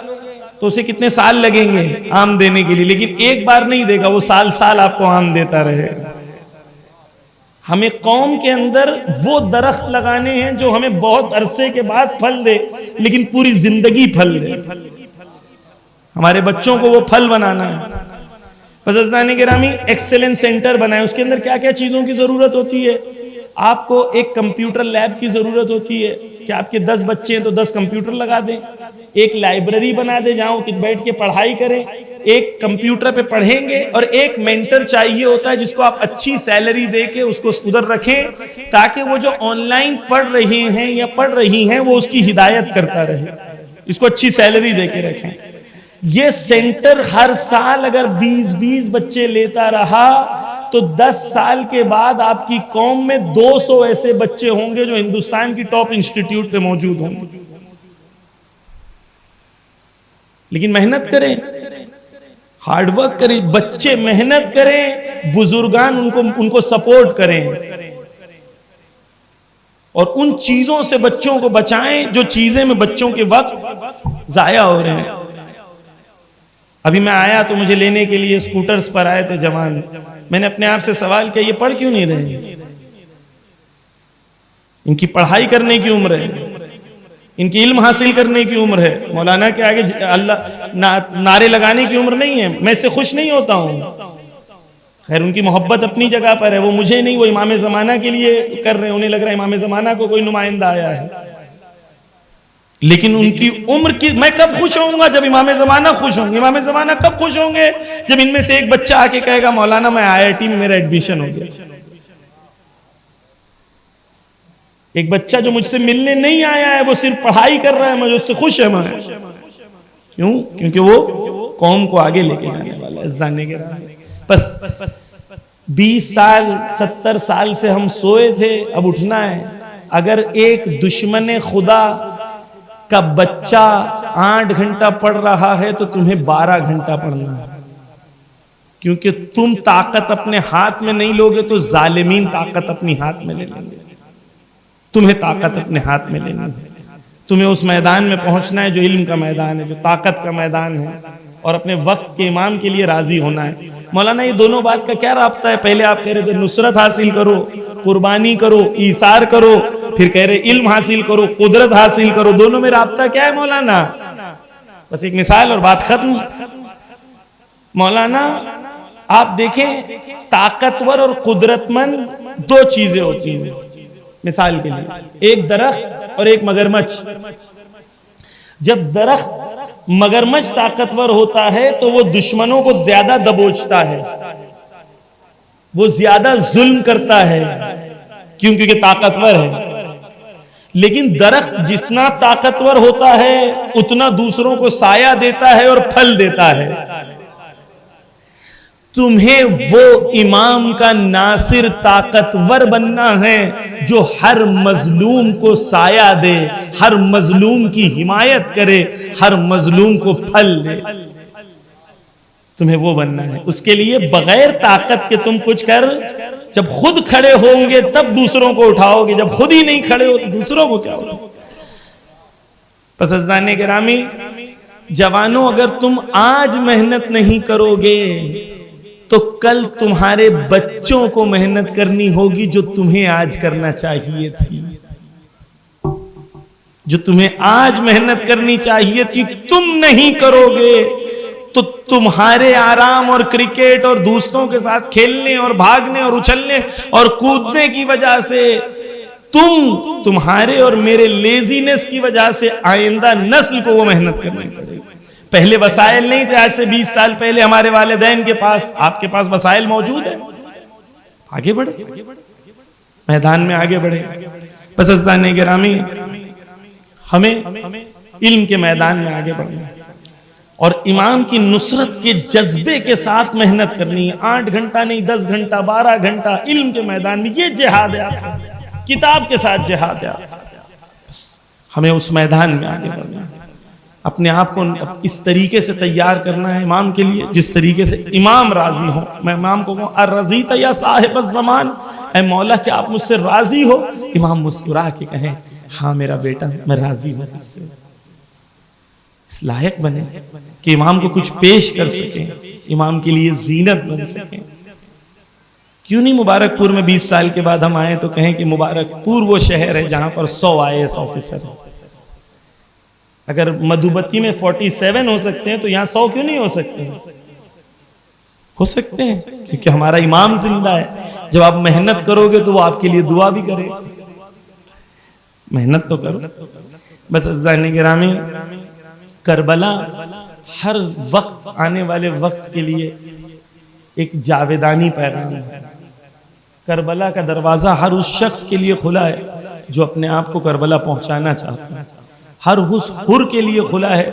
تو اسے کتنے سال لگیں گے آم دینے کے لیے، لیکن ایک بار نہیں دے گا، وہ سال سال آپ کو آم دیتا رہے گا۔ ہمیں قوم کے اندر وہ درخت لگانے ہیں جو ہمیں بہت عرصے کے بعد پھل دے، لیکن پوری زندگی پھل دے۔ ہمارے بچوں کو وہ پھل بنانا ہے۔ بس عزیزان گرامی، ایکسیلنس سینٹر بنائیں۔ اس کے اندر کیا کیا چیزوں کی ضرورت ہوتی ہے؟ آپ کو ایک کمپیوٹر لیب کی ضرورت ہوتی ہے کہ آپ کے 10 بچے ہیں تو 10 کمپیوٹر لگا دیں۔ ایک لائبریری بنا دیں جہاں وہ بیٹھ کے پڑھائی کریں، ایک کمپیوٹر پہ پڑھیں گے، اور ایک مینٹر چاہیے ہوتا ہے جس کو آپ اچھی سیلری دے کے اس کو ادھر رکھیں تاکہ وہ جو آن لائن پڑھ رہے ہیں یا پڑھ رہی ہیں وہ اس کی ہدایت کرتا رہے، اس کو اچھی سیلری دے کے رکھیں۔ یہ سینٹر ہر سال اگر 20 بچے لیتا رہا تو 10 سال کے بعد آپ کی قوم میں 200 ایسے بچے ہوں گے جو ہندوستان کی ٹاپ انسٹیٹیوٹ پہ موجود ہوں گے۔ لیکن محنت کریں، ہارڈ ورک کریں، بچے محنت کریں، بزرگان ان کو سپورٹ کریں، اور ان چیزوں سے بچوں کو بچائیں جو چیزیں میں بچوں کے وقت ضائع ہو رہے ہیں۔ ابھی میں آیا تو مجھے لینے کے لیے اسکوٹرز پر آئے تھے جوان، میں نے اپنے آپ سے سوال کیا، یہ پڑھ کیوں نہیں رہے؟ ان کی پڑھائی کرنے کی عمر ہے، ان کی علم حاصل کرنے کی عمر ہے، مولانا کے آگے اللہ نعرے لگانے کی عمر نہیں ہے۔ میں اس سے خوش نہیں ہوتا ہوں، خیر ان کی محبت اپنی جگہ پر ہے، وہ مجھے نہیں، وہ امام زمانہ کے لیے کر رہے ہیں، انہیں لگ رہا ہے امام زمانہ کو کوئی نمائندہ آیا ہے، لیکن ان کی عمر کی میں کب خوش ہوں گا؟ جب امام زمانہ خوش ہوں گے۔ امام زمانہ کب خوش ہوں گے؟ جب ان میں سے ایک بچہ آ کے کہے گا مولانا میں IIT میں میرا ایڈمیشن ہو گیا۔ ایک بچہ جو مجھ سے ملنے نہیں آیا ہے، وہ صرف پڑھائی کر رہا ہے، مجھے اس سے خوش ہے۔ میں کیوں؟ کیونکہ وہ قوم کو آگے لے کے جانے والا ہے۔ جانے کے بس 20 سال 70 سال سے ہم سوئے تھے، اب اٹھنا ہے۔ اگر ایک دشمن خدا کا بچہ 8 گھنٹہ پڑھ رہا ہے تو تمہیں 12 گھنٹہ پڑھنا ہے، کیونکہ تم طاقت اپنے ہاتھ میں نہیں لوگے تو ظالمین طاقت اپنی ہاتھ میں لے لیں گے۔ تمہیں طاقت اپنے ہاتھ میں لینی ہے، تمہیں اس میدان میں پہنچنا ہے جو علم کا میدان ہے، جو طاقت کا میدان ہے، اور اپنے وقت کے امام کے لیے راضی ہونا ہے۔ مولانا یہ دونوں بات کا کیا رابطہ ہے؟ پہلے آپ کہہ رہے تھے نصرت حاصل کرو، قربانی کرو، ایثار کرو، پھر کہہ رہے علم حاصل کرو، قدرت حاصل کرو، دونوں میں رابطہ کیا ہے مولانا؟ بس ایک مثال اور بات ختم۔ مولانا آپ دیکھیں، طاقتور اور قدرت مند 2 چیزیں ہوتی ہیں، مثال کے لیے ایک درخت اور ایک مگرمچھ۔ جب درخت مگرمچھ طاقتور ہوتا ہے تو وہ دشمنوں کو زیادہ دبوچتا ہے، وہ زیادہ ظلم کرتا ہے، کیونکہ طاقتور ہے۔ لیکن درخت جتنا طاقتور ہوتا ہے اتنا دوسروں کو سایہ دیتا ہے اور پھل دیتا ہے۔ تمہیں وہ امام کا ناصر طاقتور بننا ہے جو ہر مظلوم کو سایہ دے، ہر مظلوم کی حمایت کرے، ہر مظلوم کو پھل دے۔ تمہیں وہ بننا ہے۔ اس کے لیے بغیر طاقت کے تم کچھ کر، جب خود کھڑے ہوں گے تب دوسروں کو اٹھاؤ گے، جب خود ہی نہیں کھڑے ہو تو دوسروں کو کیا ہوگا؟ پس عزیزان گرامی، جوانوں اگر تم آج محنت نہیں کرو گے تو کل تمہارے بچوں کو محنت کرنی ہوگی جو تمہیں آج کرنا چاہیے تھی، جو تمہیں آج محنت کرنی چاہیے تھی تم نہیں کرو گے تو تمہارے آرام اور کرکٹ اور دوستوں کے ساتھ کھیلنے اور بھاگنے اور اچھلنے اور کودنے کی وجہ سے تمہارے اور میرے لیزینس کی وجہ سے آئندہ نسل کو وہ محنت کرنی پڑے گی۔ پہلے وسائل نہیں تھے، آج سے 20 سال پہلے ہمارے والدین کے پاس، آپ کے پاس وسائل موجود ہیں، آگے بڑھے، میدان میں آگے بڑھے۔ بس عزیزان گرامی، ہمیں علم کے میدان میں آگے بڑھنا ہے اور امام کی نصرت کے جذبے کے ساتھ محنت کرنی ہے۔ 8 گھنٹہ نہیں، 10 گھنٹہ، 12 گھنٹہ علم کے میدان میں، یہ جہاد ہے آپ کا، کتاب کے ساتھ جہاد ہے آپ کا۔ ہمیں اس میدان میں آگے بڑھنا ہے، اپنے آپ کو اس طریقے سے تیار کرنا ہے امام کے لیے جس طریقے سے امام راضی ہو۔ میں امام کو کہوں الرضیت یا صاحب الزمان، اے مولا کہ آپ مجھ سے راضی ہو؟ امام مسکرا کے کہیں ہاں میرا بیٹا میں راضی ہوں تجھ سے۔ اس لائق بنے کہ امام کو کچھ پیش کر سکیں، امام کے لیے زینت بن سکیں. کیوں نہیں مبارک پور میں 20 سال کے بعد ہم آئے تو کہیں کہ مبارک پور وہ شہر ہے جہاں پر 100 IAS آفیسر ہیں. اگر مدھوبتی میں 47 ہو سکتے ہیں تو یہاں 100 کیوں نہیں ہو سکتے ہیں؟ ہو سکتے ہیں کیونکہ ہمارا امام زندہ ہے. جب آپ محنت کرو گے تو وہ آپ کے لیے دعا بھی کرے. محنت تو کرو. بس عزیزان گرامی، کربلا ہر وقت آنے والے وقت کے لیے ایک جاویدانی پیغام ہے. کربلا کا دروازہ ہر اس شخص کے لیے کھلا ہے جو اپنے آپ کو کربلا پہنچانا چاہتا ہے. ہر اس حر کے لیے کھلا ہے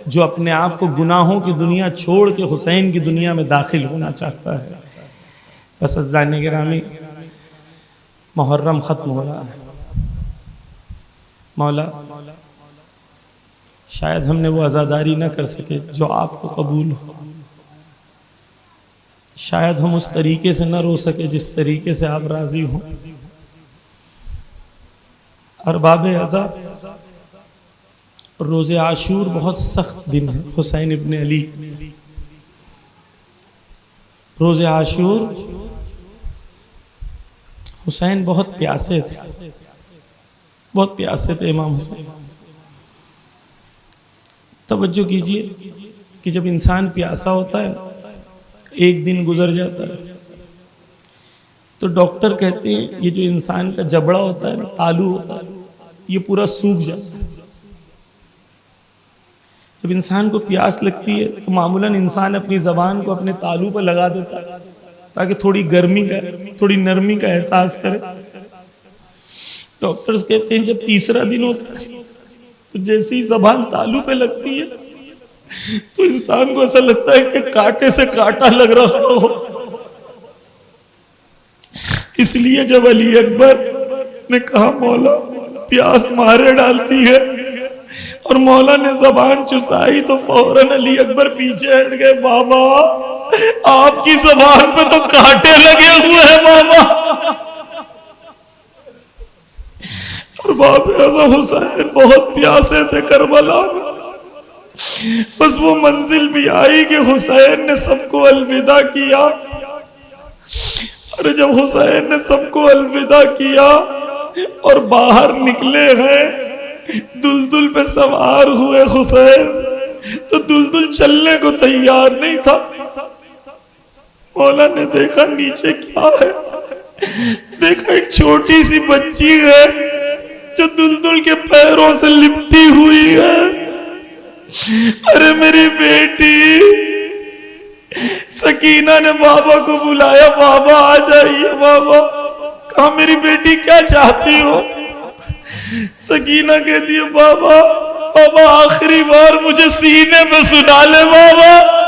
جو اپنے آپ کو گناہوں کی دنیا چھوڑ کے حسین کی دنیا میں داخل ہونا چاہتا ہے. بس عزیزان گرامی، محرم ختم ہو رہا ہے. مولا شاید ہم نے وہ عزاداری نہ کر سکے جو آپ کو قبول ہو. شاید ہم اس طریقے سے نہ رو سکے جس طریقے سے آپ راضی ہوں. ارباب عزا، روز عاشور بہت سخت دن ہے حسین ابن علی. روز عاشور حسین بہت پیاسے تھے، بہت پیاسے تھے امام حسین. توجہ کیجئے کہ جب انسان پیاسا ہوتا ہے، ایک دن گزر جاتا ہے تو ڈاکٹر کہتے ہیں یہ جو انسان کا جبڑا ہوتا ہے نا، تالو ہوتا ہے، یہ پورا سوکھ جاتا ہے. جب انسان کو پیاس لگتی ہے تو معمولاً انسان اپنی زبان کو اپنے تالو پر لگا دیتا ہے تاکہ تھوڑی گرمی کا، تھوڑی نرمی کا احساس کرے. ڈاکٹرز کہتے ہیں جب تیسرا دن ہوتا ہے تو جیسے ہی زبان تالو پہ لگتی ہے تو انسان کو ایسا لگتا ہے کہ کانٹے سے کانٹا لگ رہا ہو. اس لیے جب علی اکبر نے کہا مولا پیاس مارے ڈالتی ہے اور مولا نے زبان چسائی تو فوراً علی اکبر پیچھے ہٹ گئے. بابا آپ کی زبان پہ تو کانٹے لگے ہوئے ہیں بابا. اور باب اعظم حسین بہت پیاسے تھے کربلا میں. بس وہ منزل بھی آئی کہ حسین نے سب کو الوداع کیا. اور جب حسین نے سب کو الوداع کیا اور باہر نکلے ہیں، دلدل پہ سوار ہوئے حسین، تو دلدل چلنے کو تیار نہیں تھا. مولا نے دیکھا نیچے کیا ہے، دیکھا ایک چھوٹی سی بچی ہے جو دلدل کے پیروں سے لپٹی ہوئی ہے. ارے میری بیٹی. سکینہ نے بابا کو بلایا، بابا آ جائیے. بابا کہا میری بیٹی کیا چاہتی ہو؟ سکینہ کہتی ہے بابا بابا آخری بار مجھے سینے پہ سنا لے. بابا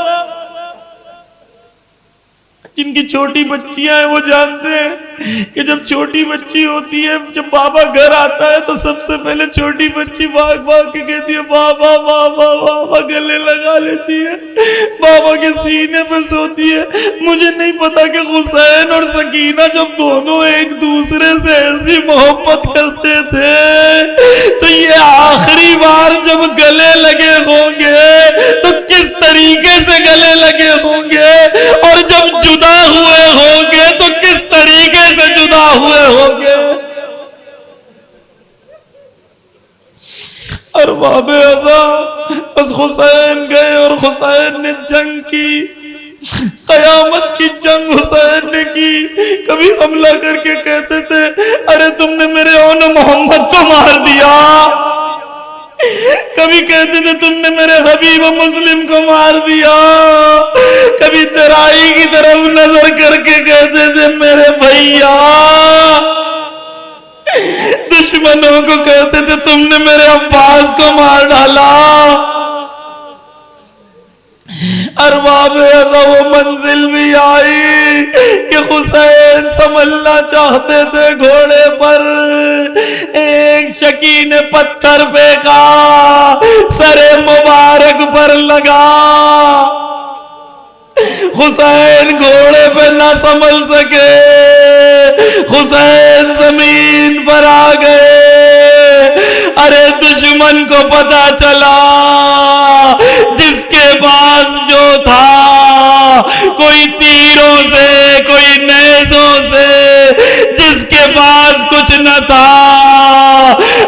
جن کی چھوٹی بچیاں ہیں وہ جانتے ہیں کہ جب چھوٹی بچی ہوتی ہے، جب بابا گھر آتا ہے تو سب سے پہلے چھوٹی بچی بھاگ بھاگ کے کہتی ہے بابا بابا بابا، گلے لگا لیتی ہے، بابا کے سینے پہ سوتی ہے. مجھے نہیں پتا کہ حسین اور سکینہ جب دونوں ایک دوسرے سے ایسی محبت کرتے تھے تو یہ آخری بار جب گلے لگے ہوں گے تو کس طریقے سے گلے لگے ہوں گے، اور جب جدا ہوئے ہوں گے تو کس طریقے سے جدا ہوئے ہوں گے. ارباب اعظم بس حسین گئے اور حسین نے جنگ کی، قیامت کی جنگ حسین نے کی. کبھی حملہ کر کے کہتے تھے ارے تم نے میرے اون محمد کو مار دیا، کبھی کہتے تھے تم نے میرے حبیب مسلم کو مار دیا، کبھی ترائی کی طرف نظر کر کے کہتے تھے میرے بھیا. دشمنوں کو کہتے تھے تم نے میرے عباس کو مار ڈالا. ارباب ایسا وہ منزل بھی آئی کہ حسین سنبھلنا چاہتے تھے گھوڑے پر. ایک شکی نے پتھر پھینکا، سر مبارک پر لگا. حسین گھوڑے پہ نہ سنبھل سکے، حسین زمین پر آ گئے. ارے دشمن کو پتا چلا جس کے پاس جو تھا، کوئی تیروں سے کوئی نیزوں سے، جس کے پاس کچھ نہ تھا،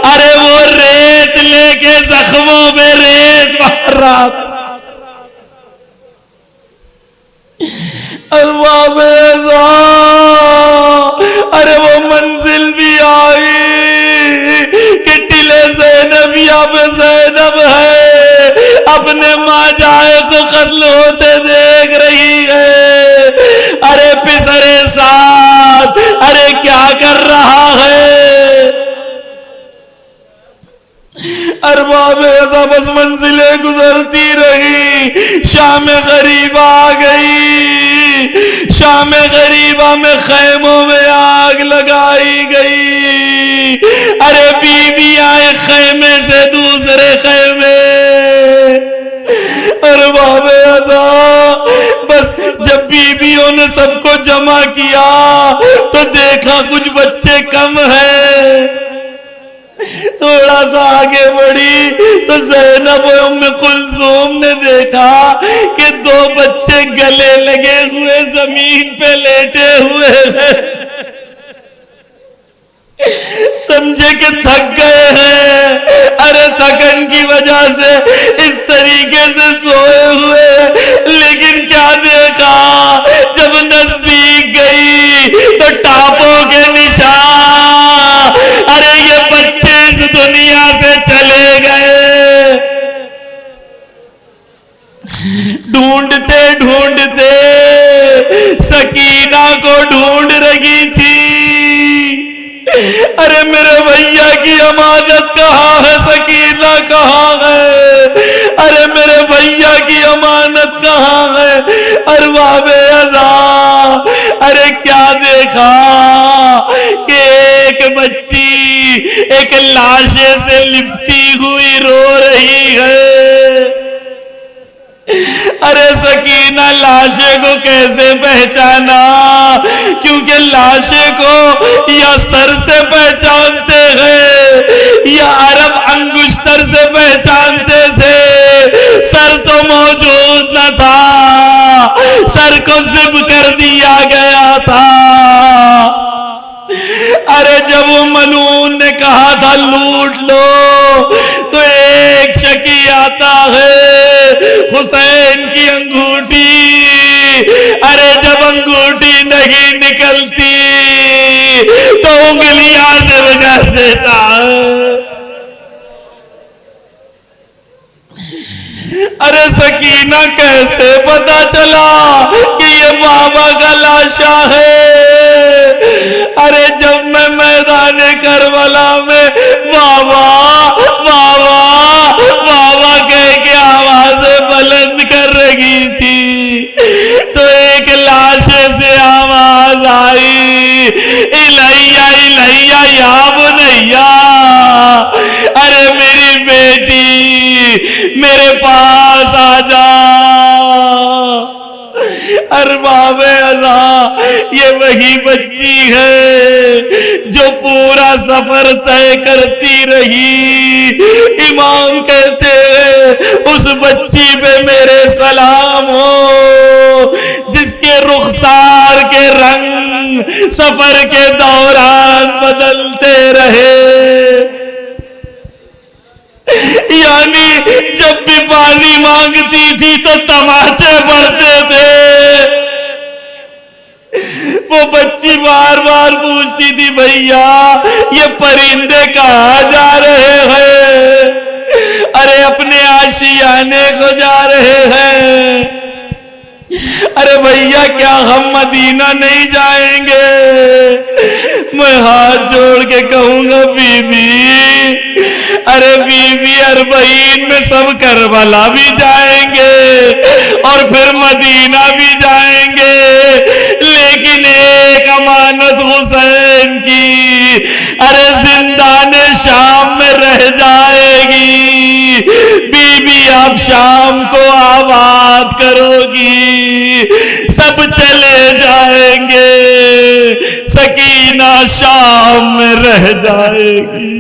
ارے وہ ریت لے کے زخموں میں ریت مار رہا تھا۔ ارباب اعزاز، ارے وہ منزل بھی آئی کہ ٹلے زینبیہ پہ زینب ہے، اپنے ماں جائے کو قتل ہوتے دیکھ رہی ہے۔ ارے پسرے ساتھ، ارے کیا کر رہا ہے؟ ارباب اعزاز بس منزلیں گزرتی رہی، شام غریبہ آ گئی۔ شام غریبہ میں خیموں میں آگ لگائی گئی۔ ارے بیویاں ایک خیمے سے دوسرے خیمے، ارباب اعزاز بس جب بیویوں نے سب کو جمع کیا تو دیکھا کچھ بچے کم ہیں۔ تھوڑا سا آگے بڑھی تو زینب و ام کلثوم نے دیکھا کہ 2 بچے گلے لگے ہوئے زمین پہ لیٹے ہوئے ہیں۔ سمجھے کہ تھک گئے ہیں، ارے تھکن کی وجہ سے اس طریقے سے سوئے ہوئے، لیکن کیا دیکھا جب نزدیک گئی تو ٹاپوں کے نشان، ارے یہ بچے اس دنیا سے چلے گئے۔ ڈھونڈتے ڈھونڈتے سکینہ کو ڈھونڈ رہی تھی۔ ارے میرے بھیا کی امانت کہاں ہے؟ سکینہ کہاں ہے؟ ارے میرے بھیا کی امانت کہاں ہے؟ ارباب اعزاز ارے کیا دیکھا کہ ایک بچی ایک لاشے سے لپٹی ہوئی رو رہی ہے۔ ارے سکینہ لاشے کو کیسے پہچانا؟ کیونکہ لاشے کو یا سر سے پہچانتے ہیں یا عرب انگشتر سے پہچانتے تھے۔ سر تو موجود نہ تھا، سر کو زب کر دیا گیا تھا۔ ارے جب وہ ملعون نے کہا تھا لوٹ لو تو ایک شکی آتا ہے حسین کی انگوٹھی، ارے جب انگوٹھی نہیں نکلتی تو انگلیاں سے بگڑ دیتا۔ ارے سکینہ کیسے پتا چلا کہ یہ بابا کا لاشا ہے؟ ارے جب میں میدان کربلا میں بابا بابا بابا کہہ کے آوازیں بلند کر رہی تھی تو ایک لاشے سے آواز آئی، الیہ الیہ یا بنیا، ارے میری بیٹی میرے پاس آ جا۔ ارباب اعزاز یہ وہی بچی ہے جو پورا سفر طے کرتی رہی۔ امام کہتے ہیں اس بچی پہ میرے سلام ہو جس کے رخسار کے رنگ سفر کے دوران بدلتے رہے۔ یعنی جب بھی پانی مانگتی تھی تو تماچے پڑتے تھے۔ وہ بچی بار بار پوچھتی تھی بھیا یہ پرندے کہاں جا رہے ہیں؟ ارے اپنے آشیانے کو جا رہے ہیں۔ ارے بھیا کیا ہم مدینہ نہیں جائیں گے؟ میں ہاتھ جوڑ کے کہوں گا بی بی، ارے بی بی 40 میں سب کربلا بھی جائیں گے اور پھر مدینہ بھی جائیں گے، لیکن ایک امانت حسین کی ارے زندان شام میں رہ جائے گی۔ بی بی آپ شام کو آباد کرو گی، سب چلے جائیں گے، سکینہ شام میں رہ جائے گی۔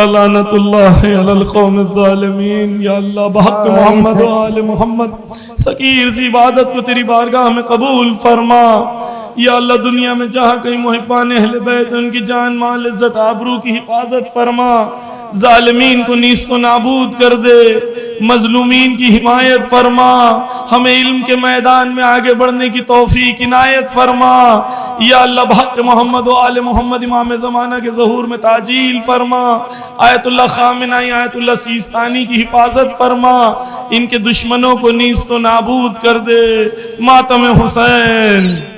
لعنت اللہ علی القوم الظالمین۔ یا اللہ بحق محمد و آل محمد سکیر سی عبادت کو تیری بارگاہ میں قبول فرما۔ یا اللہ دنیا میں جہاں کہیں محبان اہل بیت ان کی جان مال عزت آبرو کی حفاظت فرما، ظالمین کو نیست و نابود کر دے، مظلومین کی حمایت فرما، ہمیں علم کے میدان میں آگے بڑھنے کی توفیق عنایت فرما۔ یا اللہ بحق محمد و آل محمد امام زمانہ کے ظہور میں تعجیل فرما، آیت اللہ خامنائی آیت اللہ سیستانی کی حفاظت فرما، ان کے دشمنوں کو نیست و نابود کر دے۔ ماتم حسین۔